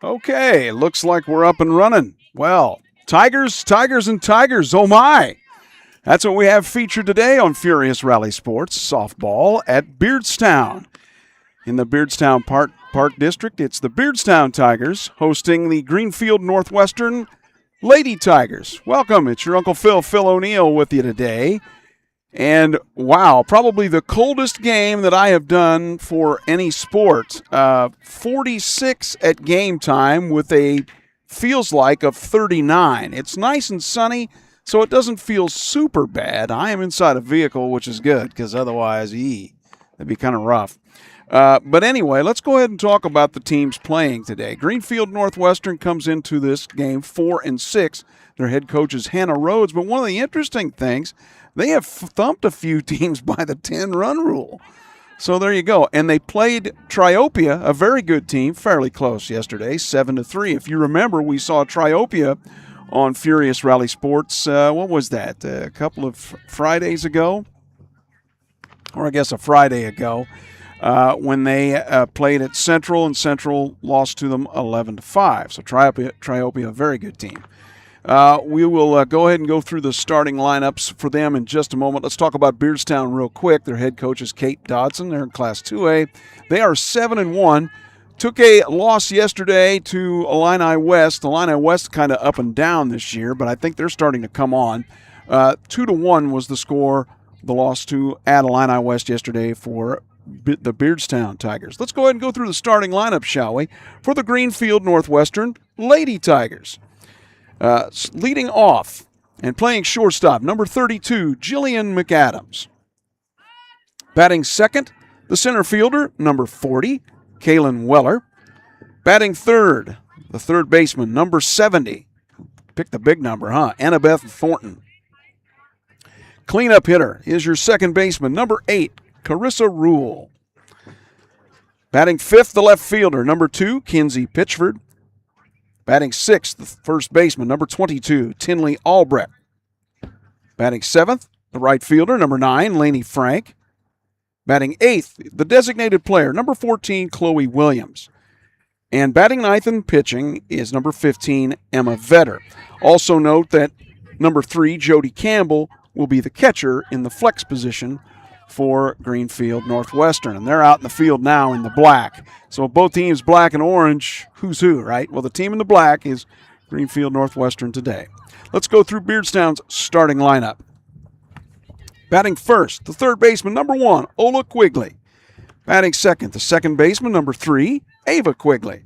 Okay, looks like we're up and running. Well, Tigers, Tigers, and Tigers, oh my. That's what we have featured today on Furious Rally Sports softball at Beardstown. In the Beardstown Park District, it's the Beardstown Tigers hosting the Greenfield Northwestern Lady Tigers. Welcome, it's your Uncle Phil O'Neill with you today. And wow, probably the coldest game that I have done for any sport. 46 at game time with a feels like of 39. It's nice and sunny, so it doesn't feel super bad. I am inside a vehicle, which is good because otherwise, that'd be kind of rough. But anyway, let's go ahead and talk about the teams playing today. Greenfield Northwestern comes into this game 4-6. Their head coach is Hannah Rhodes. But one of the interesting things, they have thumped a few teams by the 10-run rule. So there you go. And they played Triopia, a very good team, fairly close yesterday, 7-3. If you remember, we saw Triopia on Furious Rally Sports. What was that? A couple of Fridays ago? Or I guess a Friday ago. When they played at Central, and Central lost to them 11-5. So Triopia, a very good team. We will go ahead and go through the starting lineups for them in just a moment. Let's talk about Beardstown real quick. Their head coach is Kate Dodson. They're in Class 2A. They are 7-1. Took a loss yesterday to Illini West. Illini West kind of up and down this year, but I think they're starting to come on. 2-1 was the score, the loss to Illini West yesterday for the Beardstown Tigers. Let's go ahead and go through the starting lineup, shall we, for the Greenfield Northwestern Lady Tigers. Leading off and playing shortstop, number 32, Jillian McAdams. Batting second, the center fielder, number 40, Kaylin Weller. Batting third, the third baseman, number 70. Pick the big number, huh? Annabeth Thornton. Cleanup hitter is your second baseman, number 8, Carissa Rule. Batting fifth, the left fielder, number 2, Kinsey Pitchford. Batting sixth, the first baseman, number 22, Tinley Albrecht. Batting seventh, the right fielder, number 9, Laney Frank. Batting eighth, the designated player, number 14, Chloe Williams. And batting ninth and pitching is number 15, Emma Vetter. Also note that number 3, Jody Campbell, will be the catcher in the flex position for Greenfield Northwestern. And they're out in the field now in the black. So both teams black and orange, who's who, right? Well, the team in the black is Greenfield Northwestern today. Let's go through Beardstown's starting lineup. Batting first, the third baseman, number 1, Ola Quigley. Batting second, the second baseman, number 3, Ava Quigley.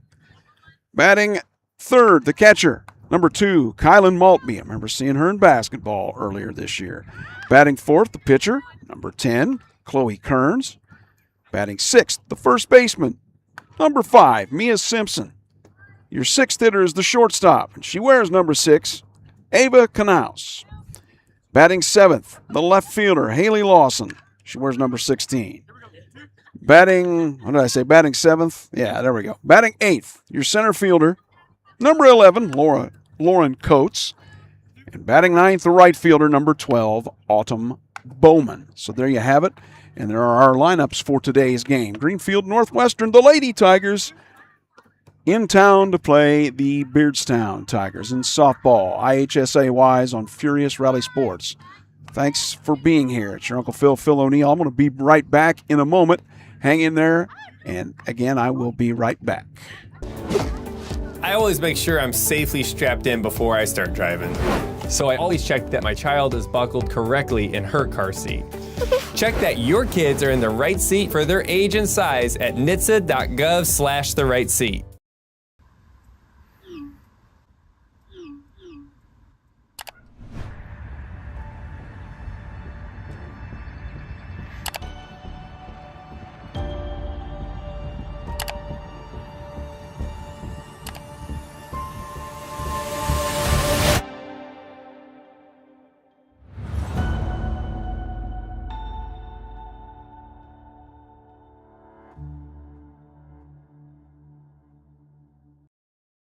Batting third, the catcher, number 2, Kylan Maltby. I remember seeing her in basketball earlier this year. Batting fourth, the pitcher, number 10, Chloe Kearns. Batting sixth, the first baseman, number 5, Mia Simpson. Your sixth hitter is the shortstop, and she wears number 6, Ava Knaus. Batting seventh, the left fielder, Haley Lawson. She wears number 16. Batting seventh? Yeah, there we go. Batting eighth, your center fielder, number 11, Lauren Coates. And batting ninth, the right fielder, number 12, Autumn Bowman. So there you have it. And there are our lineups for today's game. Greenfield Northwestern, the Lady Tigers, in town to play the Beardstown Tigers in softball, IHSA-wise on Furious Rally Sports. Thanks for being here. It's your Uncle Phil O'Neill. I'm going to be right back in a moment. Hang in there. And again, I will be right back. I always make sure I'm safely strapped in before I start driving. So I always check that my child is buckled correctly in her car seat. Check that your kids are in the right seat for their age and size at nhtsa.gov/the right seat.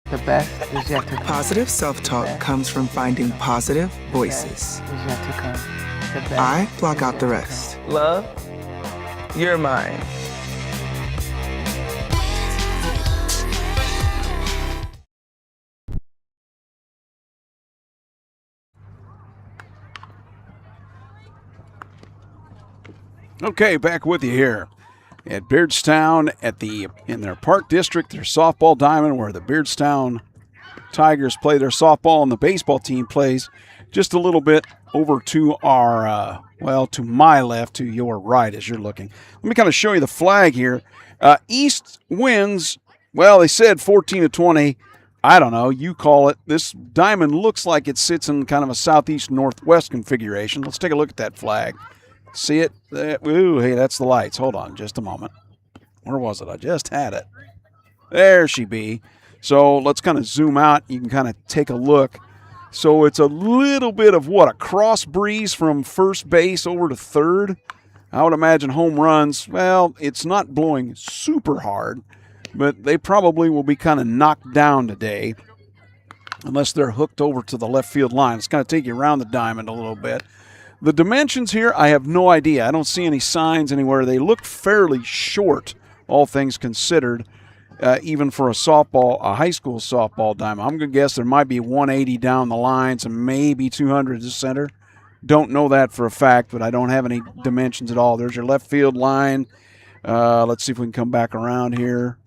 The best is yet to come. Positive self-talk comes from finding positive voices. Is yet to come. The best I block out the rest. Love, you're mine. Okay, back with you here at Beardstown in their Park District, their softball diamond, where the Beardstown Tigers play their softball and the baseball team plays just a little bit over to our, to my left, to your right as you're looking. Let me kind of show you the flag here. East wins, well, they said 14-20. I don't know. You call it. This diamond looks like it sits in kind of a southeast northwest configuration. Let's take a look at that flag. See it? Ooh, hey, that's the lights. Hold on just a moment. Where was it? I just had it. There she be. So let's kind of zoom out. You can kind of take a look. So it's a little bit of a cross breeze from first base over to third. I would imagine home runs, well, it's not blowing super hard, but they probably will be kind of knocked down today unless they're hooked over to the left field line. It's going to take you around the diamond a little bit. The dimensions here, I have no idea. I don't see any signs anywhere. They look fairly short, all things considered, even for a high school softball diamond. I'm going to guess there might be 180 down the lines and maybe 200 to center. Don't know that for a fact, but I don't have any dimensions at all. There's your left field line. Let's see if we can come back around here.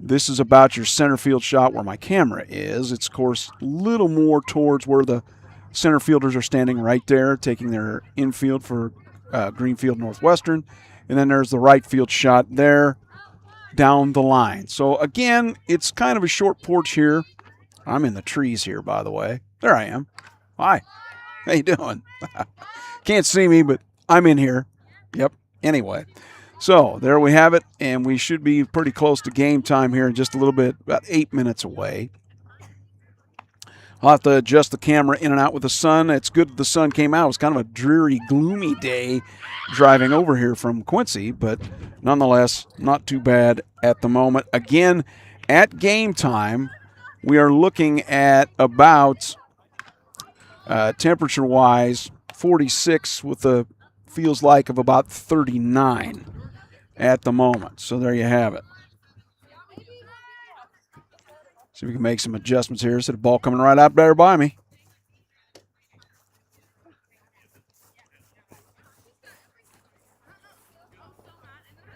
This is about your center field shot where my camera is. It's, of course, a little more towards where the center fielders are standing right there, taking their infield for Greenfield Northwestern. And then there's the right field shot there down the line. So, again, it's kind of a short porch here. I'm in the trees here, by the way. There I am. Hi. How you doing? Can't see me, but I'm in here. Yep. Anyway, so there we have it, and we should be pretty close to game time here in just a little bit, about 8 minutes away. I'll have to adjust the camera in and out with the sun. It's good that the sun came out. It was kind of a dreary, gloomy day driving over here from Quincy, but nonetheless, not too bad at the moment. Again, at game time, we are looking at about temperature-wise, 46 with a feels like of about 39 at the moment. So there you have it. See if we can make some adjustments here. See the ball coming right out there by me.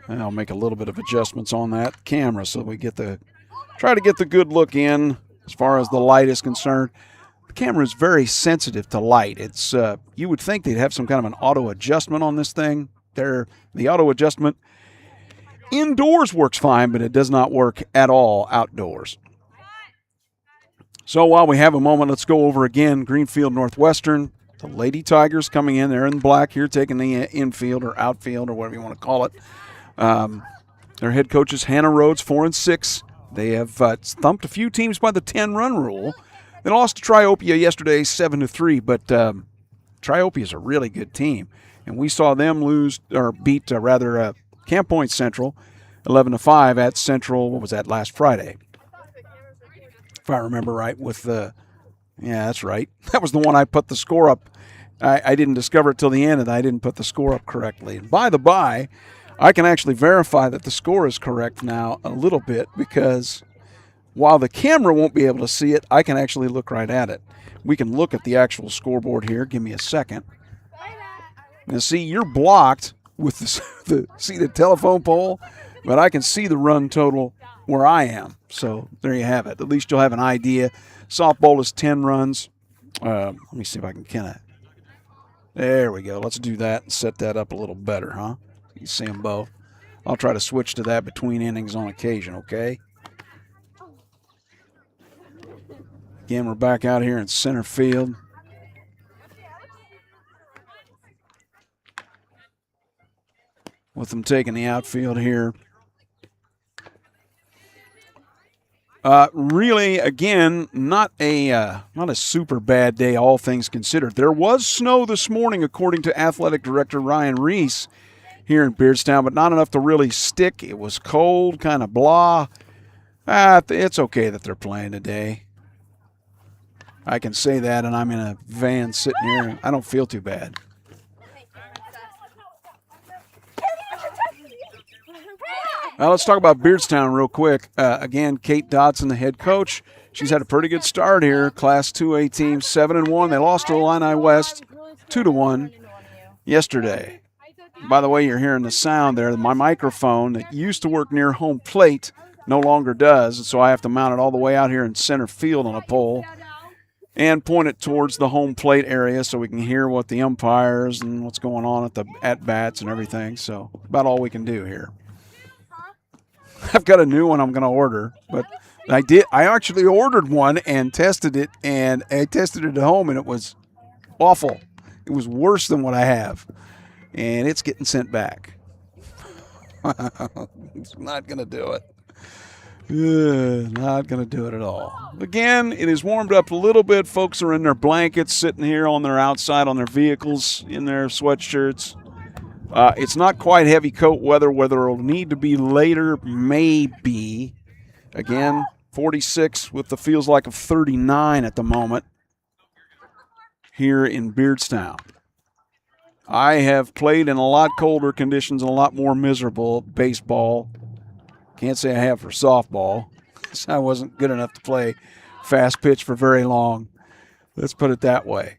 And I'll make a little bit of adjustments on that camera so we try to get the good look in as far as the light is concerned. The camera is very sensitive to light. It's you would think they'd have some kind of an auto adjustment on this thing. The auto adjustment indoors works fine, but it does not work at all outdoors. So while we have a moment, let's go over again Greenfield Northwestern. The Lady Tigers coming in. They're in black here, taking the infield or outfield or whatever you want to call it. Their head coach is Hannah Rhodes, 4-6. They have thumped a few teams by the 10-run rule. They lost to Triopia yesterday, 7-3, but Triopia is a really good team, and we saw them beat Camp Point Central, 11-5 at Central. What was that, last Friday? If I remember right, yeah, that's right. That was the one I put the score up. I didn't discover it till the end, and I didn't put the score up correctly. And by the by, I can actually verify that the score is correct now a little bit because while the camera won't be able to see it, I can actually look right at it. We can look at the actual scoreboard here. Give me a second. Now, see, you're blocked with the telephone pole, but I can see the run total where I am. So there you have it. At least you'll have an idea. Softball is 10 runs. Let me see if I can there we go. Let's do that and set that up a little better, huh? You see them both. I'll try to switch to that between innings on occasion, okay? Again, we're back out here in center field. With them taking the outfield here. Really, again, not a super bad day, all things considered. There was snow this morning, according to Athletic Director Ryan Reese here in Beardstown, but not enough to really stick. It was cold, kind of blah. It's okay that they're playing today. I can say that, and I'm in a van sitting here. I don't feel too bad. Let's talk about Beardstown real quick. Again, Kate Dodson, the head coach. She's had a pretty good start here. Class 2A team, 7-1. They lost to Illini West 2-1 yesterday. By the way, you're hearing the sound there. My microphone that used to work near home plate no longer does, and so I have to mount it all the way out here in center field on a pole and point it towards the home plate area so we can hear what the umpires and what's going on at the at-bats and everything. So about all we can do here. I've got a new one I'm going to order, but I actually ordered one and tested it, and I tested it at home, and it was awful. It was worse than what I have, and it's getting sent back. It's not going to do it. Not going to do it at all. Again, it is warmed up a little bit. Folks are in their blankets, sitting here on their outside on their vehicles, in their sweatshirts. It's not quite heavy coat weather. Whether it'll need to be later, maybe. Again, 46 with the feels like of 39 at the moment here in Beardstown. I have played in a lot colder conditions and a lot more miserable baseball. Can't say I have for softball. I wasn't good enough to play fast pitch for very long. Let's put it that way.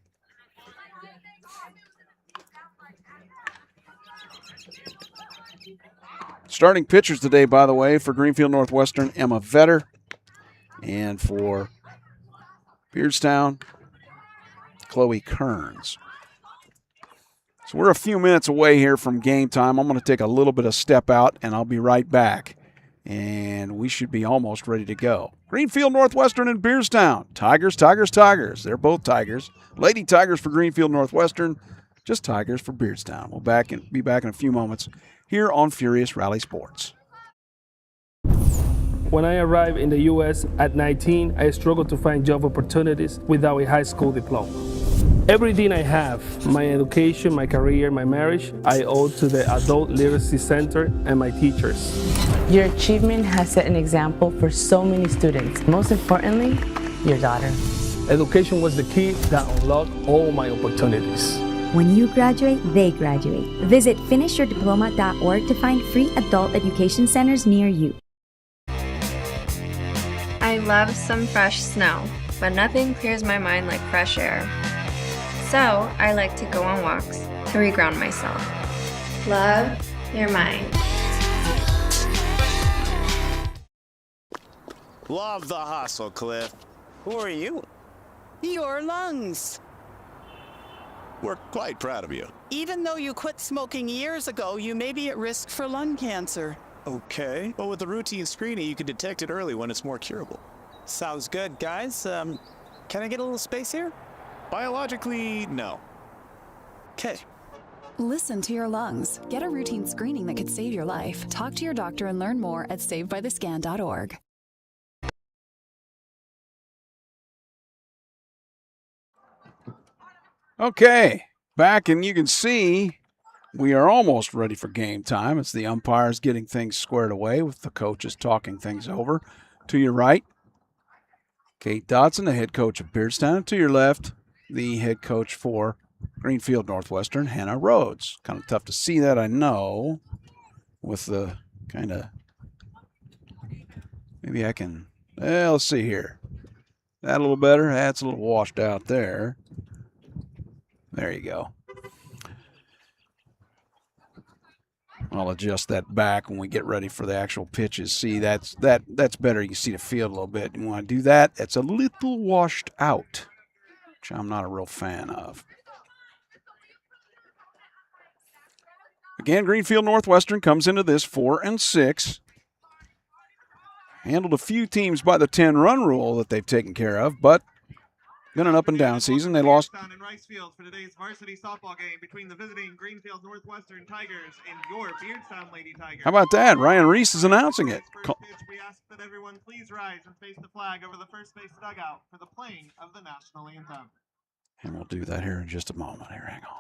Starting pitchers today, by the way, for Greenfield Northwestern, Emma Vetter. And for Beardstown, Chloe Kearns. So we're a few minutes away here from game time. I'm going to take a little bit of step out, and I'll be right back. And we should be almost ready to go. Greenfield Northwestern and Beardstown. Tigers, Tigers, Tigers. They're both Tigers. Lady Tigers for Greenfield Northwestern. Just Tigers for Beardstown. We'll be back in a few moments here on Furious Rally Sports. When I arrived in the U.S. at 19, I struggled to find job opportunities without a high school diploma. Everything I have, my education, my career, my marriage, I owe to the Adult Literacy Center and my teachers. Your achievement has set an example for so many students. Most importantly, your daughter. Education was the key that unlocked all my opportunities. When you graduate, they graduate. Visit finishyourdiploma.org to find free adult education centers near you. I love some fresh snow, but nothing clears my mind like fresh air. So I like to go on walks to reground myself. Love your mind. Love the hustle, Cliff. Who are you? Your lungs. We're quite proud of you. Even though you quit smoking years ago, you may be at risk for lung cancer. Okay. Well, with the routine screening, you can detect it early when it's more curable. Sounds good, guys. Can I get a little space here? Biologically, no. Okay. Listen to your lungs. Get a routine screening that could save your life. Talk to your doctor and learn more at savedbythescan.org. Okay, back, and you can see we are almost ready for game time. It's the umpires getting things squared away with the coaches talking things over. To your right, Kate Dodson, the head coach of Beardstown. To your left, the head coach for Greenfield Northwestern, Hannah Rhodes. Kind of tough to see that, I know, with the kind of, maybe I can, let's see here. That a little better? That's a little washed out there. There you go. I'll adjust that back when we get ready for the actual pitches. See, that's better. You can see the field a little bit. You want to do that? It's a little washed out, which I'm not a real fan of. Again, Greenfield Northwestern comes into this 4-6. Handled a few teams by the 10-run rule that they've taken care of, but been an up and down season. They lost in Rice Field for today's varsity softball game between the visiting Greenfield Northwestern Tigers and your Beardstown Lady Tigers. How about that? Ryan Reese is announcing it. First pitch, we ask that everyone please rise and face the flag over the first base dugout for the playing of the national anthem. And we'll do that here in just a moment. Here, hang on.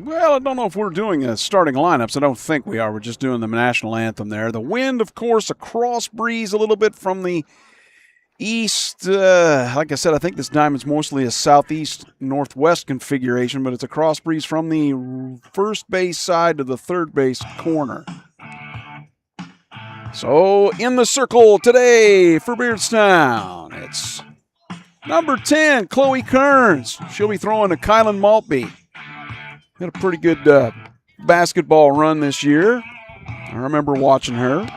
Well, I don't know if we're doing starting lineups. I don't think we are. We're just doing the national anthem there. The wind, of course, a cross breeze a little bit from the east. Like I said, I think this diamond's mostly a southeast-northwest configuration, but it's a cross breeze from the first base side to the third base corner. So in the circle today for Beardstown, it's number 10, Chloe Kearns. She'll be throwing to Kylan Maltby. Had a pretty good basketball run this year. I remember watching her.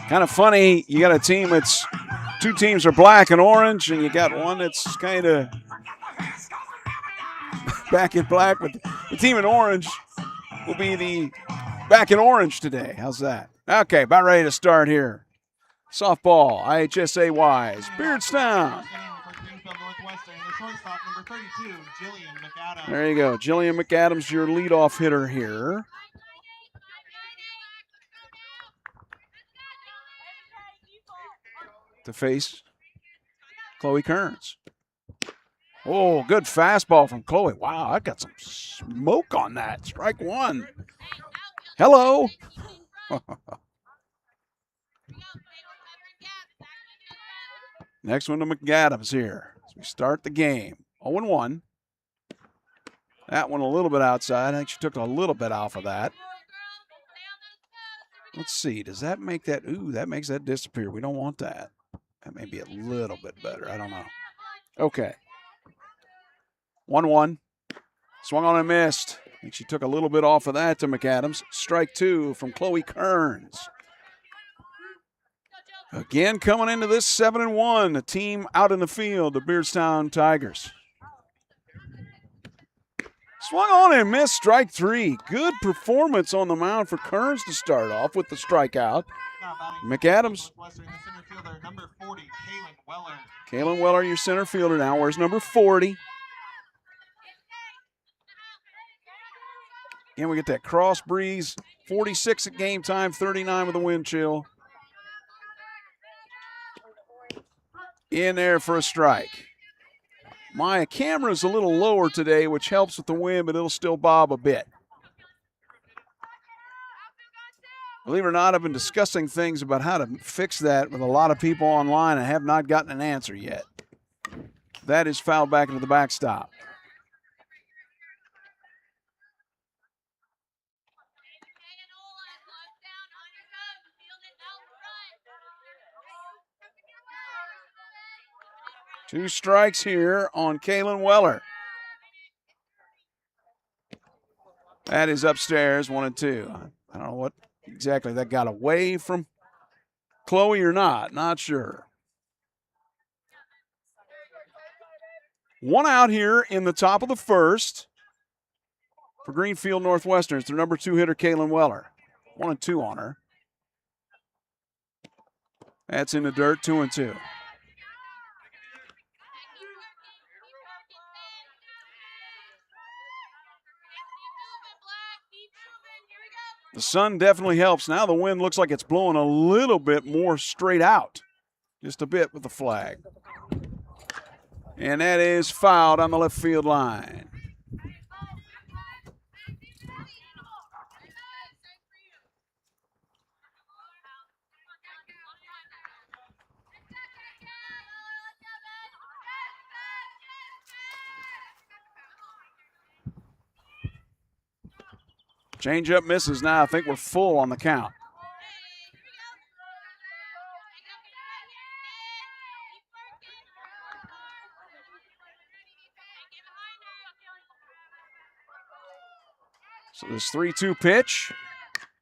Kind of funny, you got a team that's, two teams are black and orange, and you got one that's kind of back in black, but the team in orange will be the back in orange today. How's that? Okay, about ready to start here. Softball, IHSA wise, Beardstown. Greenfield Northwestern, the shortstop, number 32, Jillian McAdams. There you go. Jillian McAdams, your leadoff hitter here. To face Chloe Kearns. Oh, good fastball from Chloe. Wow, I got some smoke on that. Strike one. Hello. Next one to McAdams here as we start the game. 0-1. That one a little bit outside. I think she took a little bit off of that. Let's see. Does that make that? Ooh, that makes that disappear. We don't want that. That may be a little bit better. I don't know. Okay. 1-1. Swung on and missed. I think she took a little bit off of that to McAdams. Strike two from Chloe Kearns. Again, coming into this 7-1, a team out in the field, the Beardstown Tigers. Swung on and missed, strike three. Good performance on the mound for Kearns to start off with the strikeout. McAdams. Number 40, Kaylin Weller. Kaylin Weller, your center fielder now. Where's number 40? Again, we get that cross breeze. 46 at game time, 39 with a wind chill. In there for a strike. My camera's a little lower today, which helps with the wind, but it'll still bob a bit. Believe it or not, I've been discussing things about how to fix that with a lot of people online. I have not gotten an answer yet. That is fouled back into the backstop. Two strikes here on Kaylin Weller. That is upstairs, 1-2. I don't know what exactly that got away from Chloe or not sure. One out here in the top of the first for Greenfield Northwestern. It's their number 2 hitter, Kaylin Weller. 1-2 on her. That's in the dirt, 2-2. The sun definitely helps. Now the wind looks like it's blowing a little bit more straight out. Just a bit with the flag. And that is fouled on the left field line. Change up misses now. I think we're full on the count. So this 3-2 pitch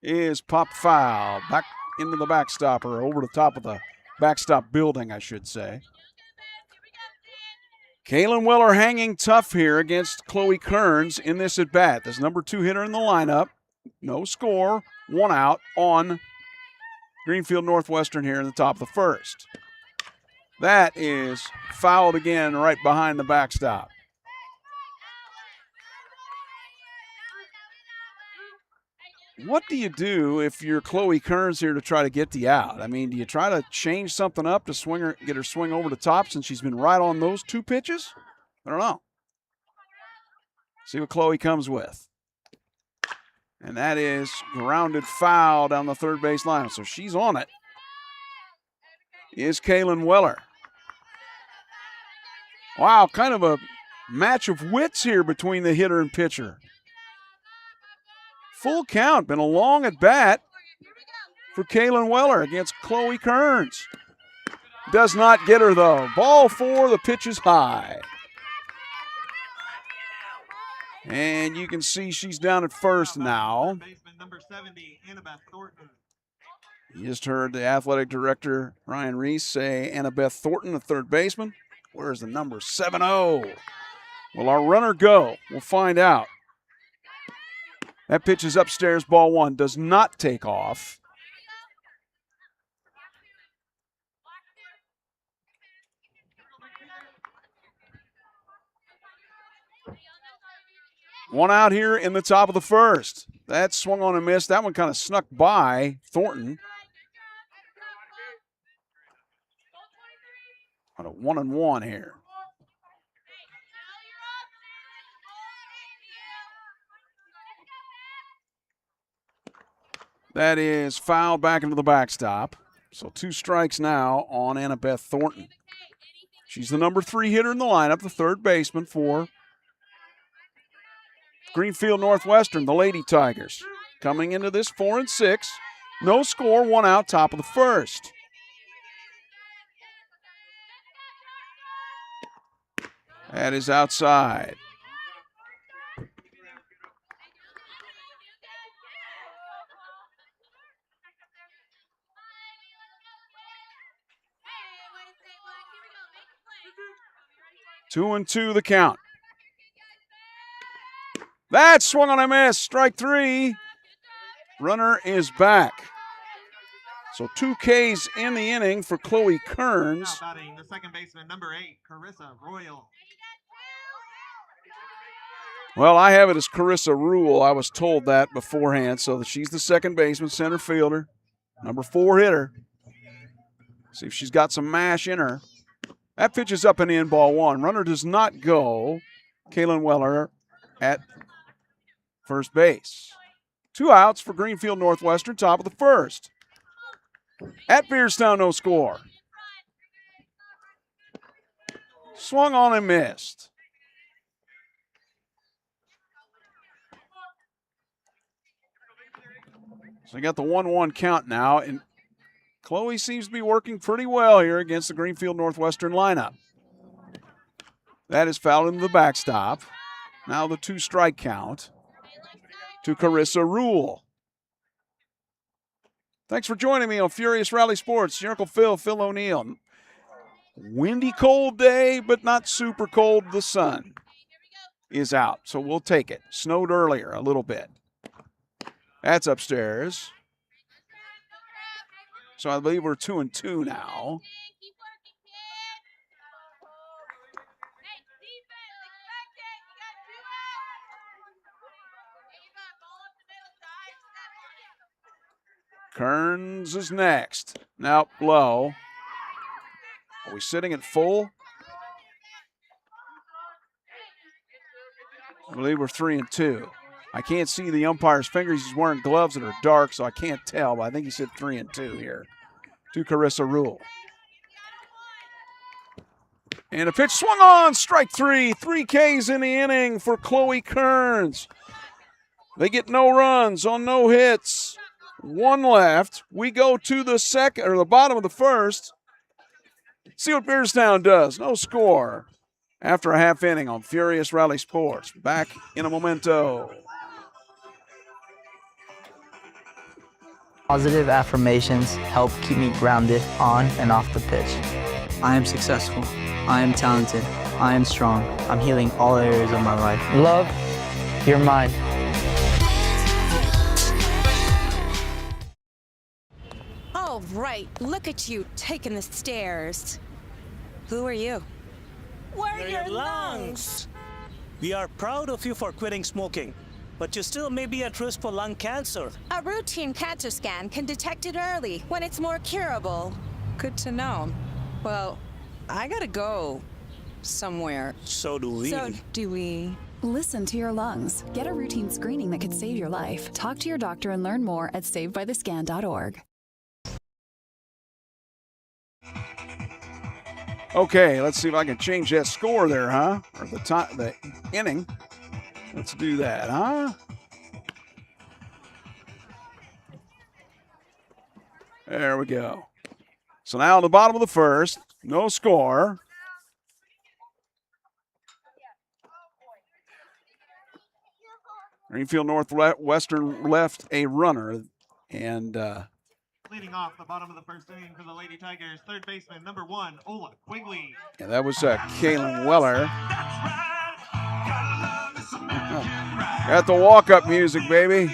is pop foul. Back into the backstop, or over the top of the backstop building, I should say. Kaylin Weller hanging tough here against Chloe Kearns in this at-bat. This number 2 hitter in the lineup. No score, 1 out on Greenfield Northwestern here in the top of the first. That is fouled again right behind the backstop. what do you do if you're Chloe Kearns here to try to get the out? I mean, do you try to change something up to swing her, get her swing over the top since she's been right on those 2 pitches? I don't know. See what Chloe comes with. And that is grounded foul down the third base line. So she's on it. Is Kaylin Weller. Wow, kind of a match of wits here between the hitter and pitcher. Full count, been a long at bat for Kaylin Weller against Chloe Kearns. Does not get her though. Ball 4, the pitch is high. And you can see she's down at first now. Number 70, Annabeth Thornton. You just heard the athletic director, Ryan Reese, say Annabeth Thornton, the third baseman. Where's the number 7-0? Will our runner go? We'll find out. That pitch is upstairs, ball 1. Does not take off. One out here in the top of the first. That swung on and missed. That one kind of snuck by Thornton. On a 1-1 here. That is fouled back into the backstop. So 2 strikes now on Annabeth Thornton. She's the number 3 hitter in the lineup, the third baseman for Greenfield Northwestern, the Lady Tigers. Coming into this 4-6. No score, 1 out, top of the first. That is outside. Two and 2 the count. That swung on a miss. Strike 3. Runner is back. So 2 Ks in the inning for Chloe Kearns. Now batting the second baseman, number 8, Carissa Royal. Well, I have it as Carissa Rule. I was told that beforehand, so she's the second baseman, center fielder, number 4 hitter. See if she's got some mash in her. That pitch is up and in, ball 1. Runner does not go. Kaylin Weller at first base. 2 outs for Greenfield Northwestern, top of the first. At Beardstown, no score. Swung on and missed. So you got the 1-1 count now, and Chloe seems to be working pretty well here against the Greenfield Northwestern lineup. That is fouled into the backstop. Now the 2-strike count to Carissa Rule. Thanks for joining me on Furious Rally Sports. Your Uncle Phil O'Neill. Windy, cold day, but not super cold. The sun is out, so we'll take it. Snowed earlier a little bit. That's upstairs. So I believe we're 2 and 2 now. Kearns is next. Now low. Are we sitting at full? I believe we're 3 and 2. I can't see the umpire's fingers. He's wearing gloves that are dark, so I can't tell, but I think he said 3 and 2 here to Carissa Rule. And a pitch swung on, strike 3. 3 Ks in the inning for Chloe Kearns. They get no runs on no hits. 1 left. We go to the second, or the bottom of the first. See what Beardstown does. No score after a half inning on Furious Rally Sports. Back in a momento. Positive affirmations help keep me grounded on and off the pitch. I am successful. I am talented. I am strong. I'm healing all areas of my life. Love your mind. All right, look at you taking the stairs. Who are you? We're your lungs. We are proud of you for quitting smoking. but you still may be at risk for lung cancer. A routine cancer scan can detect it early when it's more curable. Good to know. Well, I gotta go somewhere. So do we. So do we. Listen to your lungs. Get a routine screening that could save your life. Talk to your doctor and learn more at savedbythescan.org. Okay, let's see if I can change that score there, huh? Or the inning. Let's do that, huh? There we go. So now in the bottom of the first, no score. Greenfield Northwestern left a runner, and leading off the bottom of the first inning for the Lady Tigers, third baseman number 1, Ola Quigley. yeah, that was Kaylin Weller. Got the walk-up music, baby.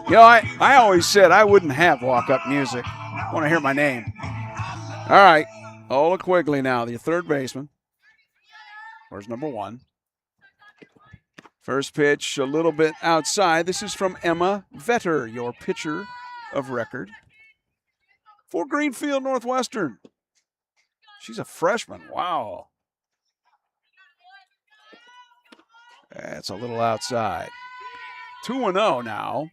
You know, I always said I wouldn't have walk-up music. I want to hear my name. All right, Ola Quigley now, the third baseman. Where's number 1? First pitch a little bit outside. This is from Emma Vetter, your pitcher of record for Greenfield Northwestern. She's a freshman. Wow. That's a little outside. 2-0 now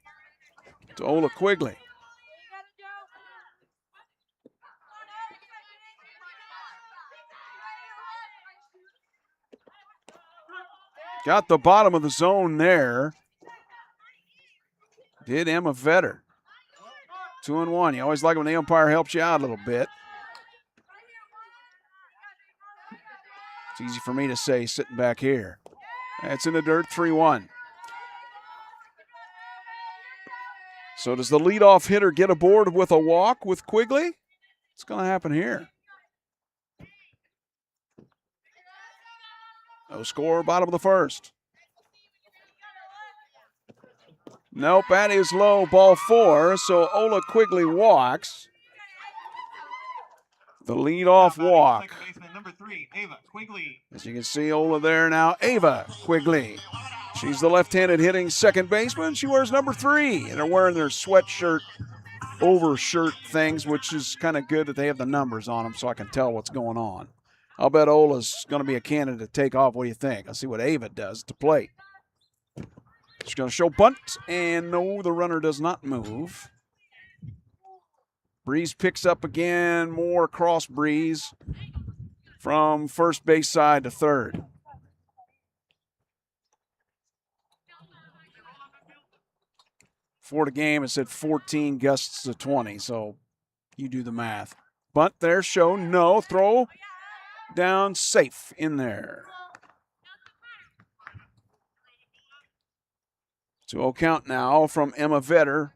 to Ola Quigley. Got the bottom of the zone there. Did Emma Vetter. 2-1. You always like when the umpire helps you out a little bit. It's easy for me to say sitting back here. That's in the dirt, 3-1. So does the leadoff hitter get aboard with a walk with Quigley? What's going to happen here? No score, bottom of the first. Nope, that is low, ball 4. So Ola Quigley walks. The leadoff walk. Number 3, Ava Quigley. As you can see, Ola there now, Ava Quigley. She's the left-handed hitting second baseman. She wears number 3, and they're wearing their sweatshirt, overshirt things, which is kind of good that they have the numbers on them so I can tell what's going on. I'll bet Ola's going to be a candidate to take off. What do you think? I'll see what Ava does at the plate. She's going to show bunt, and no, the runner does not move. Breeze picks up again, more cross breeze from first base side to third. For the game, it said 14 gusts to 20, so you do the math. Bunt there, show, no, throw down, safe in there. 2-0 count now from Emma Vetter.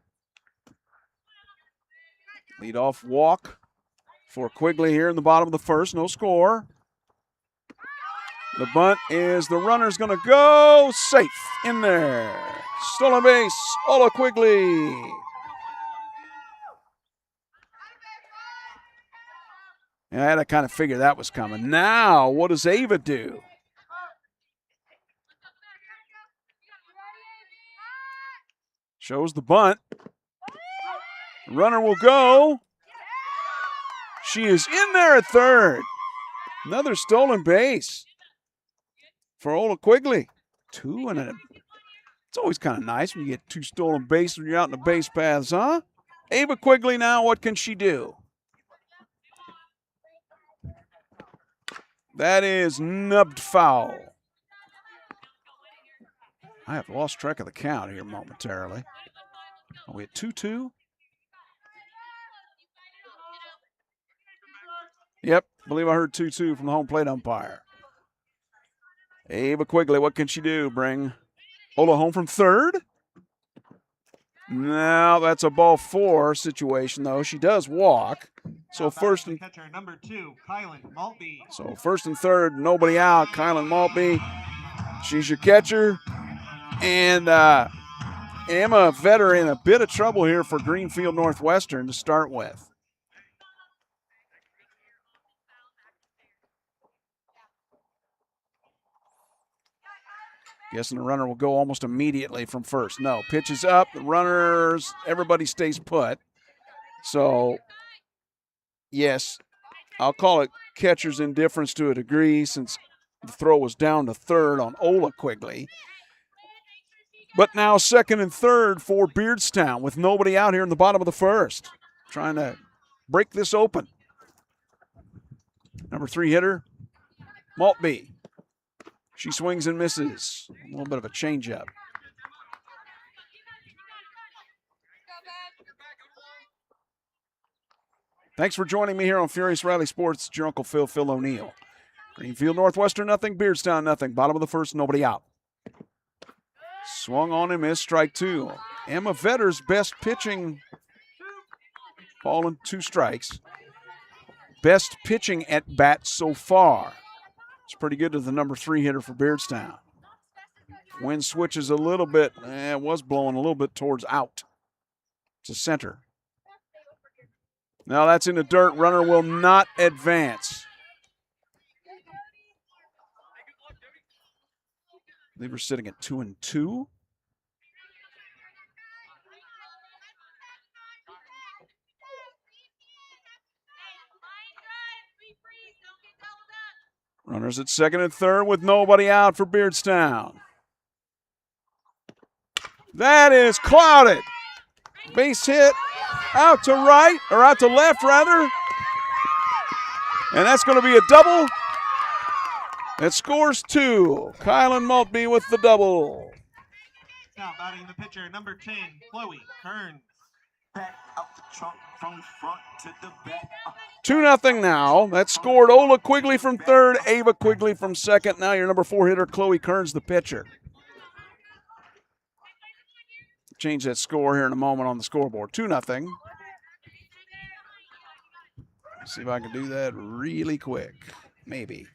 Leadoff walk for Quigley here in the bottom of the first. No score. The bunt is the runner's going to go safe in there. Stolen base, Ola Quigley. I had to kind of figure that was coming. Now, what does Ava do? Shows the bunt. Runner will go. She is in there at third. Another stolen base for Ola Quigley. 2 and a. It's always kind of nice when you get 2 stolen bases when you're out in the base paths, huh? Ava Quigley now, what can she do? That is nubbed foul. I have lost track of the count here momentarily. Are we at 2-2? Yep, I believe I heard 2-2 from the home plate umpire. Ava Quigley, what can she do? Bring Ola home from third? No, that's a ball 4 situation, though. She does walk. So first and catcher number 2, Kylan Maltby. So first and third, nobody out. Kylan Maltby, she's your catcher. And Emma Vetter in a bit of trouble here for Greenfield Northwestern to start with. Guessing the runner will go almost immediately from first. No, pitch is up. The runners, everybody stays put. So, yes, I'll call it catcher's indifference to a degree since the throw was down to third on Ola Quigley. But now second and third for Beardstown with nobody out here in the bottom of the first. Trying to break this open. Number 3 hitter, Maltby. She swings and misses. A little bit of a changeup. Thanks for joining me here on Furious Rally Sports. It's your Uncle Phil O'Neill. Greenfield Northwestern, nothing. Beardstown, nothing. Bottom of the first, nobody out. Swung on and missed, strike 2. Emma Vetter's best pitching, ball and 2 strikes. Best pitching at bat so far. It's pretty good to the number 3 hitter for Beardstown. Wind switches a little bit. It was blowing a little bit towards out to center. Now that's in the dirt. Runner will not advance. I believe we're sitting at 2-2. Runners at second and third with nobody out for Beardstown. That is clouded. Base hit out to right, or out to left rather. And that's going to be a double. It scores 2. Kylan Maltby with the double. Now batting the pitcher, number 10, Chloe Kearns. 2-0 now. That scored Ola Quigley from third, Ava Quigley from second. Now your number 4 hitter, Chloe Kearns, the pitcher. Change that score here in a moment on the scoreboard. 2-0. See if I can do that really quick. Maybe.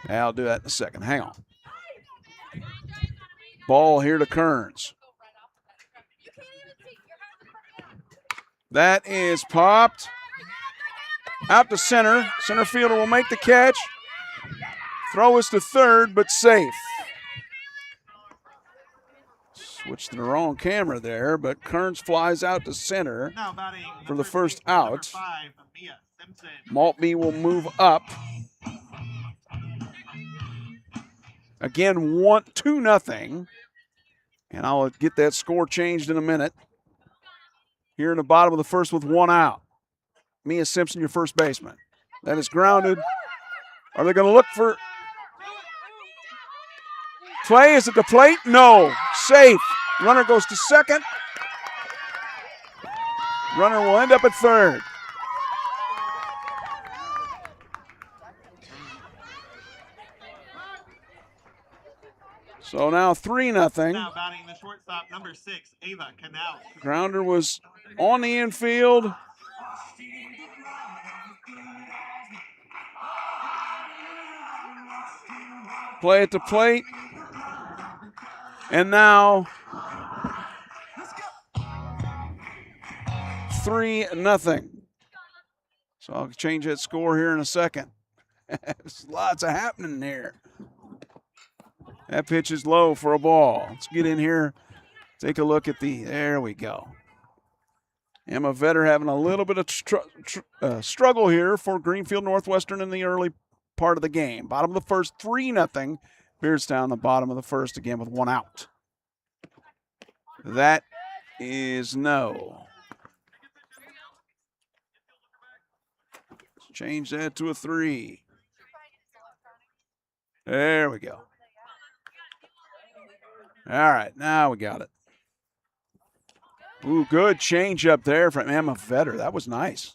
I'll do that in a second. Hang on. Ball here to Kearns. That is popped. Out to center. Center fielder will make the catch. Throw is to third, but safe. Switched to the wrong camera there, but Kearns flies out to center for the first out. Maltby will move up. Again, 2-0. And I'll get that score changed in a minute. Here in the bottom of the first with 1 out. Mia Simpson, your first baseman. That is grounded. Are they going to look for play? Is it the plate? No. Safe. Runner goes to second. Runner will end up at third. So now 3-0. Now batting the shortstop, number 6, Ava Canal. Grounder was on the infield. Play at the plate. And now 3-0. So I'll change that score here in a second. There's lots of happening here. That pitch is low for a ball. Let's get in here. Take a look at there we go. Emma Vetter having a little bit of struggle here for Greenfield Northwestern in the early part of the game. Bottom of the first, 3-0. Beardstown, the bottom of the first, again with 1 out. That is no. Let's change that to a 3. There we go. All right, now we got it. Ooh, good change up there from Emma Vetter. That was nice.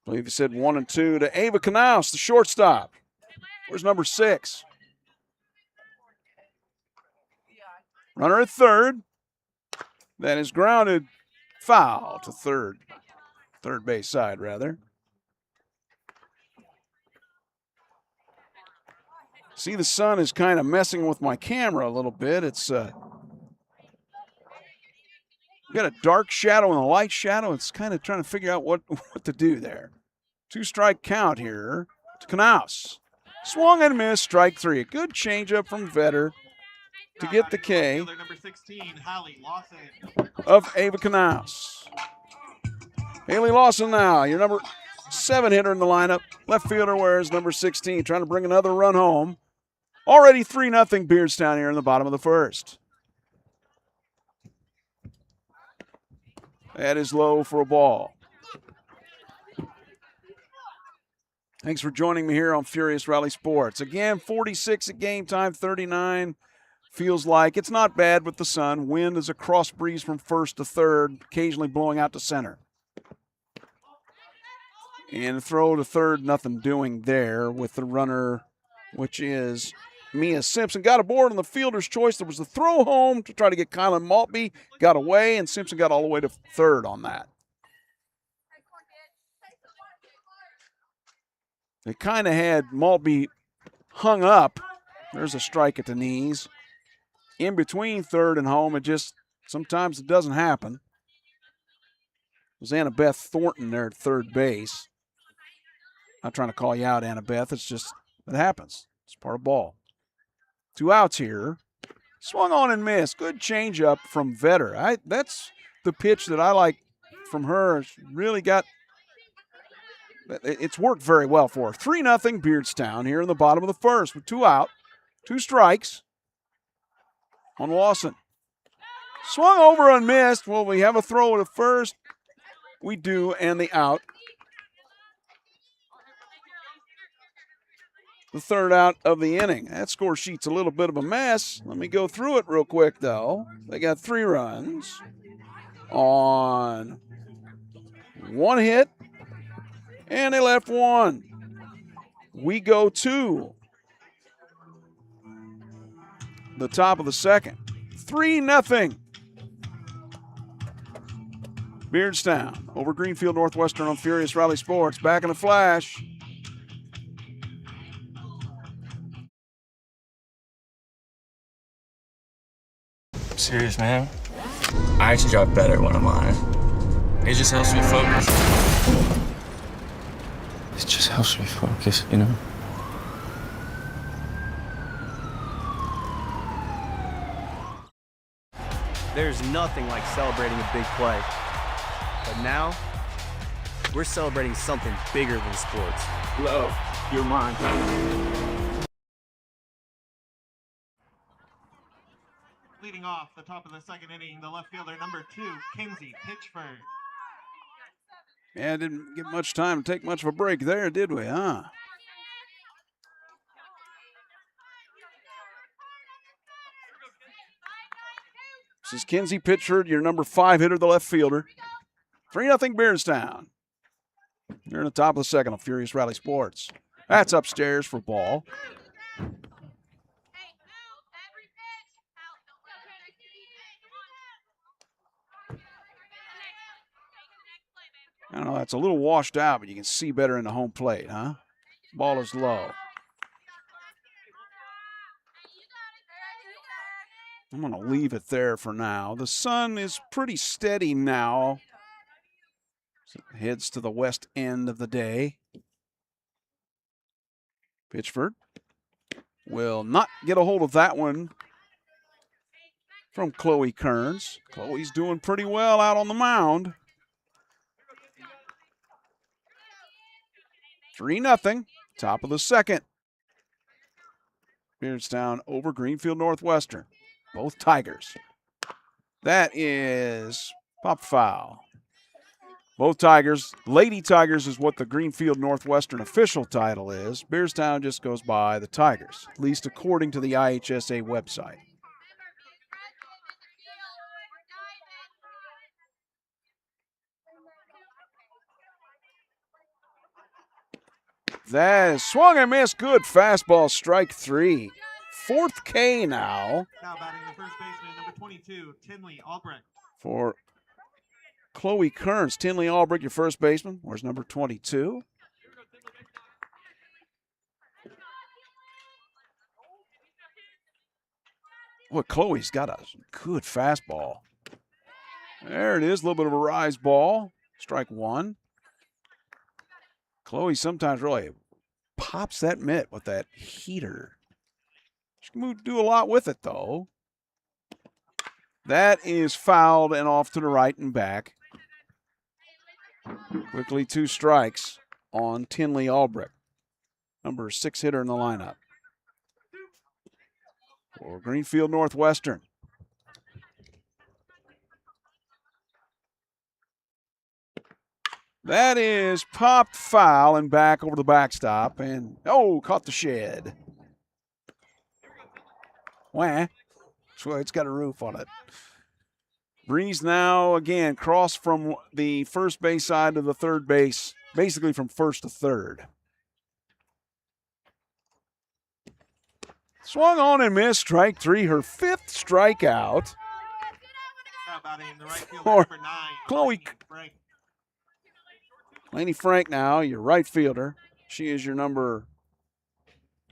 I believe he said 1 and 2 to Ava Knaus, the shortstop. Where's number 6? Runner at third. That is grounded foul to third base side, rather. See, the sun is kind of messing with my camera a little bit. It's got a dark shadow and a light shadow. It's kind of trying to figure out what to do there. 2-strike count here to Knaus. Swung and missed, strike 3. A good changeup from Vetter to get the K Number 16, Hallie Lawson. of Ava Knaus. Haley Lawson now, your number 7 hitter in the lineup. Left fielder wears number 16, trying to bring another run home. Already 3-0 Beardstown here in the bottom of the first. That is low for a ball. Thanks for joining me here on Furious Rally Sports. Again, 46 at game time, 39 feels like. It's not bad with the sun. Wind is a cross breeze from first to third, occasionally blowing out to center. And throw to third, nothing doing there with the runner, which is Mia Simpson. Got aboard on the fielder's choice. There was a throw home to try to get Kylan Maltby. Got away, and Simpson got all the way to third on that. They kind of had Maltby hung up. There's a strike at the knees. In between third and home, sometimes it doesn't happen. It was Annabeth Thornton there at third base. Not trying to call you out, Annabeth. It happens. It's part of ball. 2 outs here. Swung on and missed. Good changeup from Vetter. That's the pitch that I like from her. It's really it's worked very well for her. 3-0 Beardstown here in the bottom of the first with 2 out, 2 strikes on Lawson. Swung over and missed. Well, we have a throw to first. We do, and the out. The third out of the inning. That score sheet's a little bit of a mess. Let me go through it real quick, though. They got 3 runs on 1 hit, and they left 1. We go to the top of the second. 3-0. Beardstown over Greenfield Northwestern on Furious Rally Sports. Back in a flash. Serious, man. I actually drive better when I'm on it. It just helps me focus. It just helps me focus, you know? There's nothing like celebrating a big play. But now, we're celebrating something bigger than sports. Love, you're mine. Leading off the top of the second inning, the left fielder, number 2, Kinsey Pitchford. Yeah, didn't get much time to take much of a break there, did we, huh? This is Kinsey Pitchford, your number 5 hitter, the left fielder. 3-0 Beardstown. You're in the top of the second on Furious Rally Sports. That's upstairs for ball. I don't know, that's a little washed out, but you can see better in the home plate, huh? Ball is low. I'm going to leave it there for now. The sun is pretty steady now. So it heads to the west end of the day. Pitchford will not get a hold of that one from Chloe Kearns. Chloe's doing pretty well out on the mound. 3-0, top of the second. Beardstown over Greenfield Northwestern. Both Tigers. That is pop foul. Both Tigers. Lady Tigers is what the Greenfield Northwestern official title is. Beardstown just goes by the Tigers, at least according to the IHSA website. That is swung and missed. Good fastball, strike 3. 4th K now. Now batting the first baseman, number 22, Tinley Albrecht. For Chloe Kearns. Tinley Albrecht, your first baseman. Where's number 22? Boy, Chloe's got a good fastball. There it is, a little bit of a rise ball. Strike 1. Chloe sometimes really pops that mitt with that heater. She can do a lot with it, though. That is fouled and off to the right and back. Quickly 2 strikes on Tinley Albrecht, number 6 hitter in the lineup for Greenfield Northwestern. That is popped foul and back over the backstop. And, caught the shed. Wah. So it's got a roof on it. Breeze now, again, cross from the first base side to the third base, basically from first to third. Swung on and missed. Strike 3, her 5th strikeout. For Chloe Laney Frank now, your right fielder. She is your number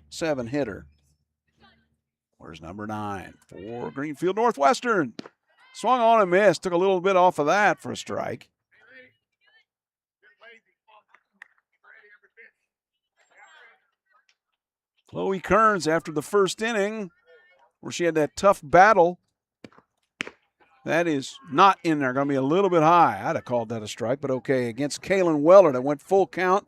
7 hitter. Where's number 9 for Greenfield Northwestern? Swung on and missed. Took a little bit off of that for a strike. Chloe Kearns, after the first inning, where she had that tough battle, that is not in there. Going to be a little bit high. I'd have called that a strike, but okay. Against Kaylin Weller, that went full count.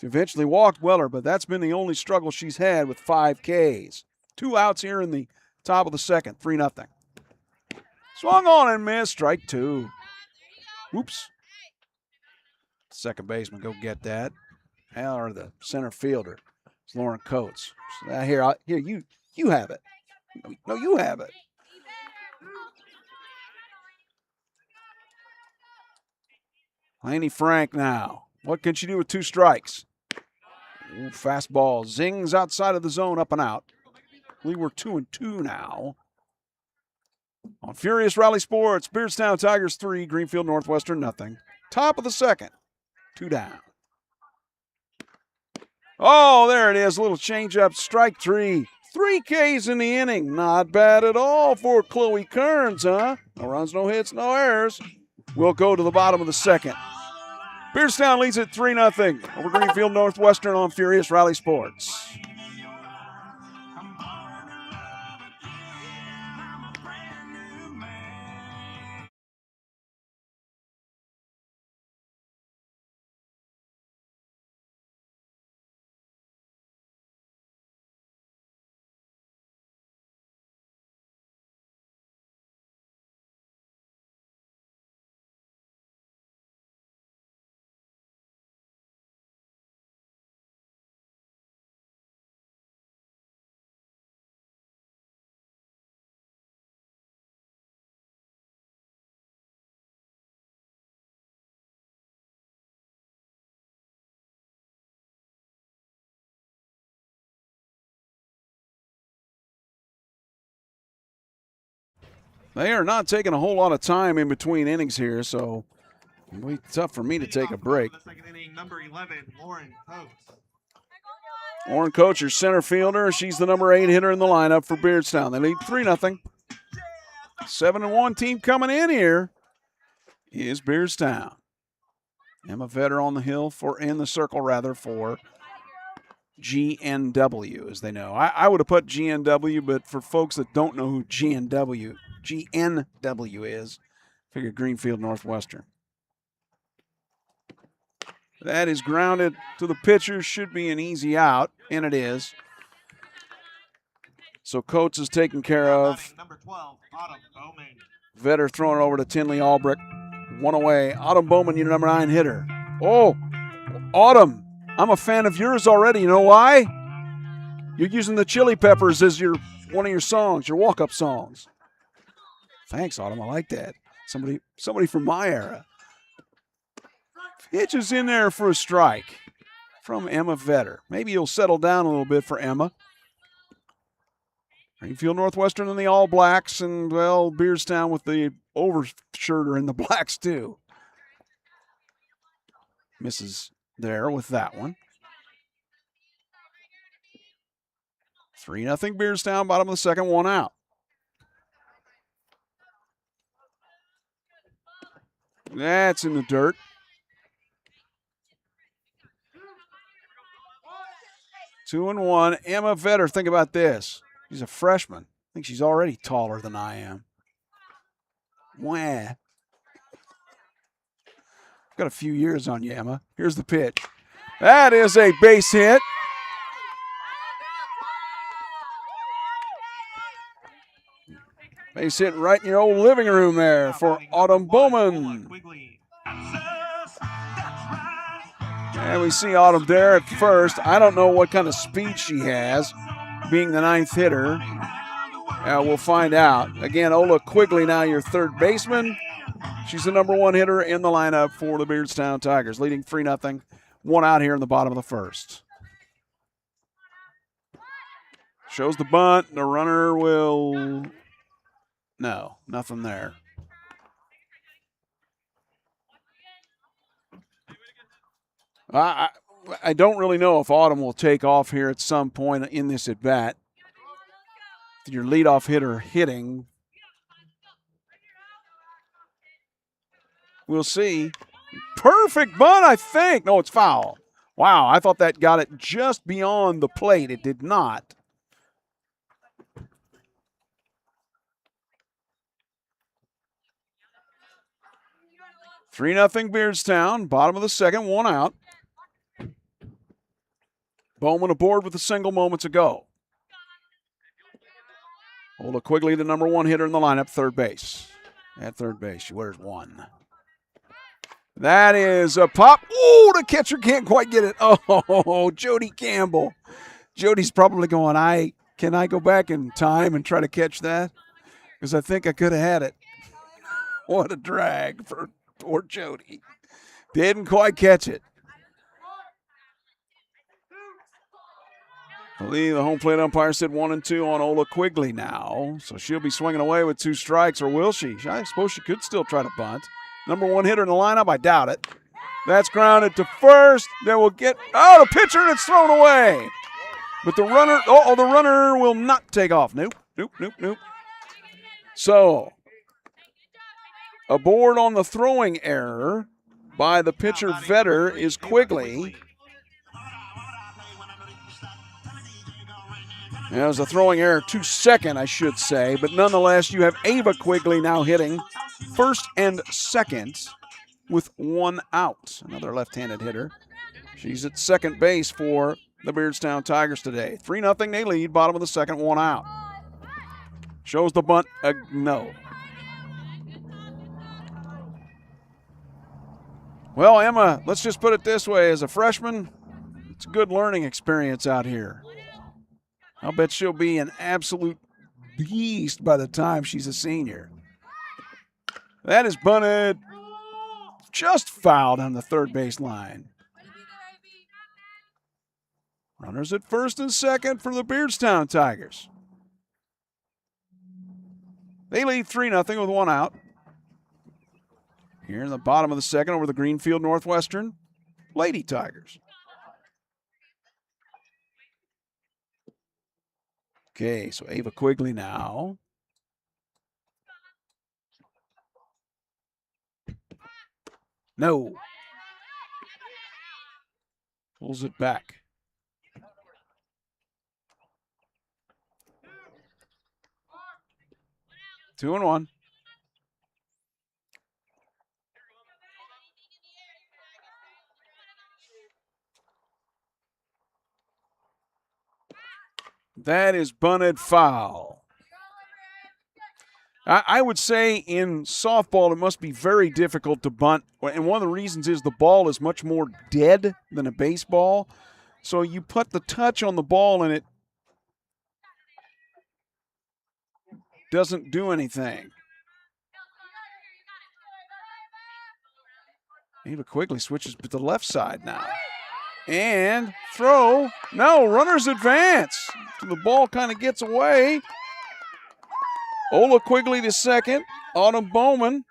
She eventually walked Weller, but that's been the only struggle she's had with 5 Ks. 2 outs here in the top of the second, 3-0. Swung on and missed, strike 2. Oops. Second baseman, go get that. Or the center fielder. It's Lauren Coates. So here, you have it. No, you have it. Laney Frank now. What can she do with 2 strikes? Ooh, fastball zings outside of the zone, up and out. I believe we're 2-2 now. On Furious Rally Sports, Beardstown Tigers 3, Greenfield Northwestern 0. Top of the second, 2 down. Oh, there it is, a little changeup, strike 3. 3 Ks in the inning, not bad at all for Chloe Kearns, huh? No runs, no hits, no errors. We'll go to the bottom of the second. Beardstown leads at 3-0 over Greenfield Northwestern on Furious Rally Sports. They are not taking a whole lot of time in between innings here, so it'll be tough for me to take a break. Number 11, Lauren Coates. Lauren Coates, your center fielder. She's the number 8 hitter in the lineup for Beardstown. They lead 3-0. 7-1 team coming in here is Beardstown. Emma Vetter on the hill in the circle for GNW, as they know. I would have put GNW, but for folks that don't know who GNW is, figure Greenfield Northwestern. That is grounded to the pitcher. Should be an easy out, and it is. So Coates is taken care of. Number 12, Autumn Bowman. Vetter throwing it over to Tinley Albrecht. 1 away. Autumn Bowman, your number 9 hitter. Oh, Autumn, I'm a fan of yours already. You know why? You're using the Chili Peppers as one of your songs, your walk-up songs. Thanks, Autumn. I like that. Somebody from my era. Pitch is in there for a strike from Emma Vetter. Maybe he'll settle down a little bit for Emma. Greenfield Northwestern in the All Blacks, and, well, Beardstown with the overshirter in the Blacks, too. Misses there with that one. 3-0 Beardstown, bottom of the second, 1 out. That's in the dirt. 2-1. Emma Vetter, think about this. She's a freshman. I think she's already taller than I am. Wah. Got a few years on you, Emma. Here's the pitch. That is a base hit. Base hit right in your old living room there for Autumn Bowman. And we see Autumn there at first. I don't know what kind of speed she has, being the 9th hitter. We'll find out. Again, Ola Quigley now your third baseman. She's the number 1 hitter in the lineup for the Beardstown Tigers, leading 3-0. 1 out here in the bottom of the first. Shows the bunt. The runner will... No, nothing there. I don't really know if Autumn will take off here at some point in this at-bat. Your leadoff hitter hitting. We'll see. Perfect bunt, I think. No, it's foul. Wow, I thought that got it just beyond the plate. It did not. (3-0) Beardstown. Bottom of the second, 1 out. Bowman aboard with a single moments ago. Ola Quigley, the number 1 hitter in the lineup, third base. At third base, she wears 1. That is a pop. Ooh, the catcher can't quite get it. Oh, Jody Campbell. Jody's probably going, can I go back in time and try to catch that? Because I think I could have had it. What a drag for poor Jody. Didn't quite catch it. I believe the home plate umpire said 1 and 2 on Ola Quigley now. So she'll be swinging away with 2 strikes, or will she? I suppose she could still try to bunt. Number 1 hitter in the lineup, I doubt it. That's grounded to first. Then we'll get, the pitcher, and it's thrown away. But the runner will not take off. Nope. So, aboard on the throwing error by the pitcher Vetter is Quigley. It was a throwing error to second, I should say, but nonetheless, you have Ava Quigley now hitting first and second with 1 out. Another left-handed hitter. She's at second base for the Beardstown Tigers today. 3-0, they lead, bottom of the second, 1 out. Shows the bunt, no. Well, Emma, let's just put it this way. As a freshman, it's a good learning experience out here. I'll bet she'll be an absolute beast by the time she's a senior. That is bunted, just fouled on the third base line. Runners at first and second for the Beardstown Tigers. They lead 3-0 with 1 out. Here in the bottom of the second over the Greenfield Northwestern Lady Tigers. Okay, so Ava Quigley now. No. Pulls it back. Two and 1. That is bunted foul. I would say in softball it must be very difficult to bunt, and one of the reasons is the ball is much more dead than a baseball. So you put the touch on the ball and it doesn't do anything. Ava Quigley switches to the left side now. And throw. No, runners advance. The ball kind of gets away. Ola Quigley to second. Autumn Bowman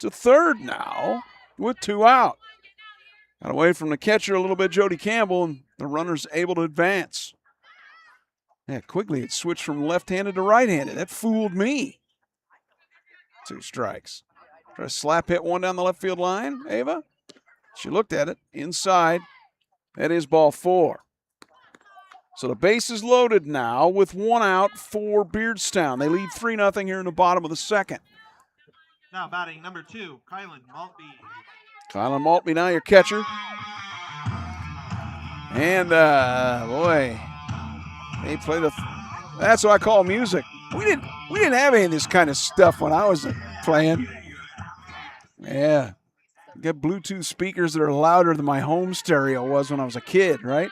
to third now with 2 out. Got away from the catcher a little bit, Jody Campbell, and the runner's able to advance. Yeah, Quigley had switched from left-handed to right-handed. That fooled me. 2 strikes. Try to slap hit one down the left field line, Ava. She looked at it inside. That is ball 4. So the base is loaded now with 1 out for Beardstown. They lead 3-0 here in the bottom of the second. Now batting number 2, Kylan Maltby. Kylan Maltby now your catcher. And, boy, they play that's what I call music. We didn't have any of this kind of stuff when I was playing. Yeah. Get Bluetooth speakers that are louder than my home stereo was when I was a kid, right?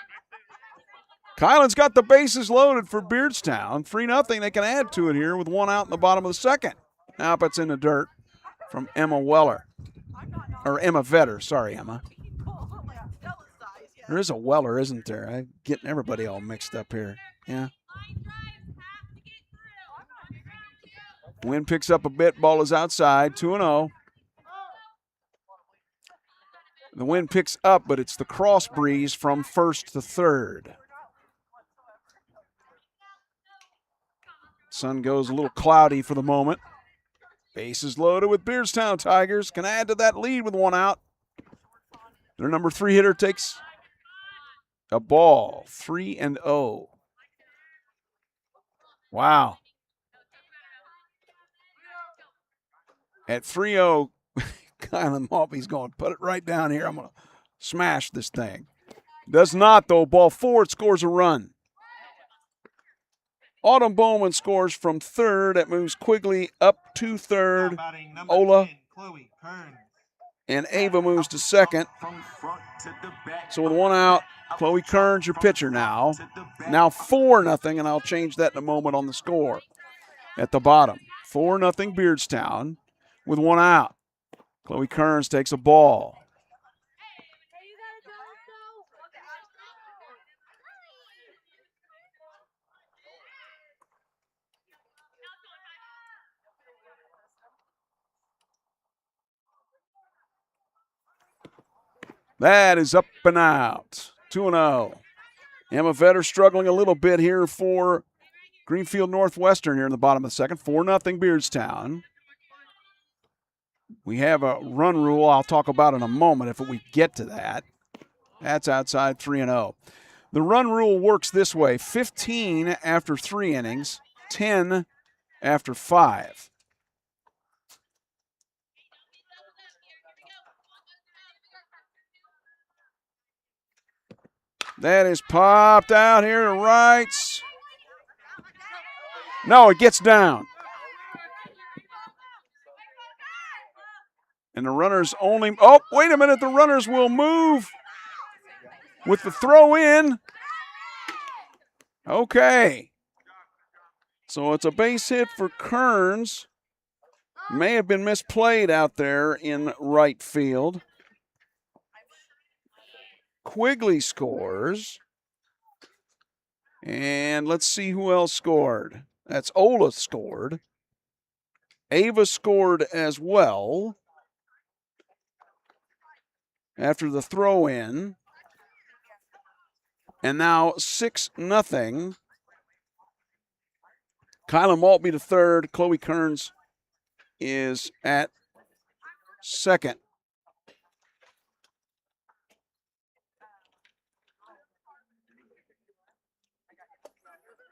Kylan's got the bases loaded for Beardstown. 3-0. They can add to it here with 1 out in the bottom of the second. Now it's in the dirt from Emma Weller. Or Emma Vetter. Sorry, Emma. There is a Weller, isn't there? I'm getting everybody all mixed up here. Yeah. Wind picks up a bit. Ball is outside. 2-0. The wind picks up, but it's the cross breeze from first to third. Sun goes a little cloudy for the moment. Bases loaded with Beardstown Tigers. Can add to that lead with 1 out. Their number 3 hitter takes a ball. 3-0. Wow. At 3-0, Kylan Maltby's going to put it right down here. I'm going to smash this thing. Does not, though. Ball 4, it scores a run. Autumn Bowman scores from third. It moves Quigley up to third. Ola and Ava moves to second. So with 1 out, Chloe Kearns, your pitcher now. Now 4-0, and I'll change that in a moment on the score at the bottom. 4-0 Beardstown with 1 out. Chloe Kearns takes a ball. That is up and out. 2-0. Emma Vetter struggling a little bit here for Greenfield Northwestern here in the bottom of the second. 4-0 Beardstown. We have a run rule I'll talk about in a moment if we get to that. That's outside 3-0. The run rule works this way: 15 after 3 innings, 10 after 5. That is popped out here to rights. No, it gets down. And the runners only, oh, wait a minute, the runners will move with the throw in. Okay. So it's a base hit for Kearns. May have been misplayed out there in right field. Quigley scores. And let's see who else scored. That's Ola scored. Ava scored as well after the throw in. And now 6-0. Kylan Maltby to third. Chloe Kearns is at second.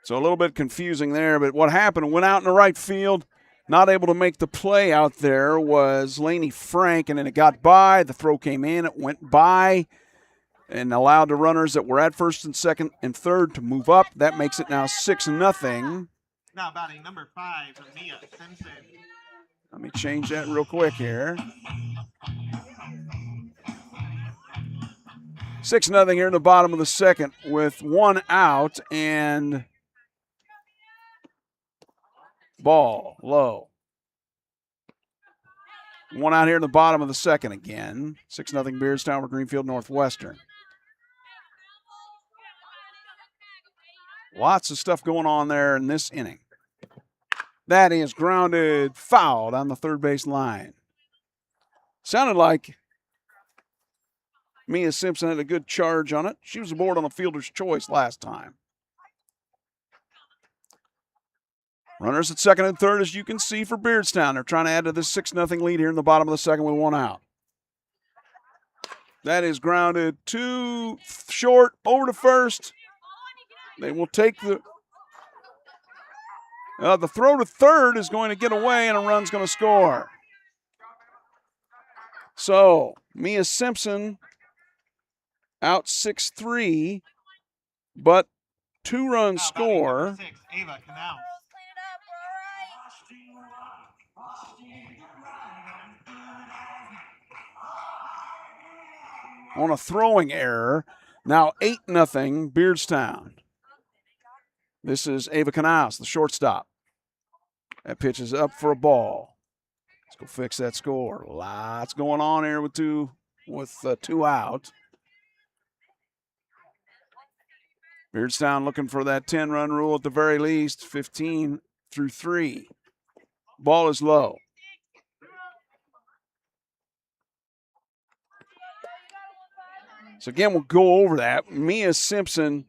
So a little bit confusing there, but what happened, went out in the right field, not able to make the play out there was Lainey Frank, and then it got by. The throw came in, it went by, and allowed the runners that were at first and second and third to move up. That makes it now 6-0. Now batting number 5, Mia Simpson. Let me change that real quick here. 6-0 here in the bottom of the second with 1 out and ball low. 1 out here in the bottom of the second again. 6-0 Beardstown over Greenfield Northwestern. Lots of stuff going on there in this inning. That is grounded foul down the third base line. Sounded like Mia Simpson had a good charge on it. She was aboard on a fielder's choice last time. Runners at second and third, as you can see, for Beardstown. They're trying to add to this 6-0 lead here in the bottom of the second with 1 out. That is grounded too short, over to first. They will take the throw to third is going to get away, and a run's going to score. So, Mia Simpson out 6-3, but 2-run score. Ava Canal. On a throwing error. Now 8-0 Beardstown. This is Ava Canals, the shortstop. That pitch is up for a ball. Let's go fix that score. Lots going on here with two out. Beardstown looking for that 10-run rule at the very least, 15 through 3. Ball is low. So again, we'll go over that. Mia Simpson,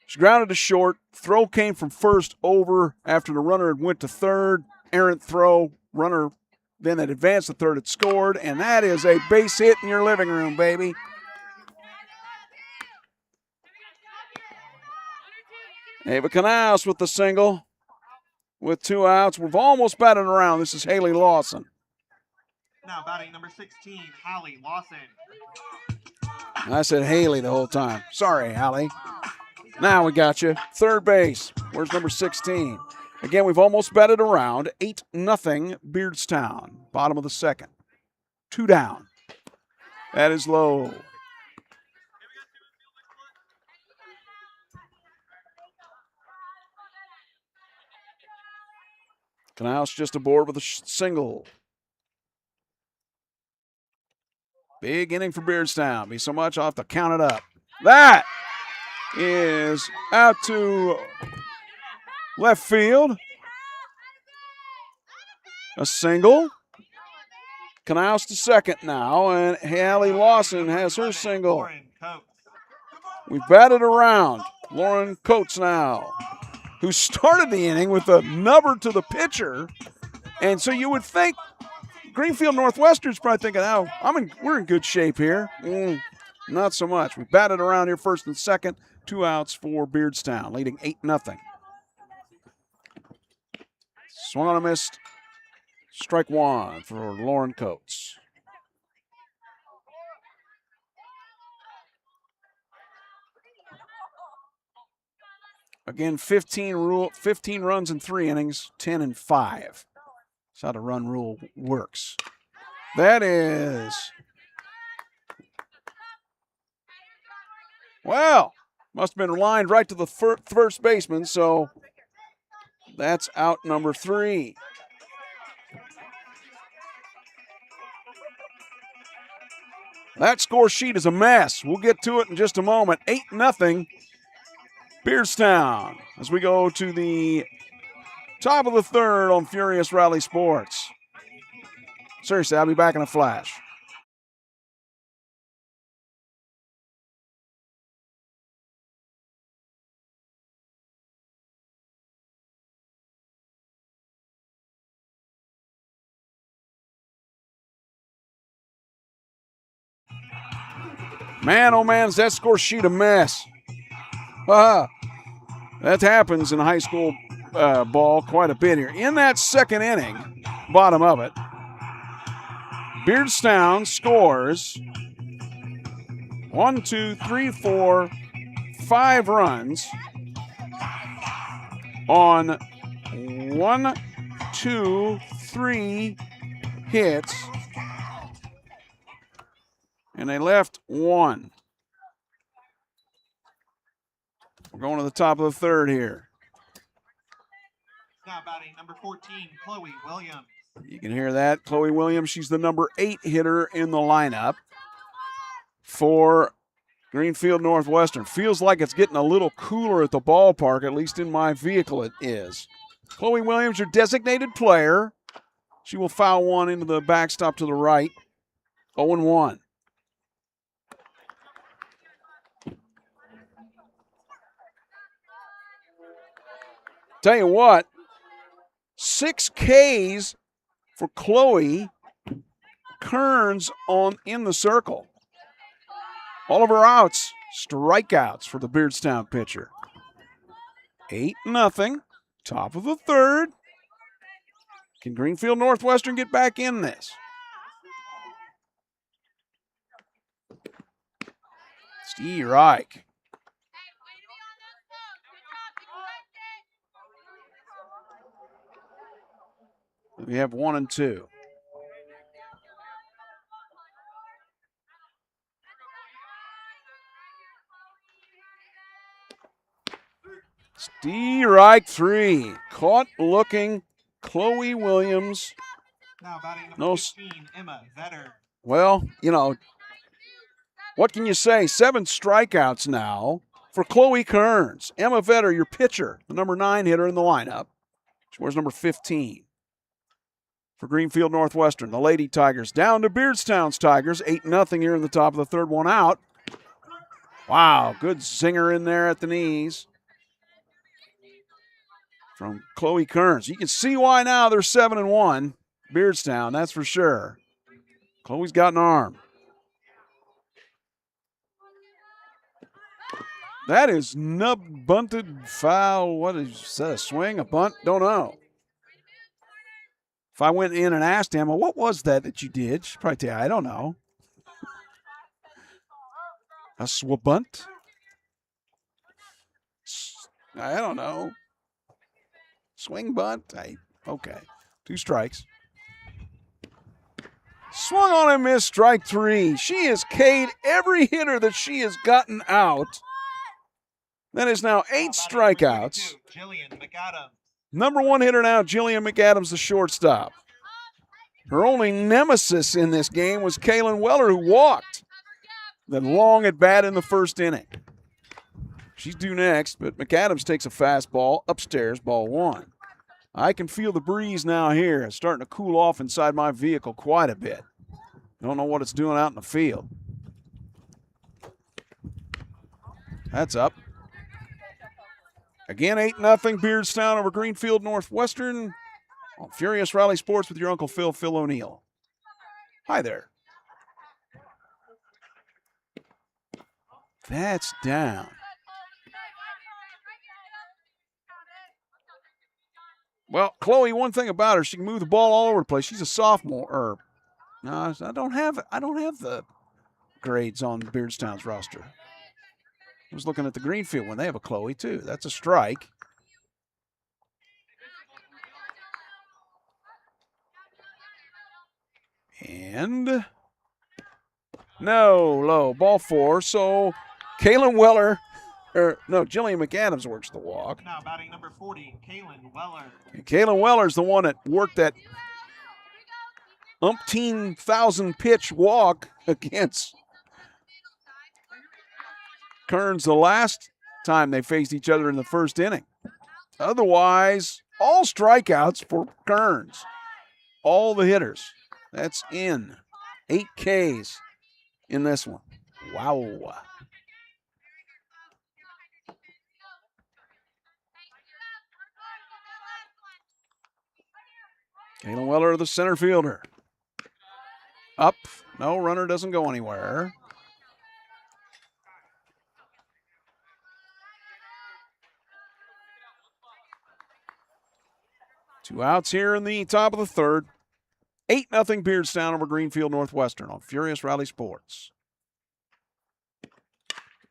she grounded to short. Throw came from first over after the runner had went to third. Errant throw. Runner then had advanced to third, had scored, and that is a base hit in your living room, baby. Ava Canals with the single with 2 outs. We've almost batted around. This is Haley Lawson. Now batting number 16, Hallie Lawson. I said Haley the whole time. Sorry, Hallie. Now we got you. Third base. Where's number 16? Again, we've almost batted around. 8-0 Beardstown. Bottom of the second. 2 down. That is low. Canals just aboard with a single. Big inning for Beardstown. Be so much, I'll have to count it up. That is out to left field. A single. Canals to second now, and Hallie Lawson has her single. We've batted around. Lauren Coates now, who started the inning with a nubber to the pitcher. And so you would think Greenfield Northwestern's probably thinking, oh, we're in good shape here. Not so much. We batted around here first and second. 2 outs for Beardstown, leading 8-0. Swung on a missed. Strike one for Lauren Coates. Again, 15 runs in 3 innings, 10 in 5. That's how the run rule works. That is, well, must have been lined right to the first baseman, so that's out number 3. That score sheet is a mess. We'll get to it in just a moment. 8-0 Beardstown as we go to the top of the third on Furious Rally Sports. Seriously, I'll be back in a flash. Man, oh man, is that score sheet a mess. That happens in high school ball quite a bit here. In that second inning, bottom of it, Beardstown scores 5 runs on 1, 2, 3 hits, and they left 1. We're going to the top of the third here. Now batting number 14, Chloe Williams. You can hear that. Chloe Williams, she's the number 8 hitter in the lineup for Greenfield Northwestern. Feels like it's getting a little cooler at the ballpark, at least in my vehicle it is. Chloe Williams, your designated player. She will foul one into the backstop to the right. 0-1. Tell you what, 6 Ks for Chloe Kearns in the circle. All of her outs, strikeouts for the Beardstown pitcher. 8-0. Top of the third. Can Greenfield Northwestern get back in this? Steve Reich. We have 1 and 2. Steve Reich 3. Caught looking. Chloe Williams. Now batting number 15, Emma Vetter. Well, you know, what can you say? 7 strikeouts now for Chloe Kearns. Emma Vetter, your pitcher, the number 9 hitter in the lineup. She wears number 15 for Greenfield Northwestern. The Lady Tigers down to Beardstown's Tigers. 8-0 here in the top of the third, one out. Wow, good zinger in there at the knees from Chloe Kearns. You can see why now they're 7-1. Beardstown, that's for sure. Chloe's got an arm. That is nub bunted foul. What is that, a swing, a bunt? Don't know. If I went in and asked him, well, what was that you did? She'd probably tell you, I don't know. A swabunt? I don't know. Swing bunt? Okay. 2 strikes. Swung on and missed, strike 3. She has K'd every hitter that she has gotten out. That is now 8 strikeouts. Number 1 hitter now, Jillian McAdams, the shortstop. Her only nemesis in this game was Kaylin Weller, who walked. Then long at bat in the first inning. She's due next, but McAdams takes a fastball upstairs, ball 1. I can feel the breeze now here. It's starting to cool off inside my vehicle quite a bit. Don't know what it's doing out in the field. That's up. Again, 8-0 Beardstown over Greenfield Northwestern on Furious Rally Sports with your Uncle Phil O'Neill. Hi there. That's down. Well, Chloe, one thing about her, she can move the ball all over the place. She's a sophomore. No, I don't have the grades on Beardstown's roster. I was looking at the Greenfield one. They have a Chloe, too. That's a strike. And no, low. Ball 4. So Kaylin Weller, Jillian McAdams works the walk. Now batting number 40, Kaylin Weller. And Kaylin Weller's the one that worked that umpteen thousand pitch walk against Kearns the last time they faced each other in the first inning. Otherwise, all strikeouts for Kearns. All the hitters. That's in. 8 Ks in this one. Wow. Kaylin Weller, the center fielder. Up. No, runner doesn't go anywhere. Two outs here in the top of the third. 8-0 Beardstown over Greenfield Northwestern on Furious Rally Sports.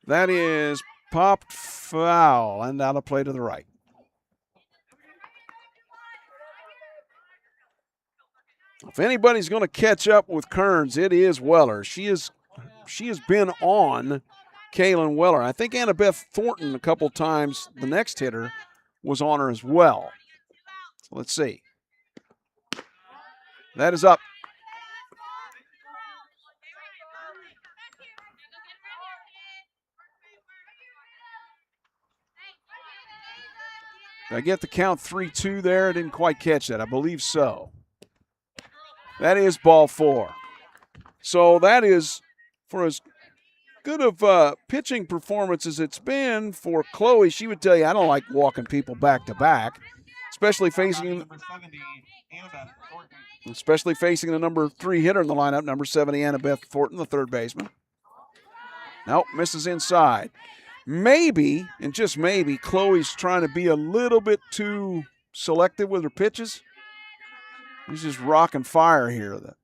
That is popped foul and out of play to the right. If anybody's going to catch up with Kearns, it is Weller. She has been on Kaylin Weller. I think Annabeth Thornton a couple times, the next hitter, was on her as well. So let's see. That is up. Did I get the count 3-2 there? I didn't quite catch that. I believe so. That is ball 4. So that is, for as good of pitching performance as it's been for Chloe, she would tell you, I don't like walking people back to back, especially facing the number 3 hitter in the lineup, number 70, Annabeth Thornton, the third baseman. Nope, misses inside. maybe, and just maybe, Chloe's trying to be a little bit too selective with her pitches. She's just rocking fire here.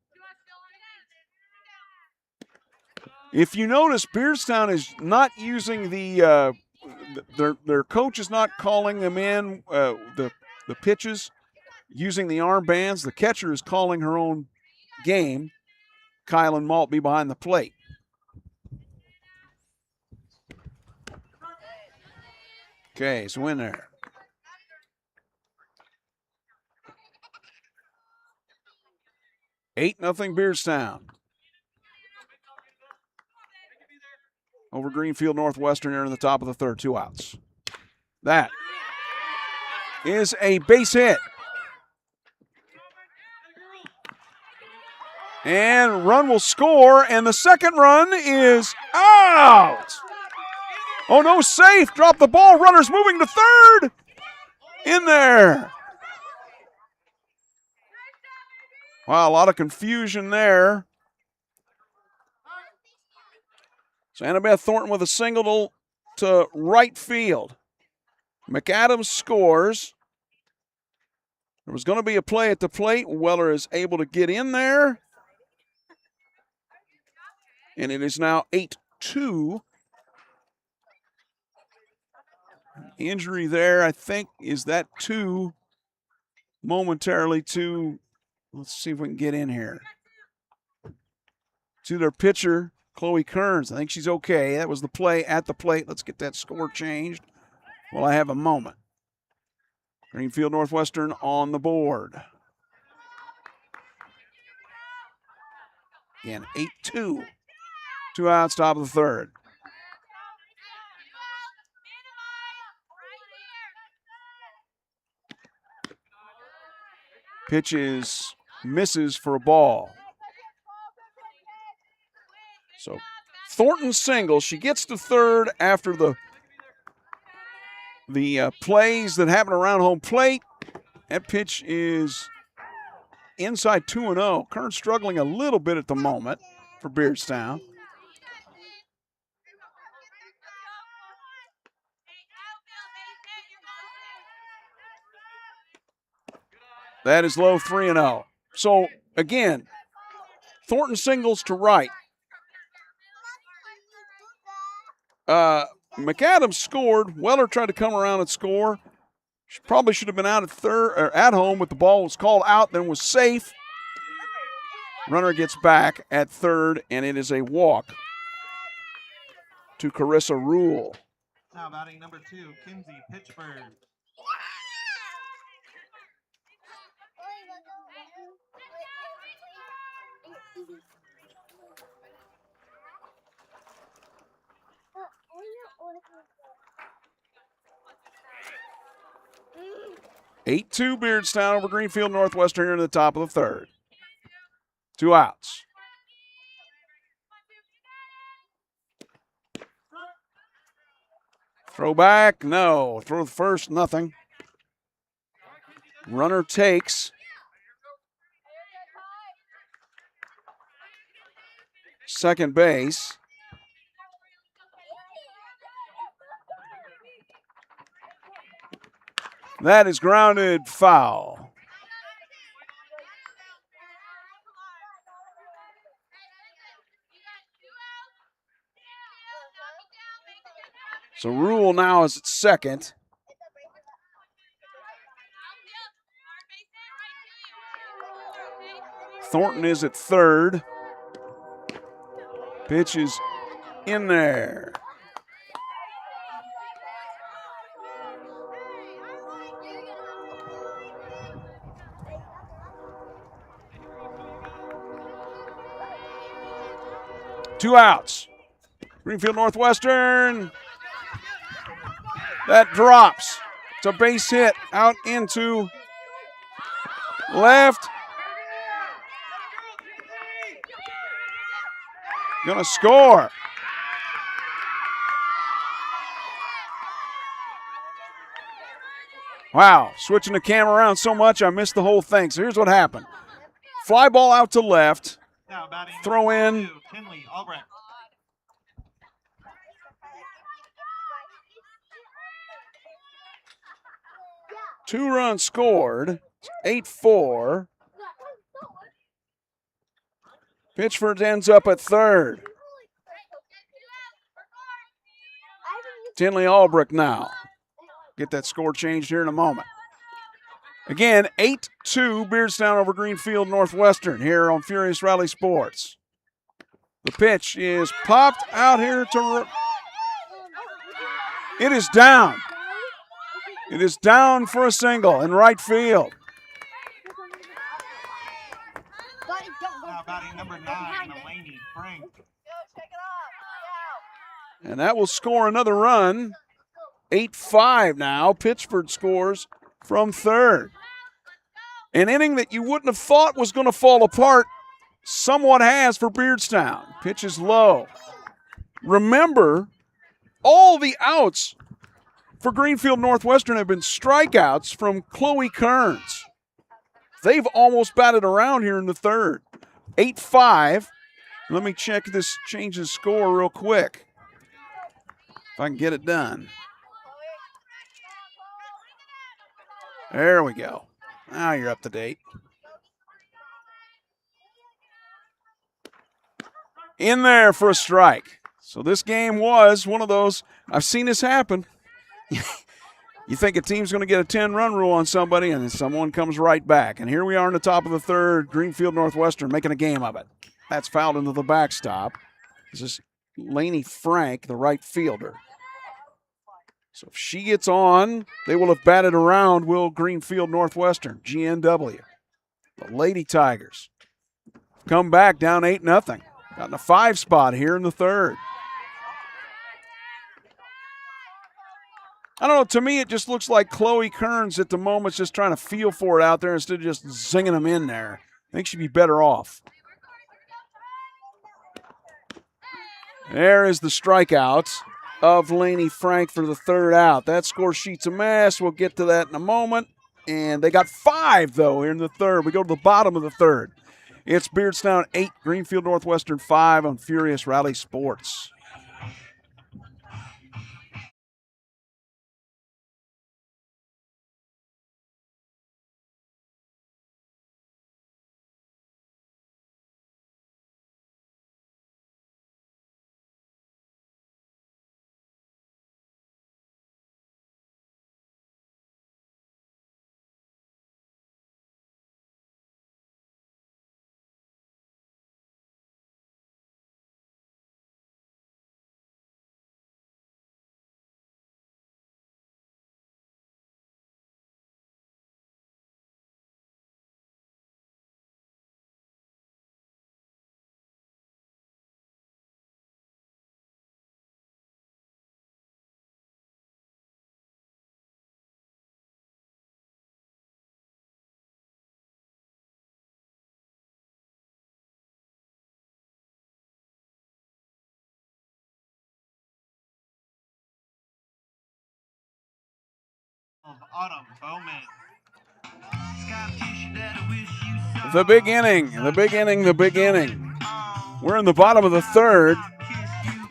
If you notice, Beardstown is not using their coach is not calling them in the pitches using the armbands. The catcher is calling her own game. Kylan Maltby behind the plate. Okay, so in there. Eight nothing Beardstown over Greenfield Northwestern here in the top of the third. 2 outs. That is a base hit. And run will score, and the second run is out. Oh, no, safe. Drop the ball. Runners moving to third. In there. Wow, a lot of confusion there. So Annabeth Thornton with a single to right field. McAdams scores. There was going to be a play at the plate. Weller is able to get in there. And it is now 8-2. Injury there, I think, is that 2 momentarily to, let's see if we can get in here, to their pitcher, Chloe Kearns. I think she's okay. That was the play at the plate. Let's get that score changed while I have a moment. Greenfield Northwestern on the board. Again, 8-2. 2 outs, top of the third. Pitches, misses for a ball. So Thornton singles. She gets to third after the plays that happen around home plate. That pitch is inside 2-0. Kearns struggling a little bit at the moment for Beardstown. That is low, 3-0. So, again, Thornton singles to right. McAdams scored. Weller tried to come around and score. She probably should have been out at third or at home, but the ball was called out, then was safe. Runner gets back at third, and it is a walk to Carissa Rule. Now batting number 2, Kinsey Pitchford. Eight 2 Beardstown over Greenfield Northwestern here in the top of the third. 2 outs. Throw back, no. Throw the first, nothing. Runner takes. Second base. That is grounded foul. So Rule now is at second. Thornton is at third. Pitch is in there. Two outs. Greenfield Northwestern. That drops. It's a base hit out into left. Gonna score. Wow, switching the camera around so much I missed the whole thing. So here's what happened. Fly ball out to left. Throw in. 2 runs scored. It's 8-4. Pitchford ends up at third. Tinley Albrecht now. Get that score changed here in a moment. Again, 8-2 Beardstown over Greenfield Northwestern here on Furious Rally Sports. The pitch is popped out here to... It is down. It is down for a single in right field. Now batting number 9, Mulaney Frank. And that will score another run. 8-5 now. Pitchford scores from third. An inning that you wouldn't have thought was going to fall apart somewhat has for Beardstown. Pitch is low. Remember, all the outs for Greenfield Northwestern have been strikeouts from Chloe Kearns. They've almost batted around here in the third. 8-5. Let me check this change of score real quick. If I can get it done. There we go. Now you're up to date. In there for a strike. So this game was one of those, I've seen this happen. You think a team's going to get a 10-run rule on somebody, and then someone comes right back. And here we are in the top of the third, Greenfield Northwestern making a game of it. That's fouled into the backstop. This is Laney Frank, the right fielder. So if she gets on, they will have batted around will Greenfield Northwestern, GNW. The Lady Tigers come back down 8-0. Got in a 5 spot here in the third. I don't know, to me it just looks like Chloe Kearns at the moment is just trying to feel for it out there instead of just zinging them in there. I think she'd be better off. There is the strikeout of Laney Frank for the third out. That score sheet's a mess. We'll get to that in a moment. And they got 5, though, here in the third. We go to the bottom of the third. It's Beardstown 8, Greenfield Northwestern 5 on Furious Rally Sports. Autumn Bowman. The big inning, the big inning, the big inning. We're in the bottom of the third.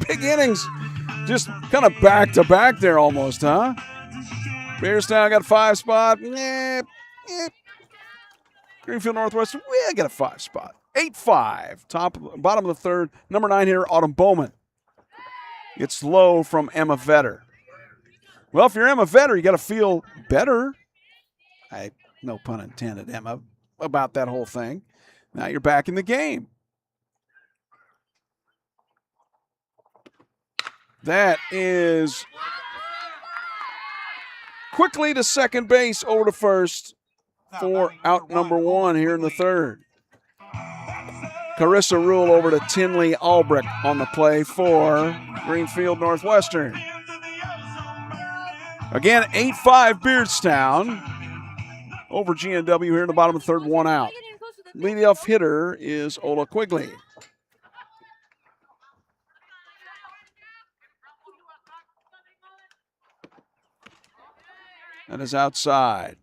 Big innings just kind of back to back there almost, huh? Beardstown got a 5 spot. Greenfield Northwestern, we got a 5 spot. 8-5. Bottom of the third. Number 9 here, Autumn Bowman. It's low from Emma Vetter. Well, if you're Emma Vetter, you got to feel better. No pun intended, Emma, about that whole thing. Now you're back in the game. That is quickly to second base, over to first for out number 1 here in the third. Carissa Rule over to Tinley Albrecht on the play for Greenfield Northwestern. Again, 8-5 Beardstown over GNW here in the bottom of the third, 1 out. Leadoff hitter is Ola Quigley. That is outside.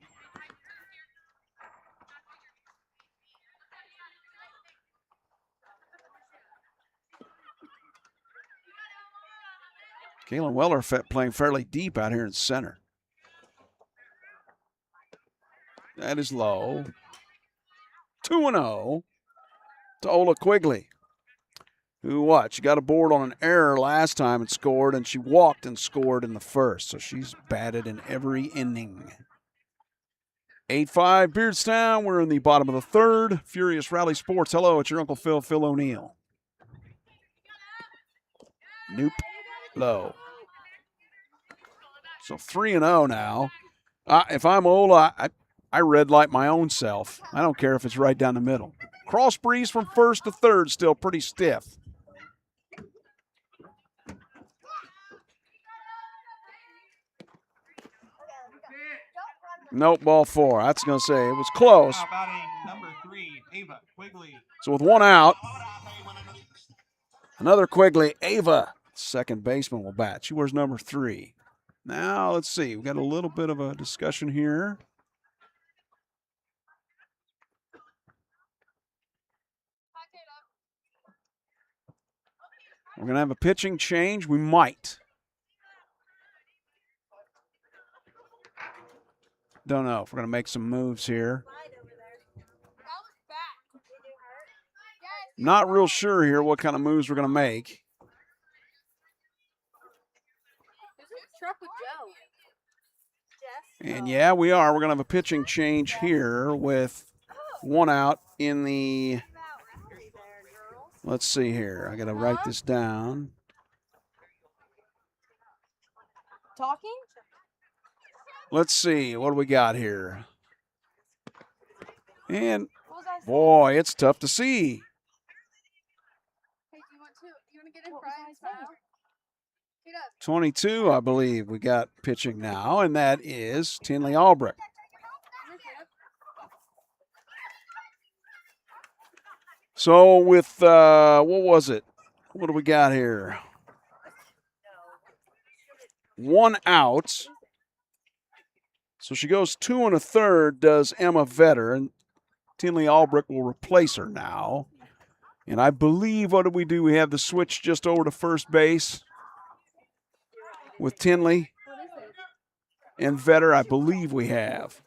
Kaylin Weller playing fairly deep out here in center. That is low. 2-0 to Ola Quigley. Who what? She got a board on an error last time and scored, and she walked and scored in the first. So she's batted in every inning. 8-5 Beardstown. We're in the bottom of the third. Furious Rally Sports. Hello, it's your Uncle Phil, Phil O'Neill. Nope. Low. So 3-0 now. If I'm Ola, I red light my own self. I don't care if it's right down the middle. Cross breeze from first to third, still pretty stiff. Nope, ball 4. That's going to say it was close. Number 3, Ava Quigley. So with one out, another Quigley. Ava, second baseman, will bat. She wears number 3. Now, let's see. We've got a little bit of a discussion here. We're going to have a pitching change. We might. Don't know if we're going to make some moves here. Not real sure here what kind of moves we're going to make. And yeah, we are. We're going to have a pitching change here with one out in the, let's see here. I got to write this down. Talking? Let's see. What do we got here? And, boy, it's tough to see. Hey, you want to get in front and smile? 22, I believe, we got pitching now, and that is Tinley Albrecht. So with, what was it? What do we got here? One out. So she goes 2 1/3, does Emma Vetter, and Tinley Albrecht will replace her now. And I believe, what did we do? We have the switch just over to first base with Tinley and Vetter. I believe we have.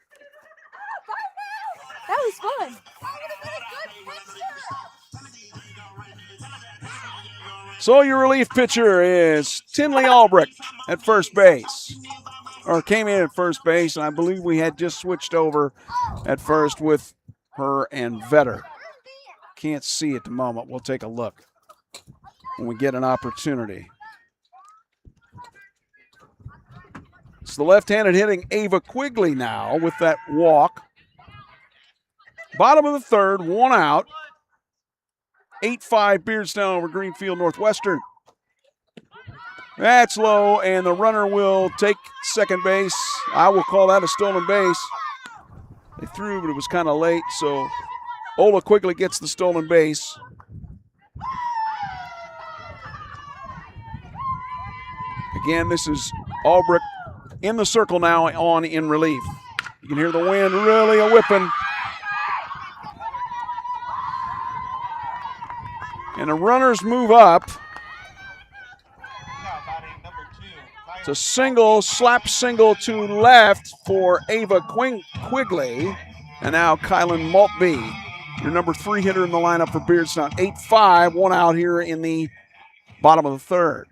That was fun. So your relief pitcher is Tinley Albrecht at first base. Or came in at first base, and I believe we had just switched over at first with her and Vetter. Can't see at the moment. We'll take a look when we get an opportunity. It's the left-handed hitting Ava Quigley now with that walk. Bottom of the third, one out. 8-5 Beardstown over Greenfield Northwestern. That's low, and the runner will take second base. I will call that a stolen base. They threw, but it was kind of late, so Ola Quigley gets the stolen base. Again, this is Albrecht in the circle now on in relief. You can hear the wind really a-whipping. And the runners move up. It's a single, slap single to left for Ava Quigley. And now Kylan Maltby, your number 3 hitter in the lineup for Beardstown. 8-5, one out here in the bottom of the third.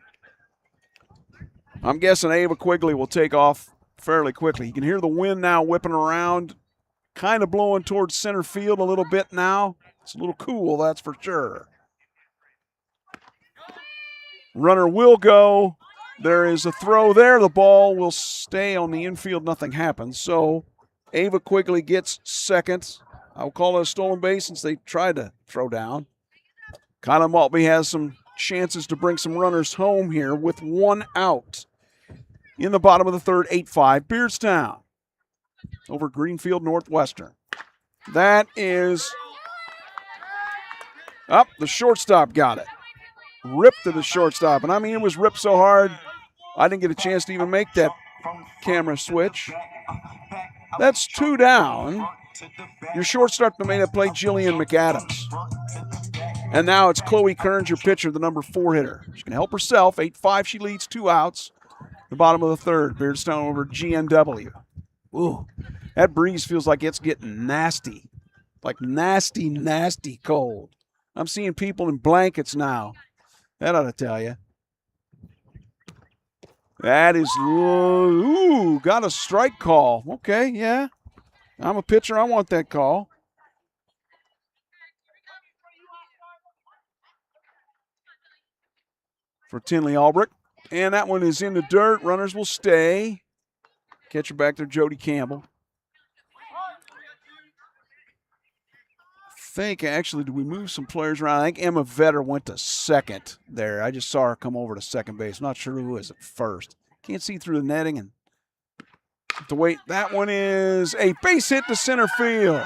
I'm guessing Ava Quigley will take off fairly quickly. You can hear the wind now whipping around, kind of blowing towards center field a little bit now. It's a little cool, that's for sure. Runner will go. There is a throw there. The ball will stay on the infield. Nothing happens. So Ava Quigley gets second. I'll call it a stolen base since they tried to throw down. Kylan Maltby has some chances to bring some runners home here with one out. In the bottom of the third, 8-5 Beardstown over Greenfield Northwestern. That is up. The shortstop got it. Ripped to the shortstop. And I mean, it was ripped so hard, I didn't get a chance to even make that camera switch. That's 2 down. Your shortstop may have played Jillian McAdams. And now it's Chloe Kearns, your pitcher, the number 4 hitter. She can help herself. 8-5, she leads 2 outs. The bottom of the third, Beardstown over GNW. Ooh, That breeze feels like it's getting nasty. Like nasty, nasty cold. I'm seeing people in blankets now. That ought to tell you. That is, ooh, got a strike call. Okay, yeah. I'm a pitcher. I want that call. For Tinley Albrecht. And that one is in the dirt. Runners will stay. Catcher back there, Jody Campbell. I think, actually, did we move some players around? I think Emma Vetter went to second there. I just saw her come over to second base. Not sure who was at first. Can't see through the netting and have to wait. That one is a base hit to center field.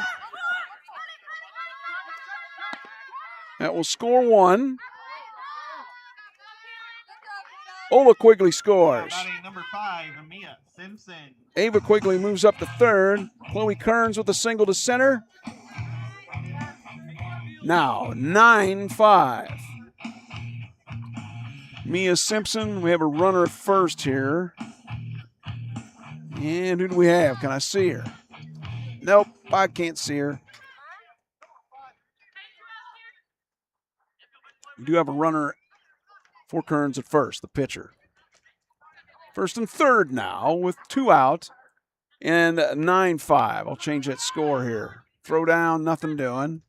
That will score one. Ola Quigley scores. Number 5, Mia Simpson. Ava Quigley moves up to third. Chloe Kearns with a single to center. Now 9-5. Mia Simpson, we have a runner at first here. And who do we have? Can I see her? Nope, I can't see her. We do have a runner for Kearns at first, the pitcher. First and third now with 2 out and 9-5. I'll change that score here. Throw down, nothing doing.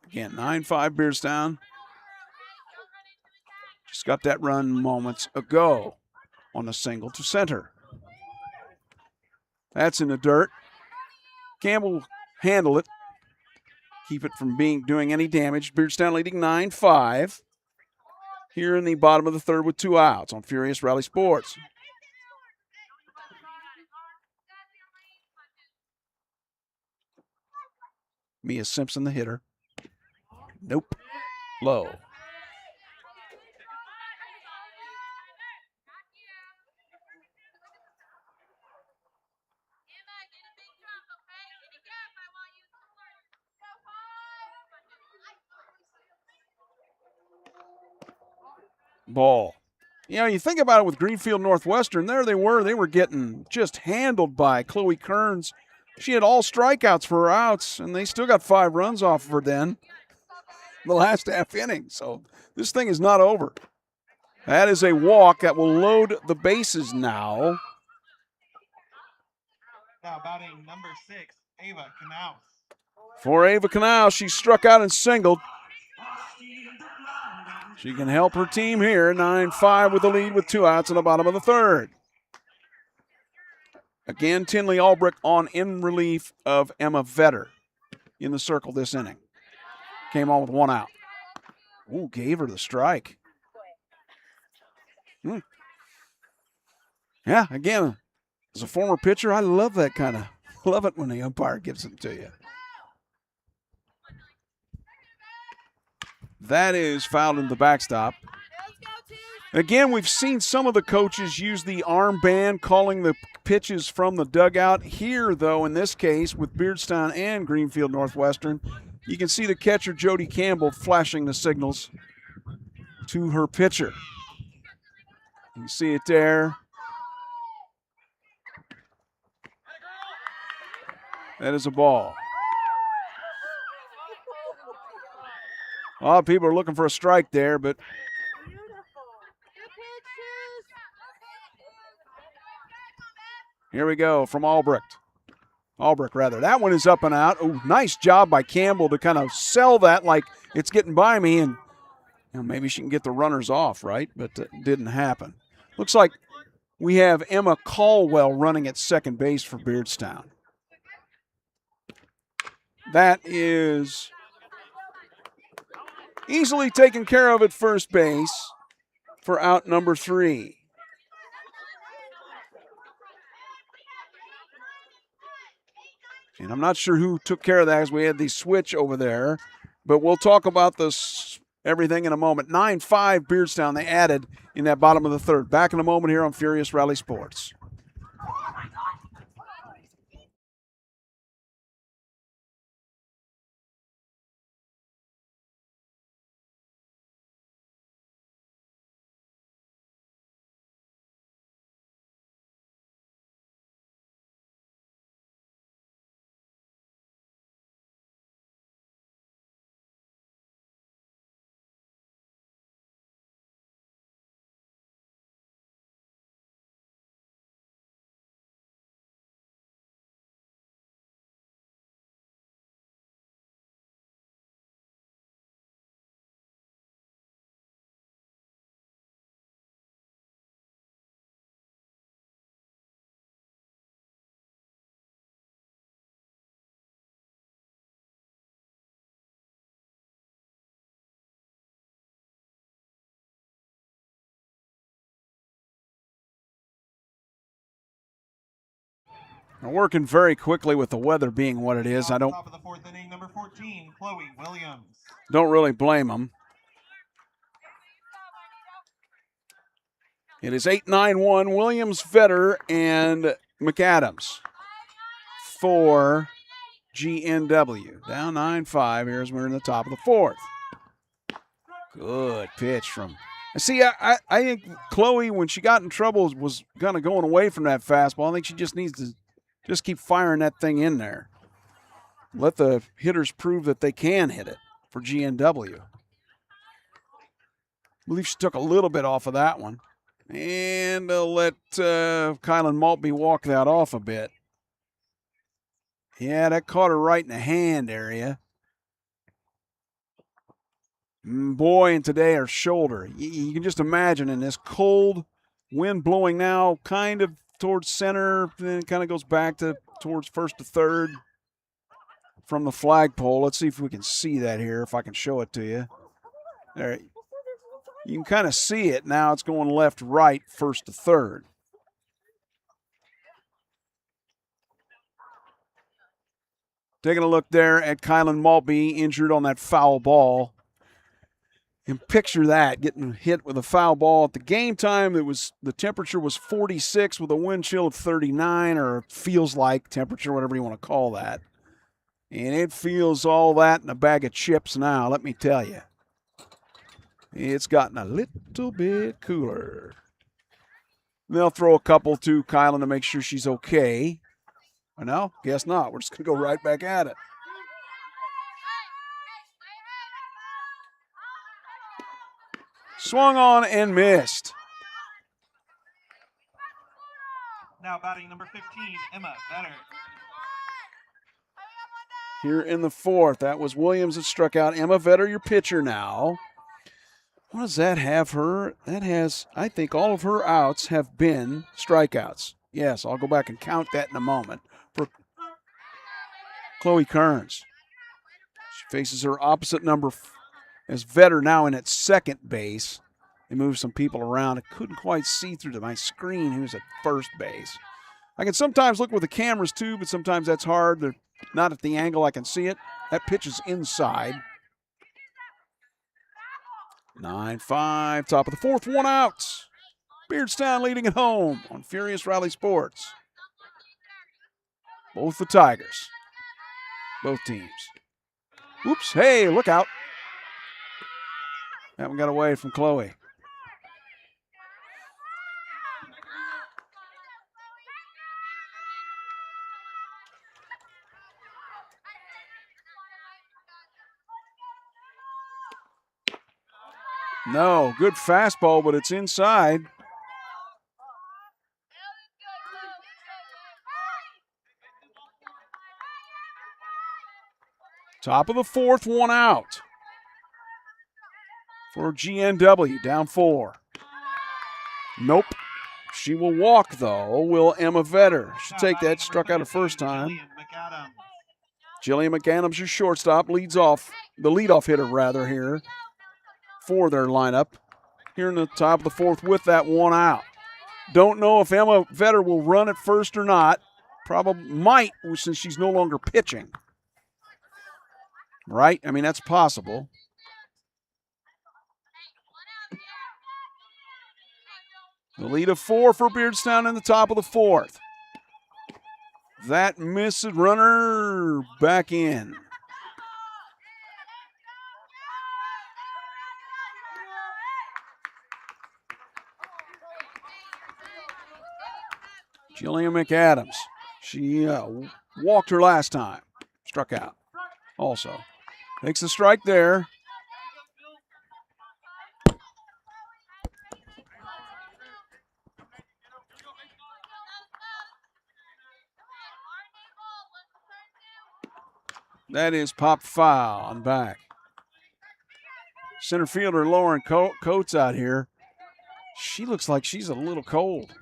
Again, 9-5 Beardstown. Just got that run moments ago on a single to center. That's in the dirt. Campbell handle it. Keep it from doing any damage. Beardstown leading 9-5. Here in the bottom of the third with 2 outs on Furious Rally Sports. Mia Simpson, the hitter. Nope. Low. Ball. You know, you think about it with Greenfield Northwestern, there they were getting just handled by Chloe Kearns. She had all strikeouts for her outs, and they still got 5 runs off of her then the last half inning. So this thing is not over. That is a walk that will load the bases now. Now batting number 6, Ava Knaus. For Ava Knaus, she struck out and singled. She can help her team here. 9-5 with the lead with 2 outs in the bottom of the third. Again, Tinley Albrecht on in relief of Emma Vetter in the circle this inning. Came on with 1 out. Ooh, gave her the strike. Yeah, again, as a former pitcher, I love that kind of, love it when the umpire gives it to you. That is fouled in the backstop. Again, we've seen some of the coaches use the armband calling the pitches from the dugout. Here, though, in this case, with Beardstown and Greenfield Northwestern, you can see the catcher, Jody Campbell, flashing the signals to her pitcher. You can see it there. That is a ball. A lot of people are looking for a strike there, but here we go from Albrecht. That one is up and out. Oh, nice job by Campbell to kind of sell that like it's getting by me, and maybe she can get the runners off, right? But it didn't happen. Looks like we have Emma Caldwell running at second base for Beardstown. That is easily taken care of at first base for out number 3. And I'm not sure who took care of that as we had the switch over there, but we'll talk about this everything in a moment. 9-5 Beardstown they added in that bottom of the third. Back in a moment here on Furious Rally Sports. They're working very quickly with the weather being what it is. I don't. Top of the fourth inning, number 14, Chloe Williams. Don't really blame them. It is 8-9-1, Williams, Vetter, and McAdams for GNW. Down 9-5 here as we're in the top of the fourth. Good pitch from. See, I think Chloe, when she got in trouble, was kind of going away from that fastball. I think she just needs to just keep firing that thing in there. Let the hitters prove that they can hit it for GNW. I believe she took a little bit off of that one. And let Kylan Maltby walk that off a bit. Yeah, that caught her right in the hand area. Boy, and today her shoulder. You can just imagine in this cold wind blowing now kind of towards center, then it kind of goes back to towards first to third from the flagpole. Let's see if we can see that here, if I can show it to you. There. You can kind of see it now. It's going left, right, first to third. Taking a look there at Kylan Maltby, injured on that foul ball. And picture that, getting hit with a foul ball. At the game time, the temperature was 46 with a wind chill of 39, or feels like temperature, whatever you want to call that. And it feels all that in a bag of chips now, let me tell you. It's gotten a little bit cooler. They'll throw a couple to Kylan to make sure she's okay. No, guess not. We're just going to go right back at it. Swung on and missed. Now batting number 15, Emma Vetter. Here in the fourth, that was Williams that struck out. Emma Vetter, your pitcher now. What does that have her? That has, I think all of her outs have been strikeouts. Yes, I'll go back and count that in a moment. For Chloe Kearns. She faces her opposite number as Vetter now in at second base. They moved some people around. I couldn't quite see through to my screen who's at first base. I can sometimes look with the cameras too, but sometimes that's hard. They're not at the angle I can see it. That pitch is inside. 9-5, top of the fourth, one out. Beardstown leading at home on Furious Rally Sports. Both the Tigers. Both teams. Oops, hey, look out. That one got away from Chloe. No, good fastball, but it's inside. Top of the fourth, one out. For GNW, down 4. Nope. She will walk, though, will Emma Vetter. She'll take that, struck out her first time. Jillian McAdams, your shortstop, leads off, the leadoff hitter, rather, here for their lineup. Here in the top of the fourth with that one out. Don't know if Emma Vetter will run at first or not. Probably might, since she's no longer pitching. Right? I mean, that's possible. The lead of 4 for Beardstown in the top of the fourth. That missed runner back in. Jillian McAdams. She walked her last time. Struck out also. Takes a strike there. That is popped foul on back. Center fielder Lauren Coates out here. She looks like she's a little cold.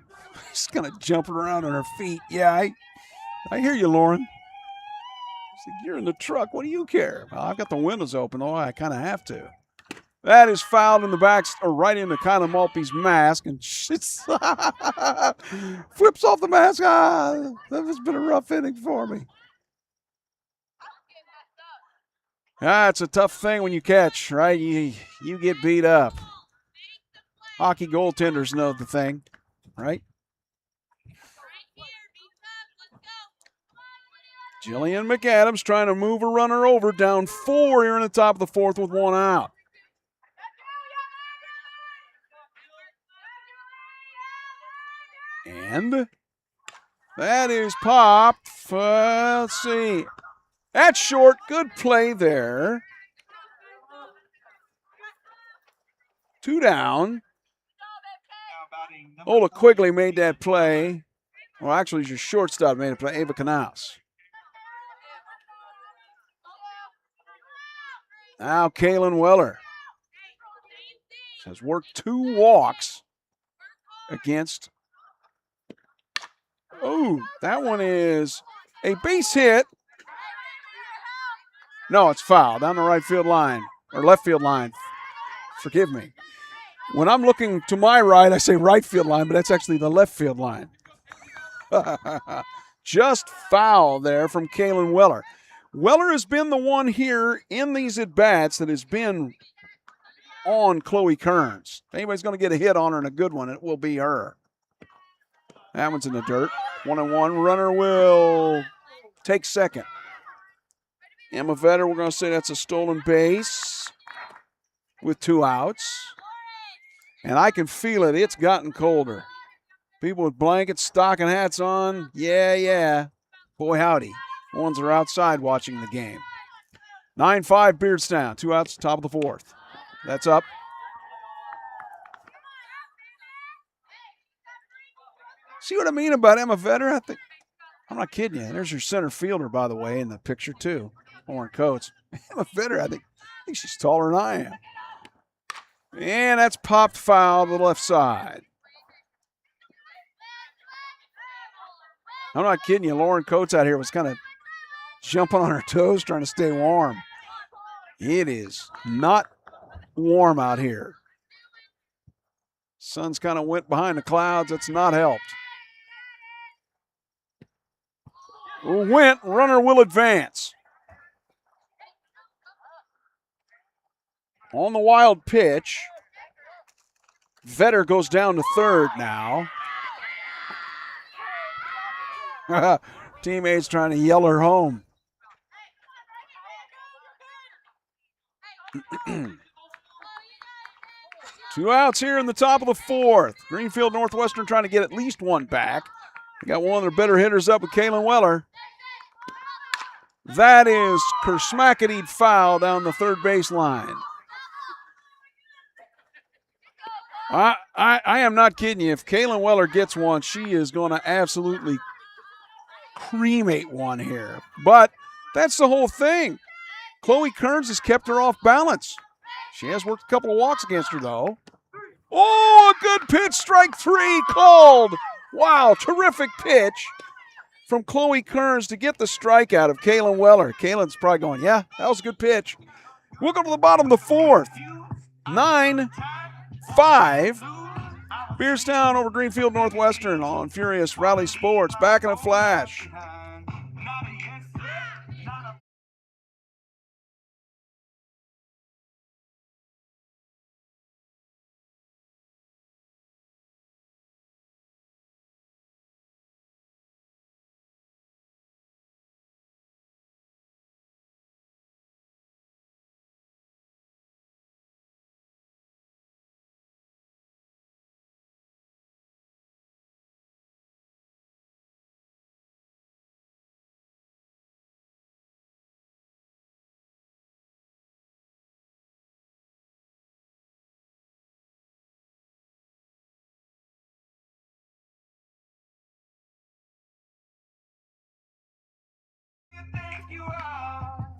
She's kind of jumping around on her feet. Yeah, I hear you, Lauren. She's like, you're in the truck. What do you care? Well, I've got the windows open. Oh, I kind of have to. That is fouled in the back, or right into Kylan Malpe's mask, and it's flips off the mask. That has been a rough inning for me. It's a tough thing when you catch, right? You get beat up. Hockey goaltenders know the thing, right? Jillian McAdams trying to move a runner over, down 4 here in the top of the 4th with 1 out. And that is popped. Let's see. That's short. Good play there. 2 down. Ola Quigley made that play. Well, actually, your shortstop made a play. Ava Knaus. Now Kaylin Weller has worked 2 walks against. Oh, that one is a base hit. No, it's foul down the right field line, or left field line. Forgive me. When I'm looking to my right, I say right field line, but that's actually the left field line. Just foul there from Kaylin Weller. Weller has been the one here in these at-bats that has been on Chloe Kearns. If anybody's going to get a hit on her and a good one, it will be her. That one's in the dirt. 1-1. Runner will take second. Emma Vetter, we're going to say that's a stolen base with 2 outs. And I can feel it. It's gotten colder. People with blankets, stocking hats on. Yeah. Boy, howdy. Ones are outside watching the game. 9-5 Beardstown. 2 outs, top of the 4th. That's up. See what I mean about Emma Vetter? I'm not kidding you. There's your center fielder, by the way, in the picture, too. Lauren Coates. Emma Vetter, I think she's taller than I am. And that's popped foul to the left side. I'm not kidding you. Lauren Coates out here was kind of jumping on her toes trying to stay warm. It is not warm out here. Sun's kind of went behind the clouds. That's not helped. Runner will advance. On the wild pitch, Vetter goes down to third now. Teammates trying to yell her home. Two outs here in the top of the 4th. Greenfield Northwestern trying to get at least one back. They got one of their better hitters up with Kaylin Weller. That is Kersmackety foul down the third baseline. I am not kidding you. If Kaylin Weller gets one, she is going to absolutely cremate one here. But that's the whole thing. Chloe Kearns has kept her off balance. She has worked a couple of walks against her, though. Oh, a good pitch, strike 3 called. Wow, terrific pitch from Chloe Kearns to get the strikeout of Kaylin Weller. Kaylin's probably going, yeah, that was a good pitch. We'll go to the bottom of the 4th. 9-5. Beardstown over Greenfield Northwestern on Furious Rally Sports. Back in a flash.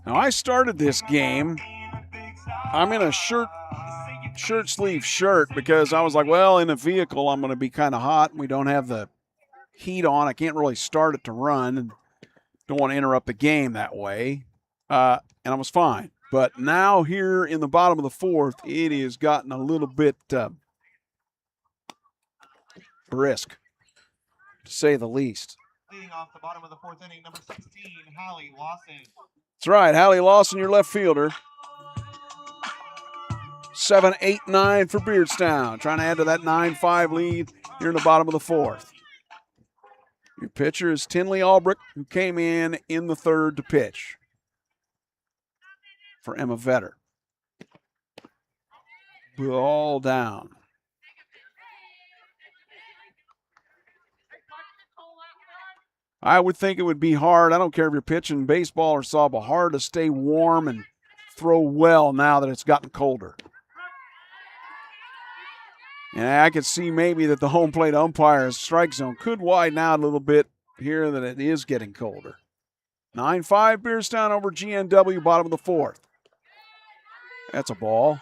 Now, I started this game. I'm in a shirt sleeve shirt because I was like, well, in a vehicle, I'm going to be kind of hot. And we don't have the heat on. I can't really start it to run and don't want to interrupt the game that way. And I was fine. But now here in the bottom of the fourth, it has gotten a little bit brisk, to say the least. Leading off the bottom of the fourth inning, number 16, Hallie Lawson. That's right, Hallie Lawson, your left fielder. 7-8-9 for Beardstown, trying to add to that 9-5 lead here in the bottom of the fourth. Your pitcher is Tinley Albrecht, who came in the third to pitch for Emma Vetter. Ball down. I would think it would be hard. I don't care if you're pitching baseball or softball, hard to stay warm and throw well now that it's gotten colder. And I could see maybe that the home plate umpire's strike zone could widen out a little bit here, that it is getting colder. 9-5 Beardstown over GNW, bottom of the fourth. That's a ball.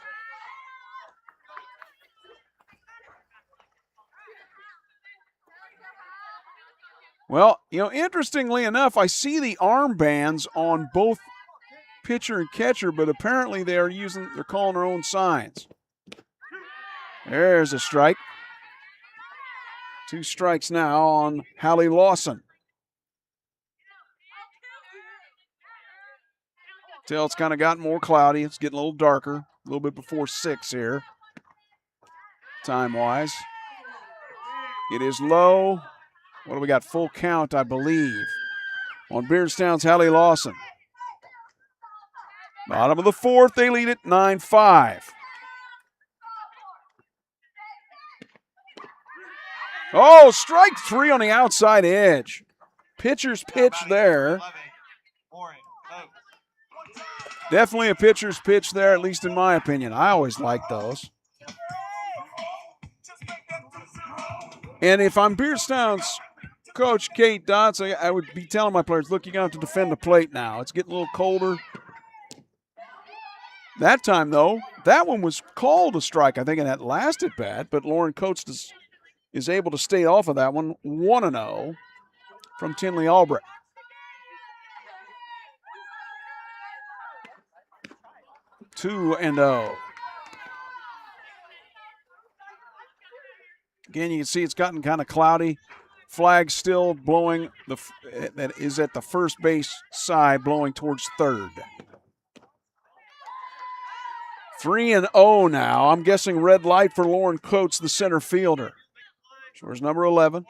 Well, interestingly enough, I see the armbands on both pitcher and catcher, but apparently they're calling their own signs. There's a strike. 2 strikes now on Hallie Lawson. Till it's kind of gotten more cloudy. It's getting a little darker, a little bit before 6 here, time-wise. It is low. What do we got? Full count, I believe, on Beardstown's Hallie Lawson. Bottom of the fourth, they lead it 9-5. Oh, strike 3 on the outside edge. Pitcher's pitch there. Definitely a pitcher's pitch there, at least in my opinion. I always like those. And if I'm Beardstown's coach, Kate Dotz, I would be telling my players, look, you're going to have to defend the plate now. It's getting a little colder. That time, though, that one was called a strike, I think, and that last at bat, but Lauren Coates is able to stay off of that one. 1-0 from Tinley Albrecht. 2-0. Again, you can see it's gotten kind of cloudy. Flag still blowing, that is at the first base side, blowing towards third. 3-0 now. I'm guessing red light for Lauren Coates, the center fielder. Where's number 11?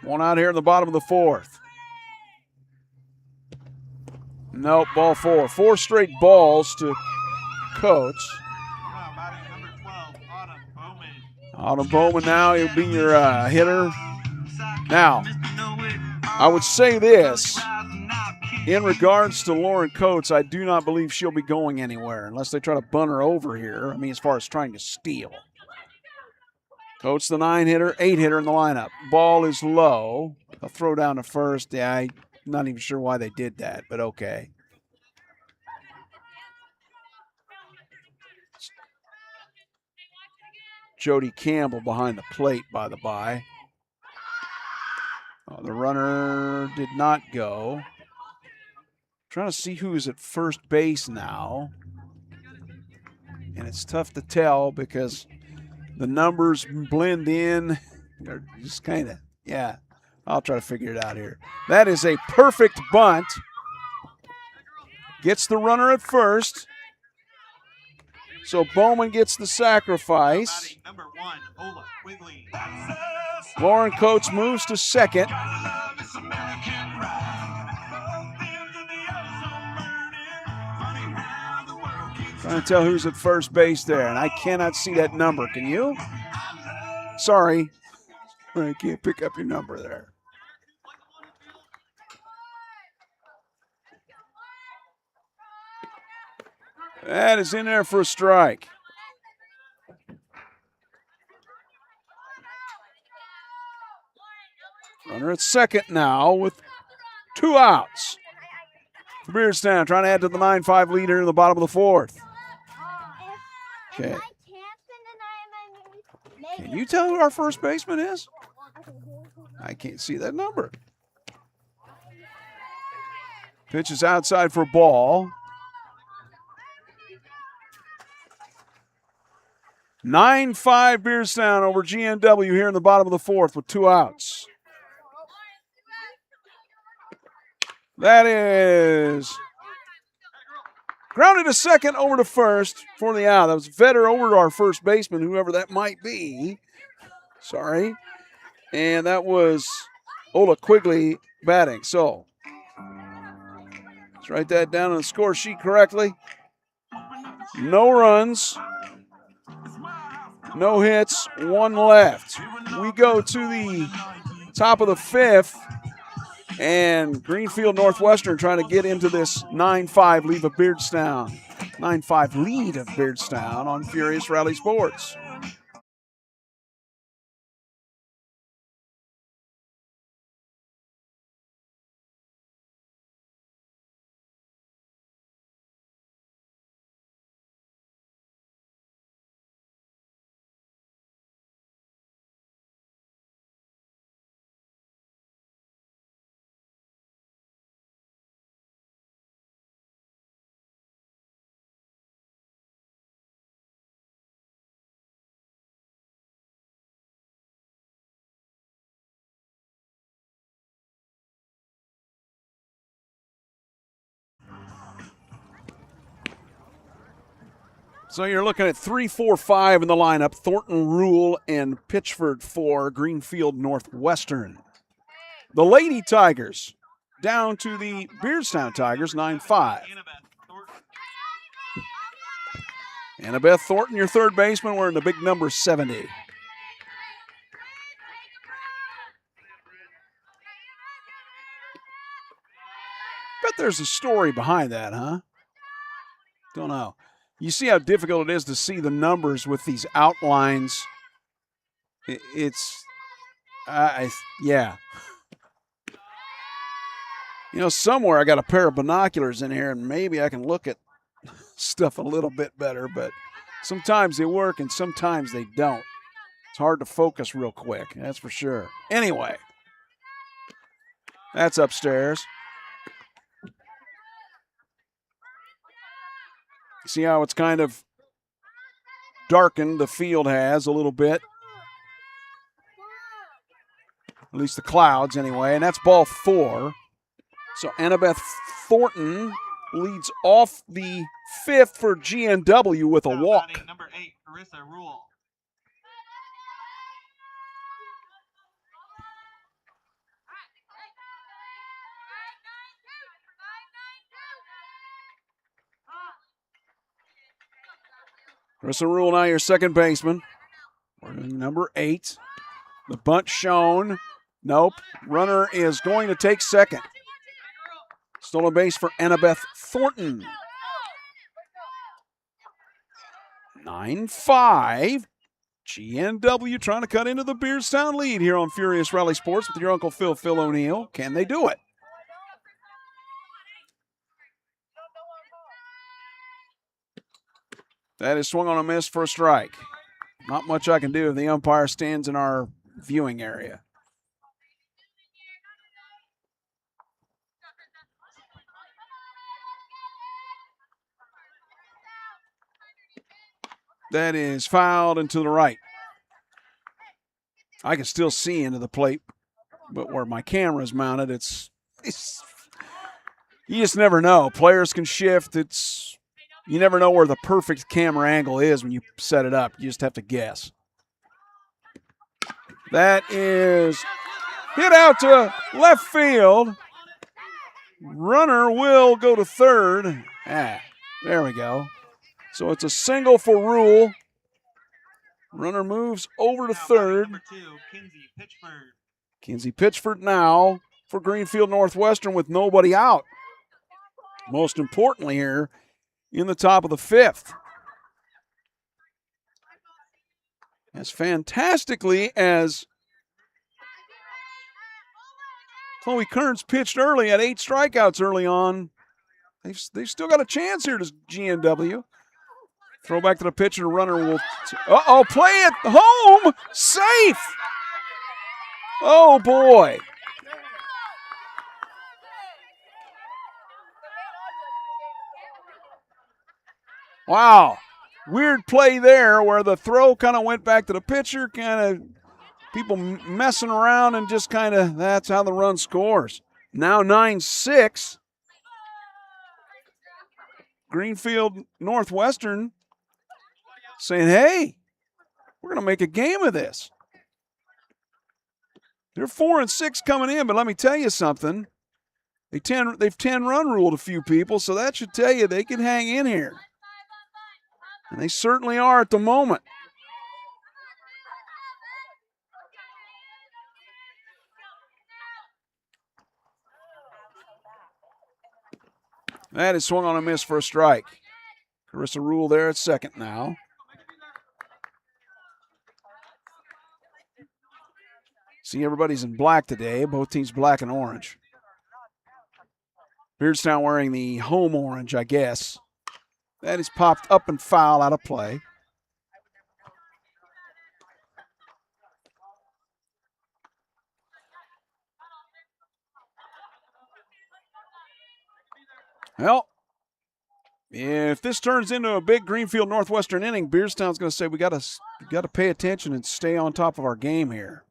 One out here in the bottom of the fourth. Nope, ball 4. 4 straight balls to Coates. Autumn Bowman now, he'll be your hitter. Now, I would say this. In regards to Lauren Coates, I do not believe she'll be going anywhere unless they try to bunt her over here. I mean, as far as trying to steal. Coates, the 8-hitter in the lineup. Ball is low. A throw down to first. Yeah, I'm not even sure why they did that, but okay. Jody Campbell behind the plate, by the by. Oh, the runner did not go. Trying to see who's at first base now. And it's tough to tell because the numbers blend in. They're just kind of, yeah, I'll try to figure it out here. That is a perfect bunt. Gets the runner at first. So Bowman gets the sacrifice. Lauren Coates moves to second. Trying to tell who's at first base there, and I cannot see that number. Can you? Sorry. I can't pick up your number there. That is in there for a strike. Runner at second now with 2 outs. Beardstown trying to add to the 9-5 lead here in the bottom of the fourth. Okay. Can you tell who our first baseman is? I can't see that number. Pitch is outside for ball. 9-5 Beardstown over GNW here in the bottom of the fourth with 2 outs. That is grounded to second, over to first for the out. That was Vetter over to our first baseman, whoever that might be. Sorry. And that was Ola Quigley batting. So let's write that down on the score sheet correctly. No runs, no hits, 1 left. We go to the top of the fifth, and Greenfield Northwestern trying to get into this 9-5 lead of Beardstown. 9-5 lead of Beardstown on Furious Rally Sports. So you're looking at 3, 4, 5 in the lineup. Thornton, Rule, and Pitchford for Greenfield Northwestern. The Lady Tigers down to the Beardstown Tigers, 9-5. Annabeth Thornton, your third baseman, wearing the big number 70. Bet there's a story behind that, huh? Don't know. You see how difficult it is to see the numbers with these outlines. Yeah. You know, somewhere I got a pair of binoculars in here, and maybe I can look at stuff a little bit better, but sometimes they work and sometimes they don't. It's hard to focus real quick, that's for sure. Anyway, that's upstairs. See how it's kind of darkened, the field has a little bit. At least the clouds anyway, and that's ball 4. So Annabeth Thornton leads off the fifth for GNW with a walk. Number 8, Carissa Rule. Carissa Rule now your second baseman. Number 8. The bunt shown. Nope. Runner is going to take second. Stolen base for Annabeth Thornton. 9-5. GNW trying to cut into the Beardstown lead here on Furious Rally Sports with your Uncle Phil O'Neill. Can they do it? That is swung on a miss for a strike. Not much I can do if the umpire stands in our viewing area. That is fouled and to the right. I can still see into the plate, but where my camera is mounted, it's you just never know. Players can shift. You never know where the perfect camera angle is when you set it up. You just have to guess. That is hit out to left field. Runner will go to third. There we go. So it's a single for Rule. Runner moves over to third. Number 2, Kinsey Pitchford. Kinsey Pitchford now for Greenfield Northwestern with nobody out. Most importantly here, in the top of the fifth. As fantastically as Chloe Kearns pitched early at 8 strikeouts early on, they've still got a chance here to GNW. Throw back to the pitcher, runner will, play it home, safe. Oh, boy. Wow. Weird play there where the throw kind of went back to the pitcher, kind of people messing around and just kind of that's how the run scores. Now 9-6. Greenfield Northwestern saying, hey, we're going to make a game of this. They're 4-6 coming in, but let me tell you something. They've 10-run ruled a few people, so that should tell you they can hang in here. And they certainly are at the moment. That is swung on a miss for a strike. Carissa Rule there at second now. See, everybody's in black today. Both teams black and orange. Beardstown wearing the home orange, I guess. That is popped up and foul out of play. Well, if this turns into a big Greenfield Northwestern inning, Beardstown's going to say we got to pay attention and stay on top of our game here.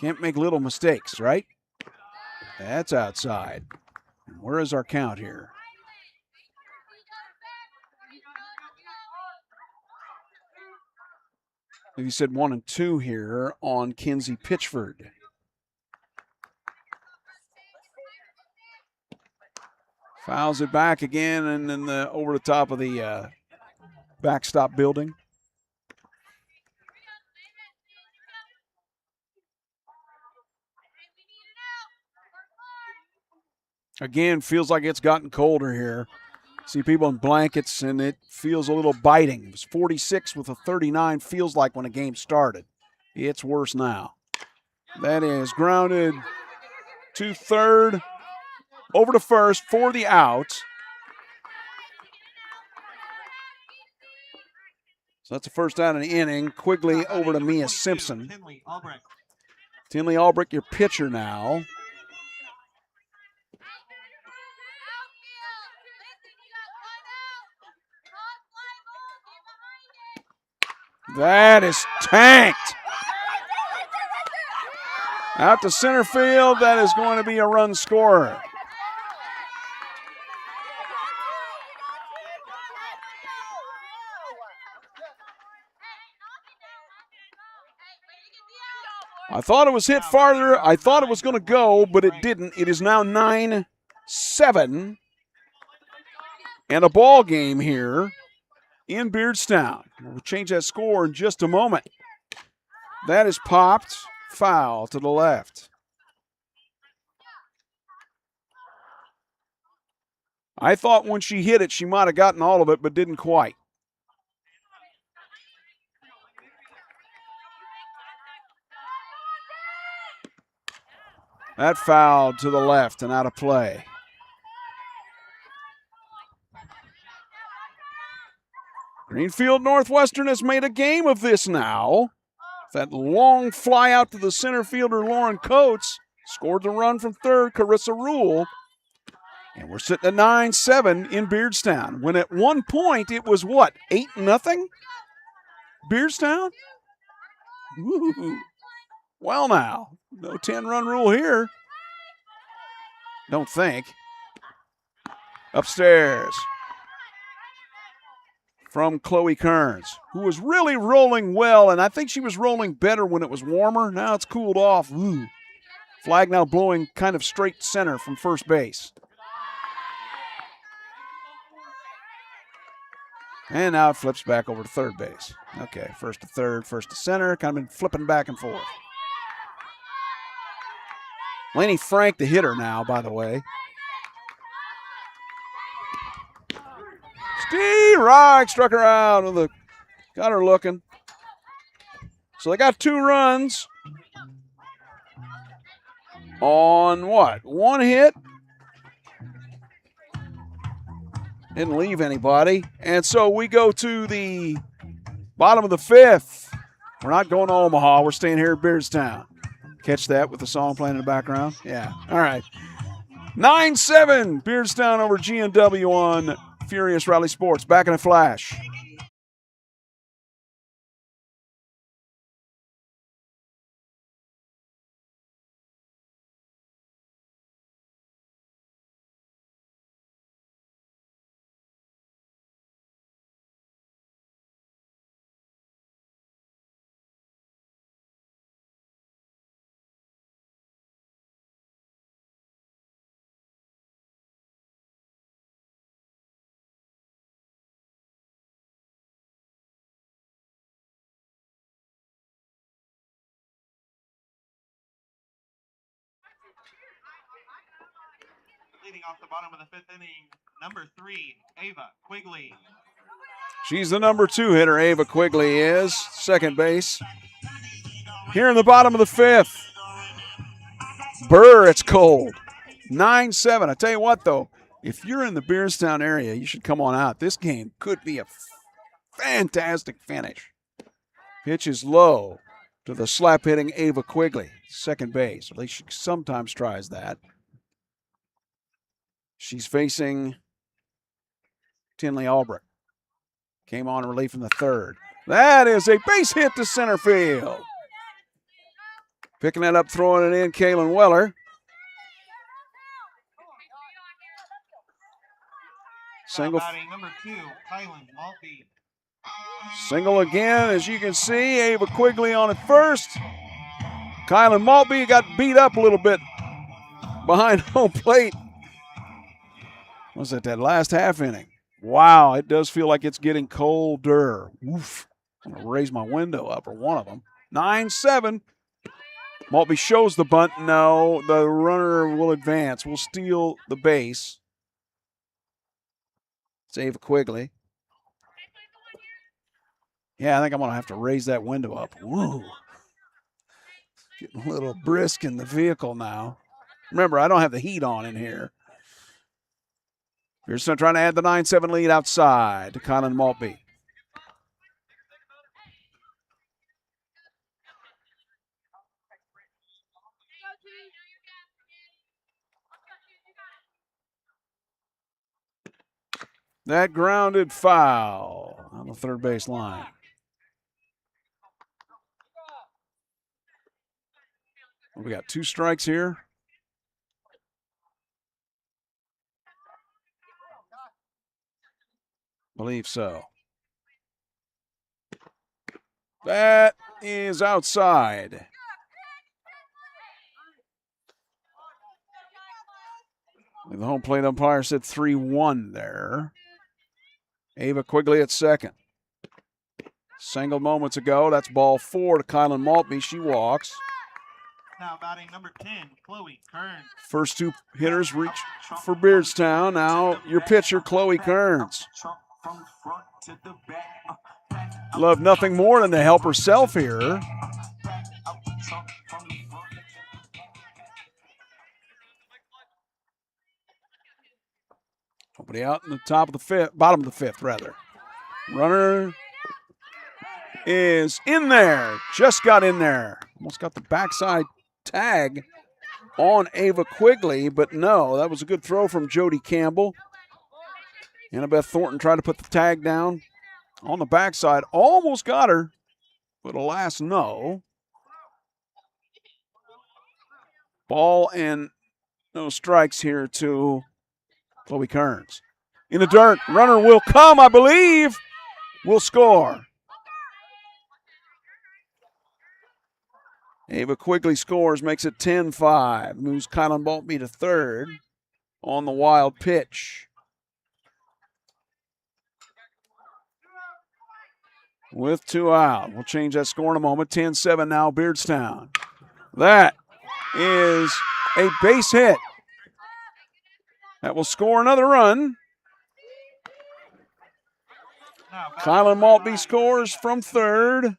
Can't make little mistakes, right? That's outside. Where is our count here? You said 1-2 here on Kinsey Pitchford. Fouls it back again and then over the top of the backstop building. Again, feels like it's gotten colder here. See people in blankets, and it feels a little biting. It was 46 with a 39, feels like when a game started. It's worse now. That is grounded to third, over to first for the out. So that's the first out of the inning. Quigley over to Mia Simpson. Tinley Albrecht, your pitcher now. That is tanked. Out to center field, that is going to be a run scorer. I thought it was hit farther. I thought it was going to go, but it didn't. It is now 9-7. And a ball game here in Beardstown. We'll change that score in just a moment. That is popped. Foul to the left. I thought when she hit it, she might have gotten all of it, but didn't quite. That foul to the left and out of play. Greenfield Northwestern has made a game of this now. That long fly out to the center fielder, Lauren Coates, scored the run from third, Carissa Rule. And we're sitting at 9-7 in Beardstown. When at one point it was what, 8-0? Beardstown? Woo-hoo. Well now, no 10-run rule here. Don't think. Upstairs from Chloe Kearns, who was really rolling well, and I think she was rolling better when it was warmer. Now it's cooled off. Ooh. Flag now blowing kind of straight center from first base. And now it flips back over to third base. Okay, first to third, first to center, kind of been flipping back and forth. Laney Frank, the hitter now, by the way. Steve Reich struck her out. Got her looking. So they got 2 runs on what? 1 hit. Didn't leave anybody. And so we go to the bottom of the 5th. We're not going to Omaha. We're staying here at Beardstown. Catch that with the song playing in the background? Yeah. All right. 9-7. Beardstown over G&W on Furious Rally Sports. Back in a flash. Leading off the bottom of the 5th inning, number 3, Ava Quigley. She's the number 2 hitter, Ava Quigley is. Second base. Here in the bottom of the 5th. Burr, it's cold. 9-7. I tell you what, though, if you're in the Beardstown area, you should come on out. This game could be a fantastic finish. Pitch is low to the slap-hitting Ava Quigley, second base. At least she sometimes tries that. She's facing Tinley Albrecht. Came on relief in the 3rd. That is a base hit to center field. Picking that up, throwing it in, Kaylin Weller. Single. Number 2, Kylan Maltby. Single again, as you can see. Ava Quigley on at first. Kylan Maltby got beat up a little bit behind home plate. Was it that last half inning? Wow, it does feel like it's getting colder. Oof. I'm going to raise my window up, or one of them. 9-7. Maltby shows the bunt. No, the runner will advance. Will steal the base. It's Ava Quigley. Yeah, I think I'm going to have to raise that window up. Woo. Getting a little brisk in the vehicle now. Remember, I don't have the heat on in here. Beardstown trying to add the 9-7 lead outside to Kylan Maltby. That grounded foul on the third base line. We got 2 strikes here. Believe so. That is outside. The home plate umpire said 3-1 there. Ava Quigley at second. Single moments ago. That's ball 4 to Kylan Maltby. She walks. Now batting number 10, Chloe Kearns. First 2 hitters reach for Beardstown. Now your pitcher, Chloe Kearns. Love nothing more than to help herself here. Nobody out in the top of the 5th, bottom of the 5th, rather. Runner is in there. Just got in there. Almost got the backside tag on Ava Quigley, but no, that was a good throw from Jody Campbell. Annabeth Thornton tried to put the tag down on the backside. Almost got her, but alas, no. Ball and no strikes here to Chloe Kearns. In the dirt, runner will come, I believe. Will score. Ava Quigley scores, makes it 10-5. Moves Kylan Maltby to third on the wild pitch. With 2 out. We'll change that score in a moment. 10-7 now, Beardstown. That is a base hit. That will score another run. Kylan Maltby scores from third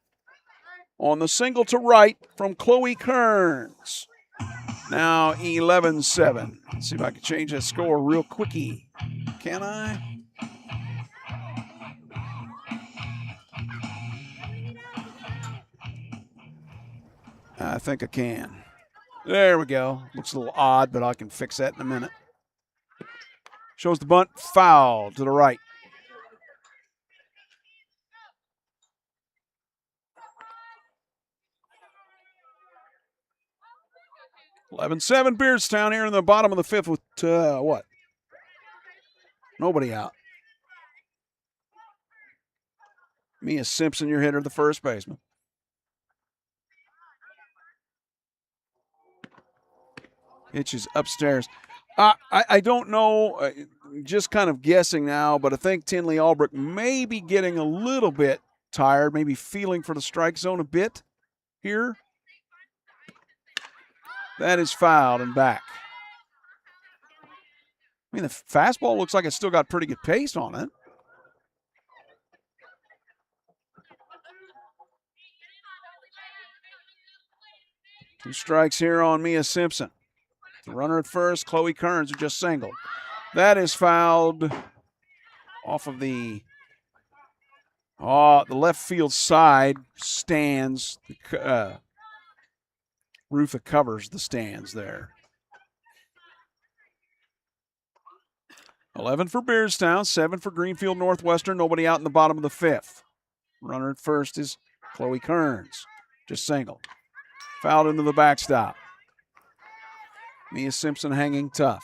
on the single to right from Chloe Kearns. Now 11-7. Let's see if I can change that score real quickie. Can I? I think I can. There we go. Looks a little odd, but I can fix that in a minute. Shows the bunt, foul to the right. (11-7) Beardstown here in the bottom of the fifth with what? Nobody out. Mia Simpson, your hitter, the first baseman. Pitch is upstairs. I don't know, just kind of guessing now, but I think Tinley Albrecht may be getting a little bit tired, maybe feeling for the strike zone a bit here. That is fouled and back. I mean, the fastball looks like it's still got pretty good pace on it. Two strikes here on Mia Simpson. The runner at first, Chloe Kearns, who just singled. That is fouled off of the left field side stands. The roof that covers the stands there. 11 for Beardstown, 7 for Greenfield Northwestern. Nobody out in the bottom of the fifth. Runner at first is Chloe Kearns, just singled. Fouled into the backstop. Mia Simpson hanging tough.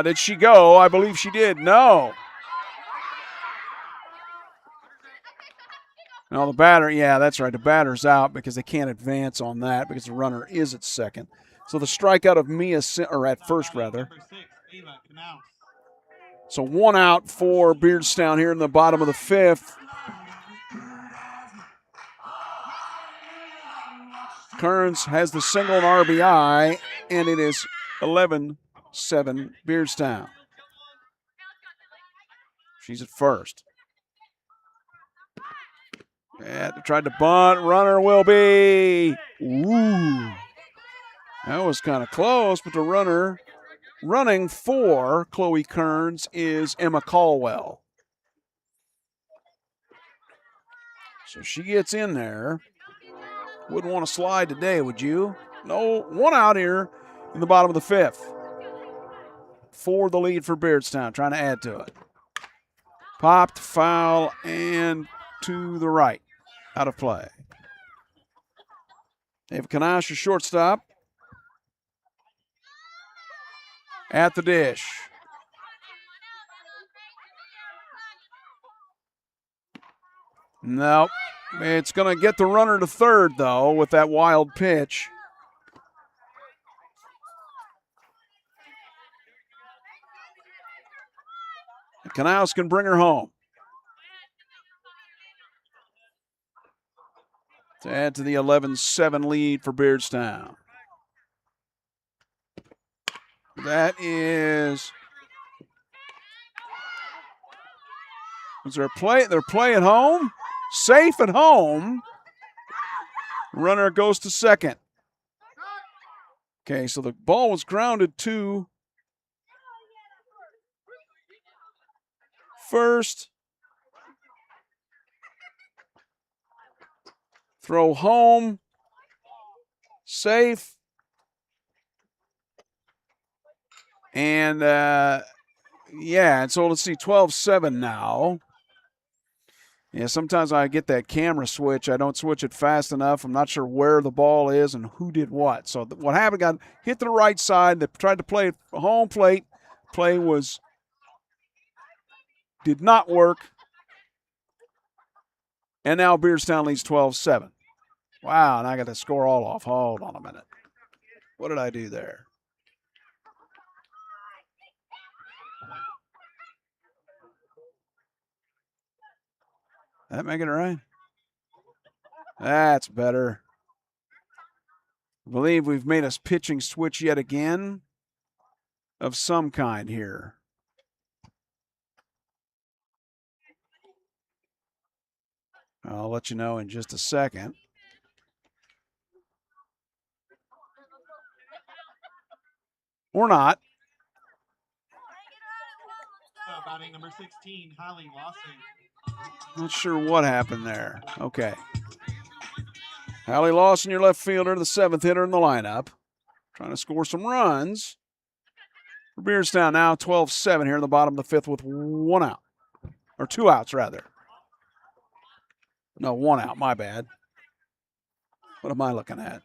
Did she go? I believe she did. No. No, the batter, yeah, that's right. The batter's out because they can't advance on that because the runner is at second. So the strikeout of or at first rather. So one out for Beardstown here in the bottom of the fifth. Kearns has the single and RBI, and it is 11-7 Beardstown. She's at first. Yeah, tried to bunt. Runner will be. Ooh. That was kind of close, but the runner running for Chloe Kearns is Emma Caldwell. So she gets in there. Wouldn't want to slide today, would you? No, one out here in the bottom of the fifth. For the lead for Beardstown, trying to add to it. Popped, foul, and to the right. Out of play. Ava Kanash, your shortstop. At the dish. Nope. It's going to get the runner to third, though, with that wild pitch. Knaus can bring her home. To add to the 11-7 lead for Beardstown. That is there a play? They're playing home. Safe at home. Runner goes to second. Okay, so the ball was grounded to first. Throw home. Safe. And, and so let's see, 12-7 now. Yeah, sometimes I get that camera switch. I don't switch it fast enough. I'm not sure where the ball is and who did what. So what happened, got hit to the right side. They tried to play it home plate. Play did not work. And now Beardstown leads 12-7. Wow, and I got to score all off. Hold on a minute. What did I do there? That make it right? That's better. I believe we've made a pitching switch yet again of some kind here. I'll let you know in just a second. Or not. Batting number 16, Hallie Lawson. Not sure what happened there. Okay. Hallie Lawson, your left fielder, the 7th hitter in the lineup. Trying to score some runs. For Beardstown now, 12-7 here in the bottom of the 5th with 1 out. Or 2 outs, rather. No, 1 out. My bad. What am I looking at?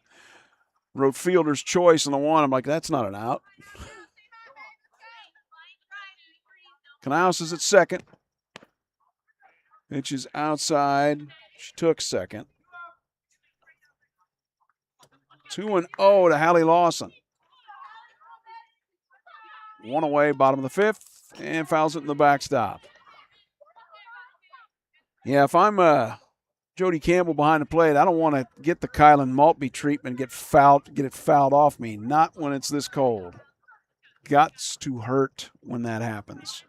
Wrote fielder's choice on the 1. I'm like, that's not an out. Knaus is at second. Pitch is outside. She took second. 2-0 to Hallie Lawson. 1 away, bottom of the 5th, and fouls it in the backstop. Yeah, if I'm Jody Campbell behind the plate, I don't want to get the Kylan Maltby treatment, get it fouled off me. Not when it's this cold. Guts to hurt when that happens.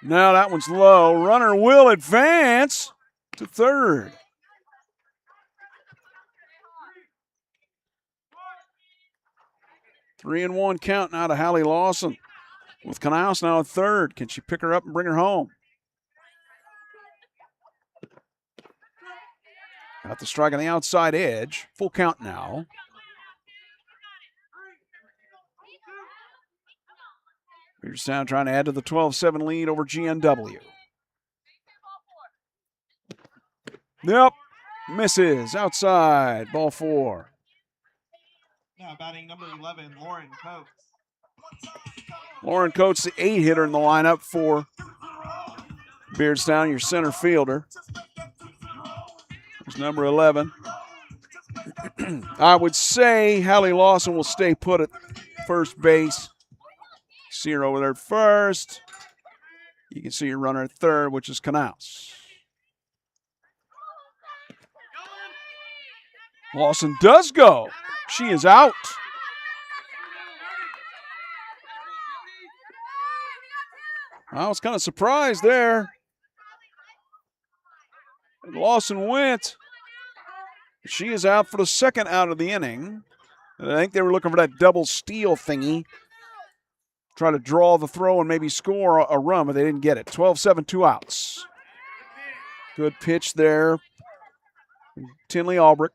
Now that one's low. Runner will advance to third. Three and 1 count now to Hallie Lawson. With Knaus now at third. Can she pick her up and bring her home? Got the strike on the outside edge. Full count now. Beardstown trying to add to the 12-7 lead over GNW. Yep. Misses. Outside. Ball 4. Now batting number 11, Lauren Coates. Lauren Coates, the 8 hitter in the lineup for Beardstown, your center fielder. There's number 11. I would say Hallie Lawson will stay put at first base. See her over there at first. You can see your runner at third, which is Knaus. Lawson does go. She is out. I was kind of surprised there. Lawson went. She is out for the second out of the inning. And I think they were looking for that double steal thingy. Try to draw the throw and maybe score a run, but they didn't get it. 12-7, 2 outs. Good pitch there. Tinley Albrecht.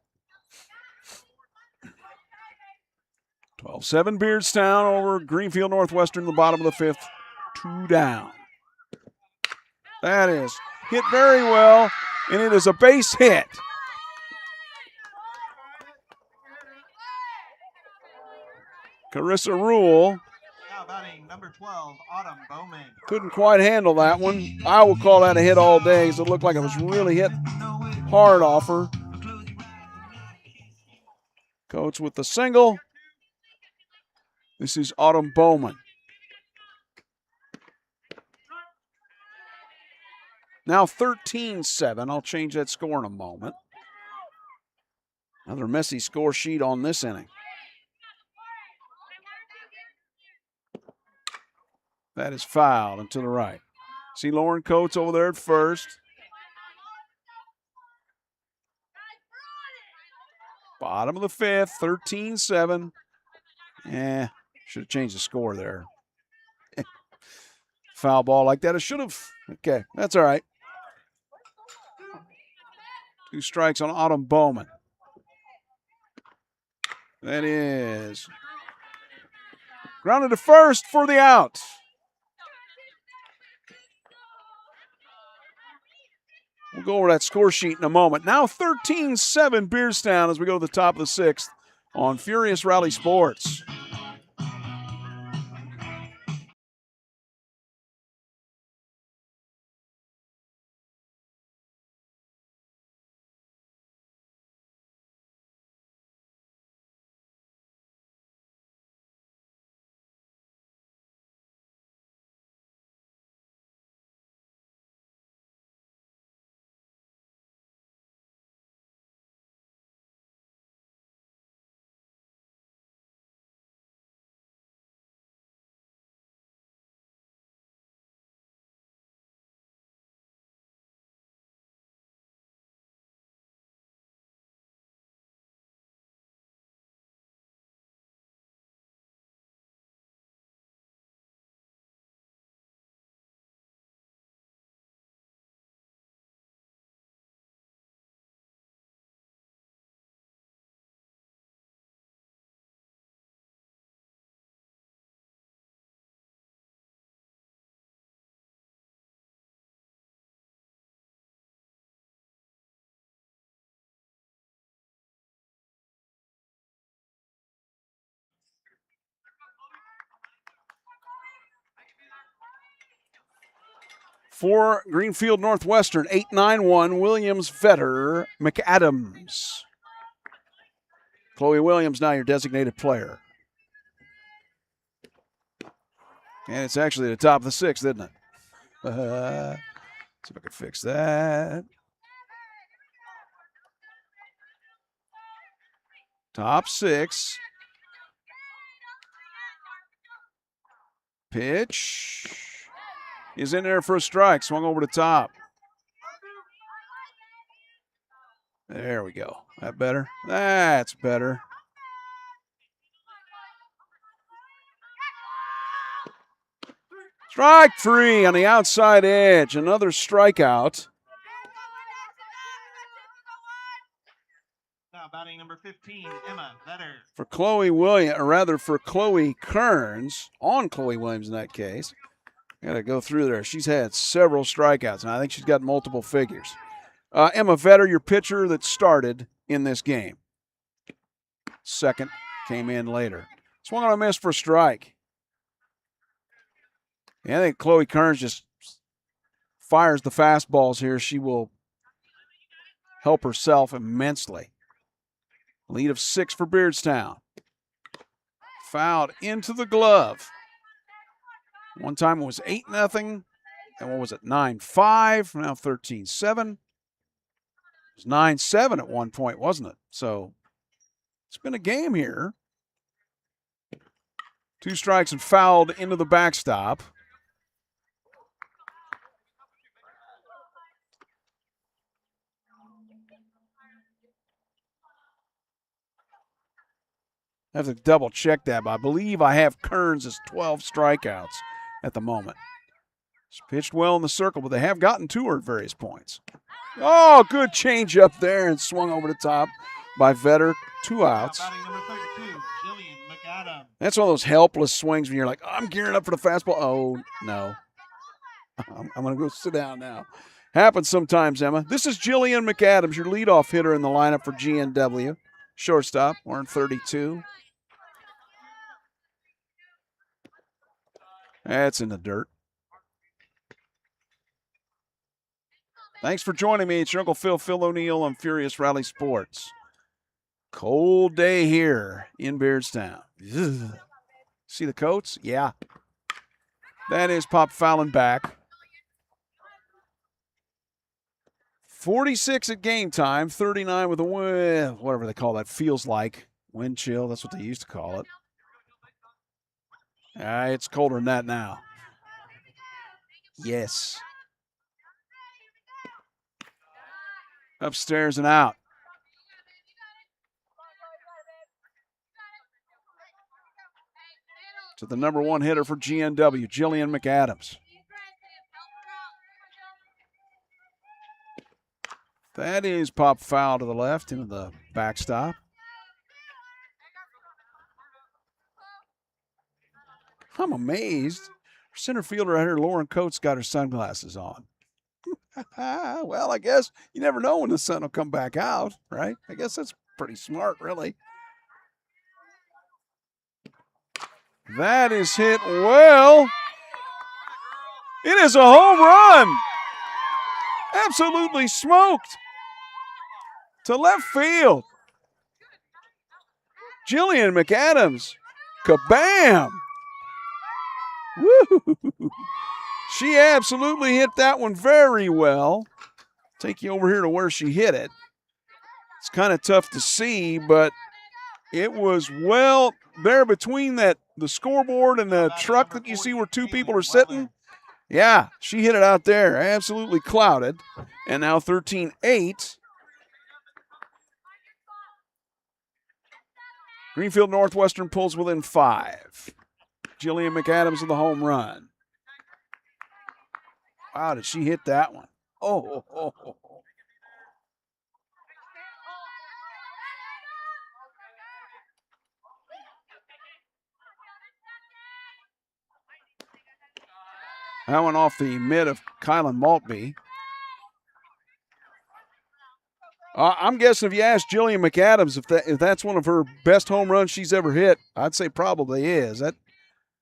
12-7 Beardstown over Greenfield Northwestern, the bottom of the 5th. 2 down. That is hit very well, and it is a base hit. Carissa Rule Now batting number 12, Autumn Bowman. couldn't quite handle that one. I would call that a hit all day, so it looked like it was really hit hard off her. Coates with the single. This is Autumn Bowman. Now 13-7. I'll change that score in a moment. Another messy score sheet on this inning. That is fouled and to the right. See Lauren Coates over there at first. Bottom of the 5th, 13-7. Should have changed the score there. Foul ball like that. It should have. Okay, that's all right. 2 strikes on Autumn Bowman. That is grounded to first for the out. We'll go over that score sheet in a moment. Now 13-7 Beardstown as we go to the top of the 6th on Furious Rally Sports. For Greenfield Northwestern, 8-9-1, Williams, Vetter, McAdams. Chloe Williams now your designated player. And it's actually the top of the sixth, isn't it? See if I can fix that. Top six. Pitch is in there for a strike. Swung over the top. There we go. That better? That's better. Strike three on the outside edge. Another strikeout. Now batting number 15, Emma Vetter. For Chloe Williams, or rather for Chloe Kearns, on Chloe Williams in that case. Got to go through there. She's had several strikeouts, and I think she's got multiple figures. Emma Vetter, your pitcher that started in this game. Second came in later. Swung on a miss for a strike. Yeah, I think Chloe Kearns just fires the fastballs here. She will help herself immensely. Lead of 6 for Beardstown. Fouled into the glove. One time it was 8-0. And what was it, 9-5, now 13-7. It was 9-7 at one point, wasn't it? So it's been a game here. 2 strikes and fouled into the backstop. I have to double check that, but I believe I have Kearns as 12 strikeouts at the moment. She's pitched well in the circle, but they have gotten to her at various points. Oh, good change up there and swung over the top by Vetter. 2 outs. Number 32, Jillian McAdams. That's one of those helpless swings when you're like, I'm gearing up for the fastball. Oh, no. I'm going to go sit down now. Happens sometimes, Emma. This is Jillian McAdams, your leadoff hitter in the lineup for GNW. Shortstop, wearing 32. That's in the dirt. Thanks for joining me. It's your Uncle Phil O'Neill on Furious Rally Sports. Cold day here in Beardstown. Ugh. See the coats? Yeah. That is Pop Fallon back. 46 at game time, 39 with a wind, whatever they call that, feels like. Wind chill, that's what they used to call it. It's colder than that now. Yes. Upstairs and out. To the number 1 hitter for GNW, Jillian McAdams. That is pop foul to the left into the backstop. I'm amazed. Center fielder right here, Lauren Coates, got her sunglasses on. Well, I guess you never know when the sun will come back out, right? I guess that's pretty smart, really. That is hit well. It is a home run. Absolutely smoked. To left field. Jillian McAdams. Kabam. Woo! She absolutely hit that one very well. Take you over here to where she hit it. It's kind of tough to see, but it was well there between the scoreboard and the truck that you see where 2 people are sitting. Yeah, she hit it out there. Absolutely clouded. And now 13-8. Greenfield Northwestern pulls within 5. Jillian McAdams with the home run. Wow, did she hit that one? Oh. That one off the mid of Kylan Maltby. I'm guessing if you ask Jillian McAdams if that's one of her best home runs she's ever hit, I'd say probably is.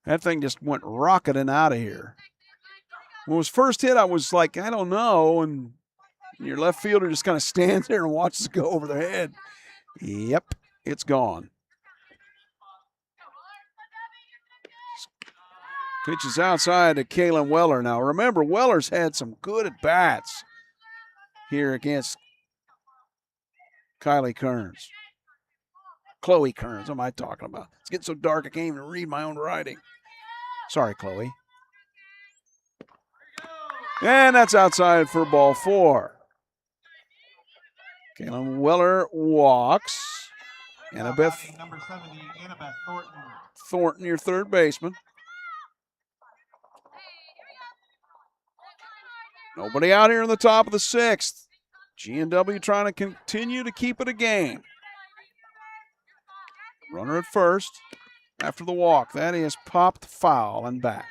That thing just went rocketing out of here. When it was first hit, I was like, I don't know. And your left fielder just kind of stands there and watches it go over their head. Yep, it's gone. Pitches outside to Kalen Weller. Now, remember, Weller's had some good at-bats here against Chloe Kearns. What am I talking about? It's getting so dark I can't even read my own writing. Sorry, Chloe. And that's outside for ball 4. Kalen Weller walks. Annabeth Number 70, Annabeth Thornton, your third baseman. Nobody out here in the top of the 6th. G&W trying to continue to keep it a game. Runner at first after the walk. That is popped foul and back.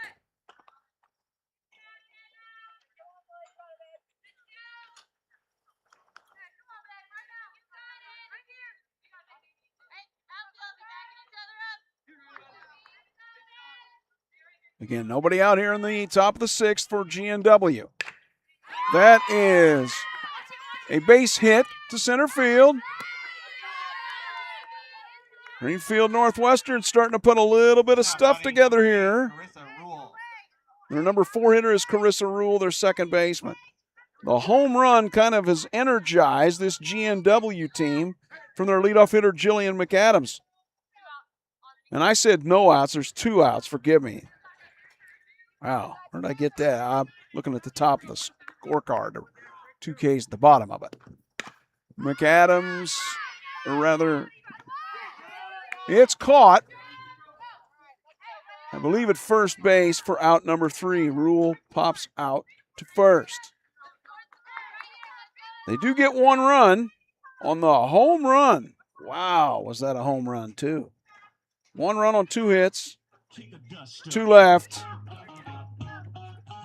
Again, nobody out here in the top of the 6th for G&W. That is a base hit to center field. Greenfield Northwestern starting to put a little bit of stuff together here. Their number 4 hitter is Carissa Rule, their second baseman. The home run kind of has energized this G&W team from their leadoff hitter, Jillian McAdams. And I said no outs. There's 2 outs. Forgive me. Wow, where did I get that? I'm looking at the top of the scorecard. 2 Ks at the bottom of it. McAdams, or rather, it's caught. I believe at first base for out number 3. Rule pops out to first. They do get 1 run on the home run. Wow, was that a home run too? 1 run on 2 hits. 2 left.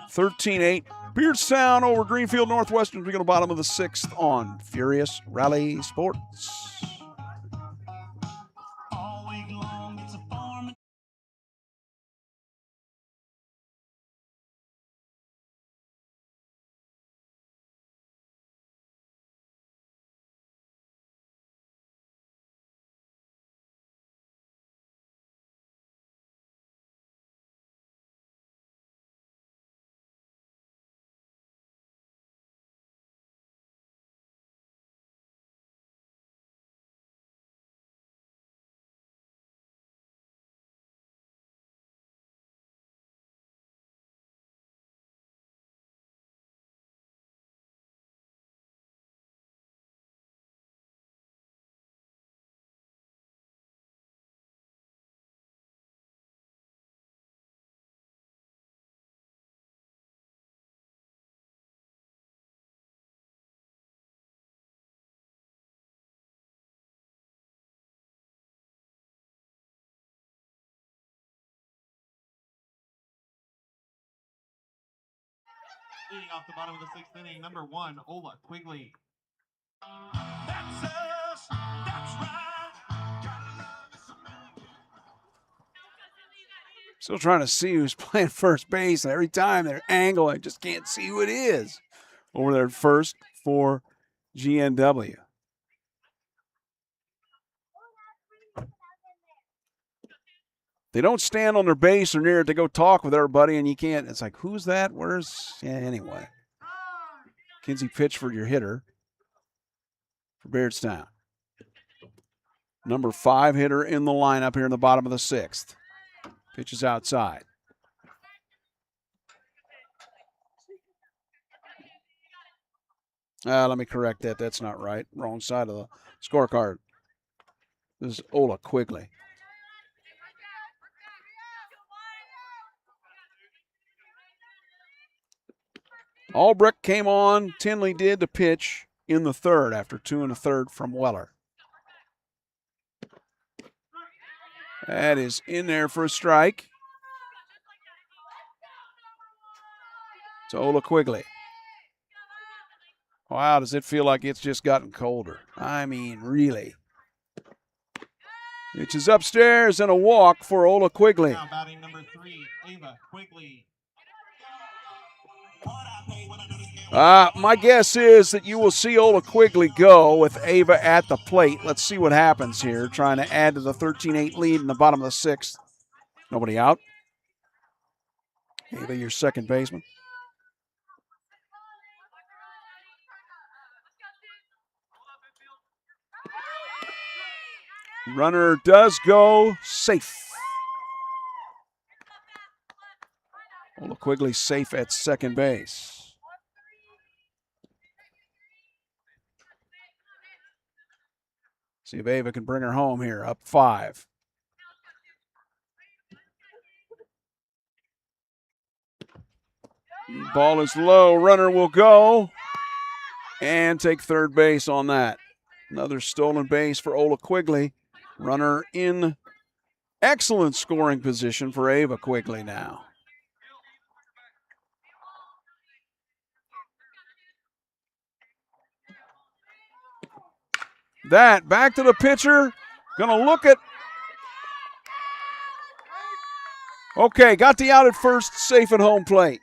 13-8. Beardstown over Greenfield Northwestern. We go to bottom of the 6th on Furious Rally Sports. Leading off the bottom of the 6th inning, number 1, Ola Quigley. That's us. That's right. Still trying to see who's playing first base. Every time they're angling, I just can't see who it is. Over there at first for GNW. They don't stand on their base or near it to go talk with everybody, and you can't. It's like, who's that? Anyway. Kinsey Pitchford, your hitter for Beardstown. Number 5 hitter in the lineup here in the bottom of the 6th. Pitches outside. Let me correct that. That's not right. Wrong side of the scorecard. This is Ola Quigley. Albrecht came on. Tinley did to pitch in the 3rd after 2 1/3 from Weller. That is in there for a strike. To Ola Quigley. Wow, does it feel like it's just gotten colder? I mean, really. Which is upstairs and a walk for Ola Quigley. Now batting number 3, Ava Quigley. My guess is that you will see Ola Quigley go with Ava at the plate. Let's see what happens here, trying to add to the 13-8 lead in the bottom of the sixth. Nobody out. Ava, your second baseman. Runner does go safe. Ola Quigley safe at second base. See if Ava can bring her home here, up 5. Ball is low. Runner will go and take third base on that. Another stolen base for Ola Quigley. Runner in excellent scoring position for Ava Quigley now. That back to the pitcher. Gonna look at. Okay, got the out at first, safe at home plate.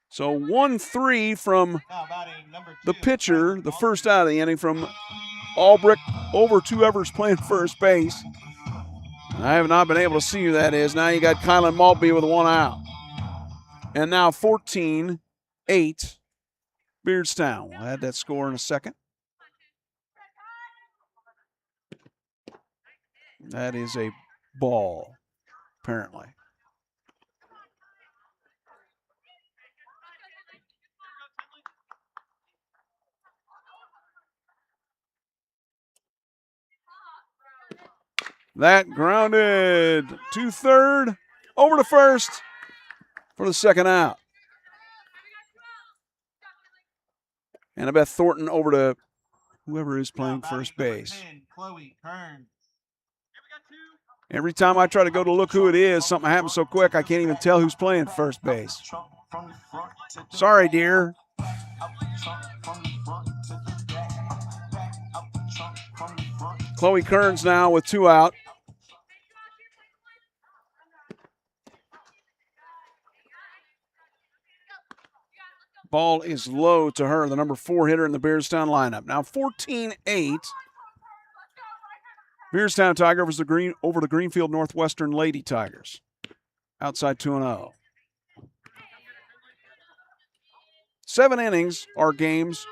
So 1-3 from the pitcher, the first out of the inning from Albrecht over to whoever's playing first base. I have not been able to see who that is. Now you got Kylan Maltby with 1 out. And now 14-8 Beardstown. We'll add that score in a second. That is a ball, apparently. That grounded to third, over to first for the second out. Annabeth Thornton over to whoever is playing first base. Every time I try to go to look who it is, something happens so quick I can't even tell who's playing first base. Sorry, dear. Chloe Kearns now with 2 out. Ball is low to her, the number 4 hitter in the Beardstown lineup. Now 14-8. Beardstown Tiger over the Greenfield Northwestern Lady Tigers. Outside 2-0. 7 innings are games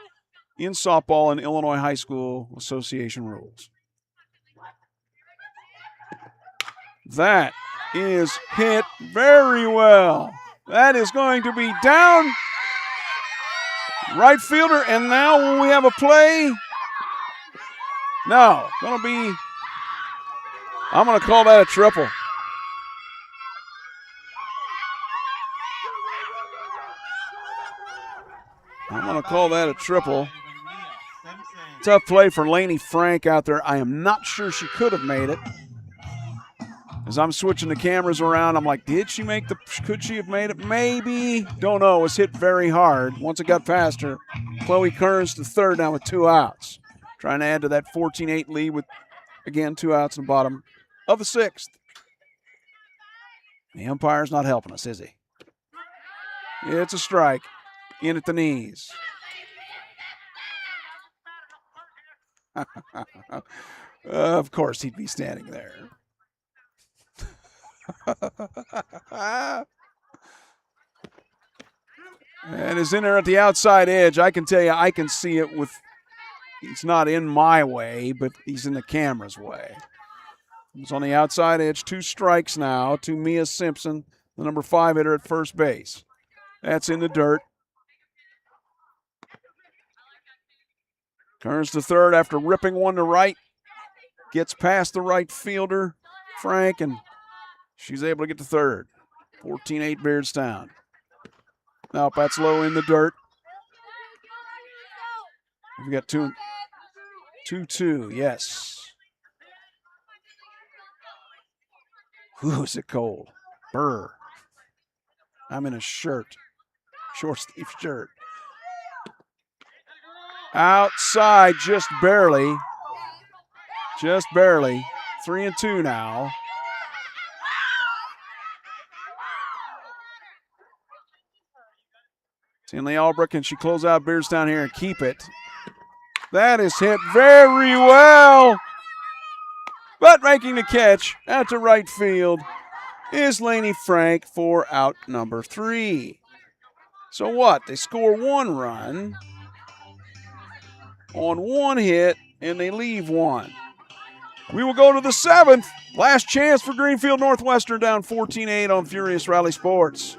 in softball and Illinois High School Association rules. That is hit very well. That is going to be down. Right fielder, and now will we have a play? No, going to be, I'm going to call that a triple. I'm going to call that a triple. Tough play for Lainey Frank out there. I am not sure she could have made it. As I'm switching the cameras around, I'm like, could she have made it? Maybe. Don't know. It was hit very hard. Once it got past her, Chloe Kearns to third now with 2 outs. Trying to add to that 14-8 lead with, again, 2 outs in the bottom of the 6th. The umpire's not helping us, is he? It's a strike. In at the knees. Of course he'd be standing there. And is in there at the outside edge. I can tell you, I can see it with, he's not in my way, but he's in the camera's way. He's on the outside edge. 2 strikes now to Mia Simpson, the number 5 hitter at first base. That's in the dirt. Turns to third after ripping one to right. Gets past the right fielder, Frank, and she's able to get to third. 14-8 Beardstown. Now that's low in the dirt. We got 2-2, yes. Ooh, is it cold? Brr. I'm in a shirt, short sleeve shirt. Outside, just barely. Just barely. 3-2 now. Tinley Albrecht, can she close out Beardstown here and keep it? That is hit very well. But making the catch out to right field is Lainey Frank for out number 3. So what? They score 1 run on 1 hit, and they leave 1. We will go to the 7th. Last chance for Greenfield Northwestern, down 14-8 on Furious Rally Sports.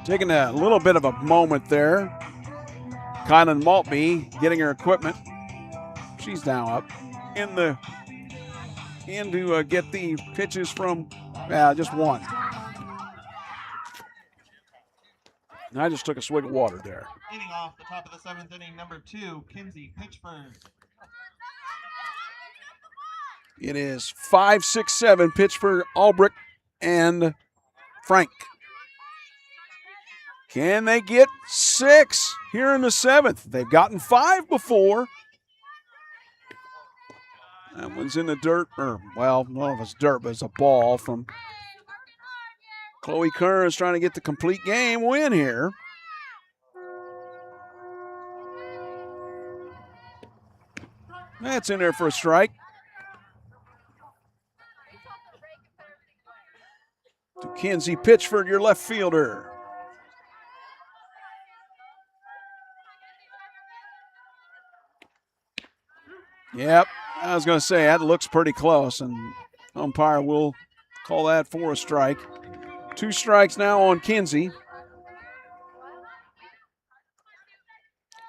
Taking a little bit of a moment there. Kylan Maltby getting her equipment. She's now up in to get the pitches from just one. And I just took a swig of water there. Leading off the top of the 7th inning, number 2, Kinsey Pitchford. It is 5, 6, 7, Pitchford, Albrecht, and Frank. Can they get 6 here in the 7th? They've gotten 5 before. That one's in the dirt, I don't know if it's dirt, but it's a ball from Chloe Kearns trying to get the complete game win here. That's in there for a strike. To Kinsey Pitchford, your left fielder. Yep, I was going to say that looks pretty close, and umpire will call that for a strike. 2 strikes now on Kinsey.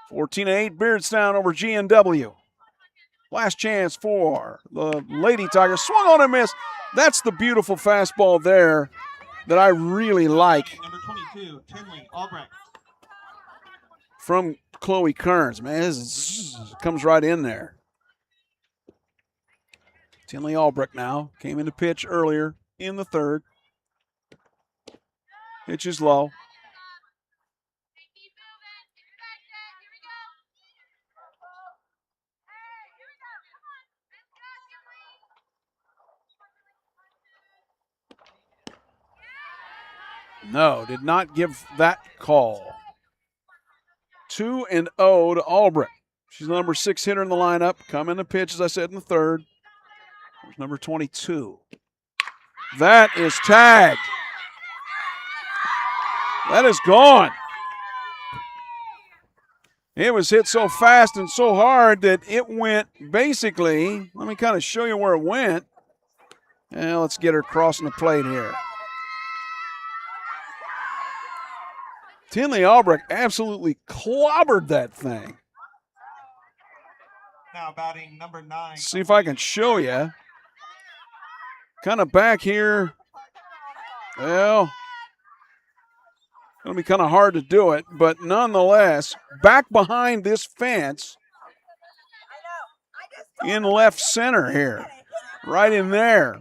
14-8, Beardstown over GNW. Last chance for the Lady Tigers. Swung on and missed. That's the beautiful fastball there that I really like. Number 22, Tinley Albrecht. From Chloe Kearns, man, this comes right in there. Tinley Albrecht now came in to pitch earlier in the 3rd. Pitch is low. No, did not give that call. 2-0 to Albrecht. She's the number 6 hitter in the lineup. Coming to pitch, as I said, in the 3rd. There's number 22. That is tagged. That is gone. It was hit so fast and so hard that it went basically, let me kind of show you where it went. And let's get her crossing the plate here. Tinley Albrecht absolutely clobbered that thing. Now batting number 9. See if I can show you. Kind of back here. Well, going to be kind of hard to do it, but nonetheless, back behind this fence in left center here. Right in there.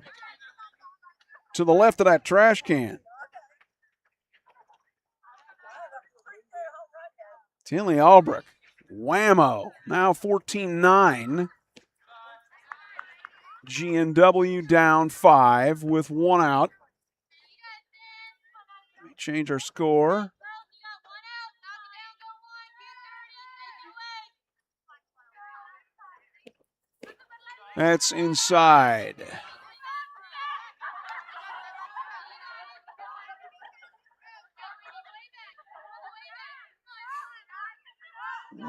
To the left of that trash can. Tinley Albrecht, whammo. Now 14-9. GNW down 5 with 1 out. Let me change our score. That's inside.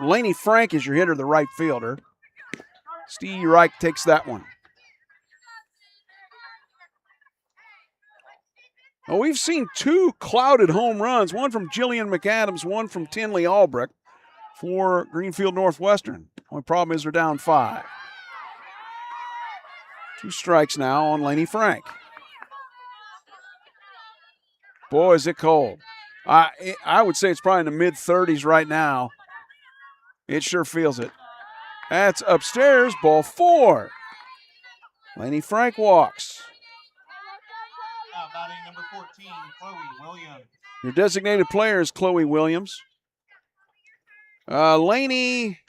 Lainey Frank is your hitter, the right fielder. Steve Reich takes that one. Well, we've seen 2 clouded home runs, one from Jillian McAdams, one from Tinley Albrecht for Greenfield Northwestern. Only problem is they're down 5. 2 strikes now on Laney Frank. Boy, is it cold. I would say it's probably in the mid-30s right now. It sure feels it. That's upstairs, ball 4. Laney Frank walks. Now batting number 14, Chloe Williams. Your designated player is Chloe Williams. Laney,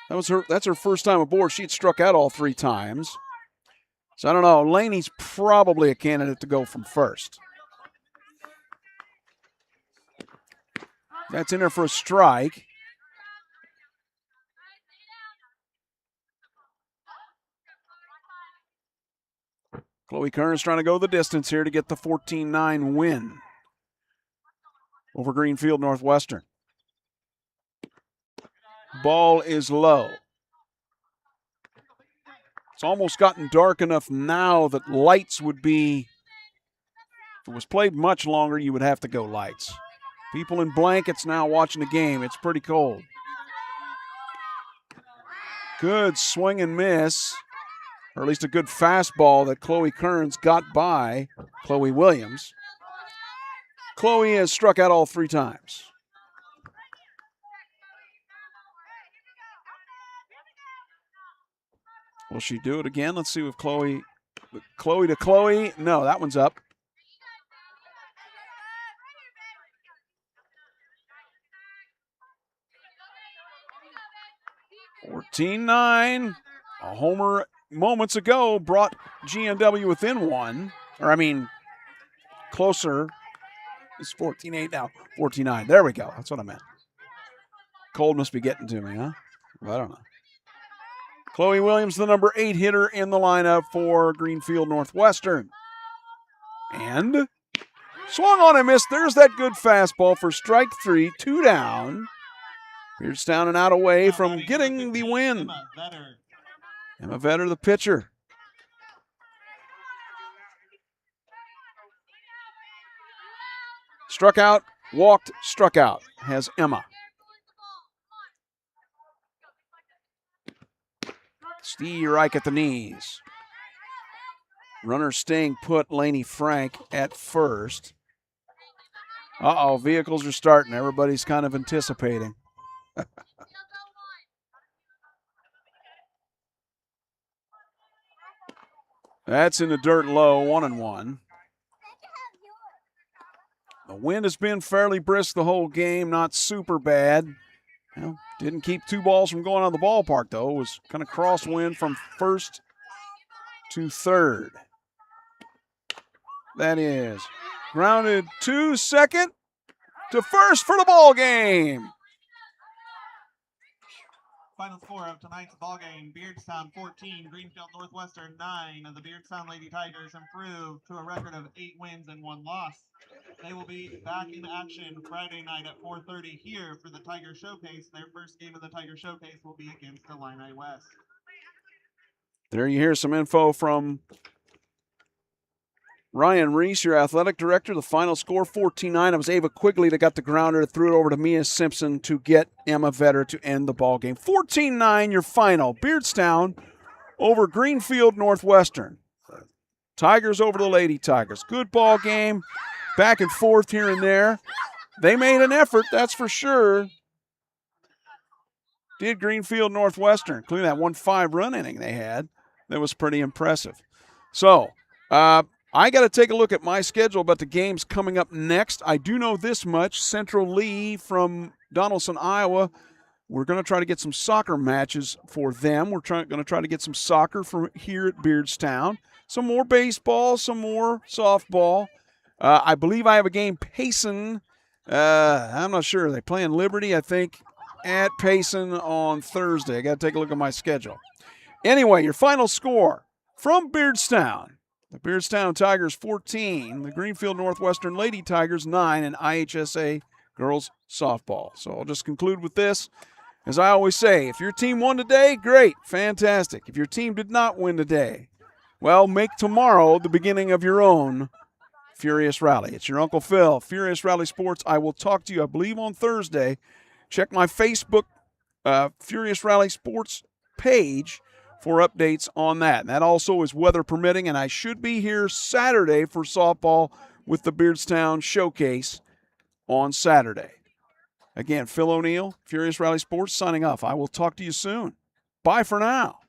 that's her first time aboard. She'd struck out all 3 times. So I don't know. Laney's probably a candidate to go from first. That's in there for a strike. Chloe Kearns trying to go the distance here to get the 14-9 win over Greenfield Northwestern. Ball is low. It's almost gotten dark enough now that lights would be, if it was played much longer, you would have to go lights. People in blankets now watching the game. It's pretty cold. Good swing and miss, or at least a good fastball that Chloe Kearns got by Chloe Williams. Chloe has struck out all 3 times. Will she do it again? Let's see if Chloe to Chloe. No, that one's up. $14-9. A homer moments ago brought GNW within 1. Closer. It's 14-8 now. 14-9. There we go. That's what I meant. Cold must be getting to me, huh? Well, I don't know. Chloe Williams, the number 8 hitter in the lineup for Greenfield Northwestern. And swung on and missed. There's that good fastball for strike 3. 2 down. Beardstown and out away from getting the win. Emma Vetter, the pitcher. Struck out, walked, struck out, has Emma. Steve Reich at the knees. Runner staying put, Laney Frank at first. Uh-oh, vehicles are starting. Everybody's kind of anticipating. That's in the dirt low, 1-1. The wind has been fairly brisk the whole game, not super bad. Well, didn't keep 2 balls from going on the ballpark, though. It was kind of crosswind from first to third. That is grounded to second to first for the ball game. Final score of tonight's ballgame, Beardstown 14, Greenfield Northwestern 9. The Beardstown Lady Tigers improved to a record of 8 wins and 1 loss. They will be back in action Friday night at 4:30 here for the Tiger Showcase. Their first game of the Tiger Showcase will be against Illini West. There you hear some info from Ryan Reese, your athletic director. The final score, 14-9. It was Ava Quigley that got the grounder, threw it over to Mia Simpson to get Emma Vetter to end the ball game. 14-9, your final. Beardstown over Greenfield Northwestern. Tigers over the Lady Tigers. Good ball game. Back and forth here and there. They made an effort, that's for sure. Did Greenfield Northwestern, including that 1-5 run inning they had. That was pretty impressive. So, I got to take a look at my schedule about the games coming up next. I do know this much. Central Lee from Donaldson, Iowa. We're going to try to get some soccer matches for them. We're going to try to get some soccer from here at Beardstown. Some more baseball, some more softball. I believe I have a game Payson. I'm not sure. Are they playing Liberty, I think, at Payson on Thursday. I got to take a look at my schedule. Anyway, your final score from Beardstown. The Beardstown Tigers 14, the Greenfield Northwestern Lady Tigers 9, and IHSA girls softball. So I'll just conclude with this. As I always say, if your team won today, great, fantastic. If your team did not win today, well, make tomorrow the beginning of your own Furious Rally. It's your Uncle Phil, Furious Rally Sports. I will talk to you, I believe, on Thursday. Check my Facebook Furious Rally Sports page for updates on that. And that also is weather permitting, and I should be here Saturday for softball with the Beardstown Showcase on Saturday. Again, Phil O'Neill, Furious Rally Sports, signing off. I will talk to you soon. Bye for now.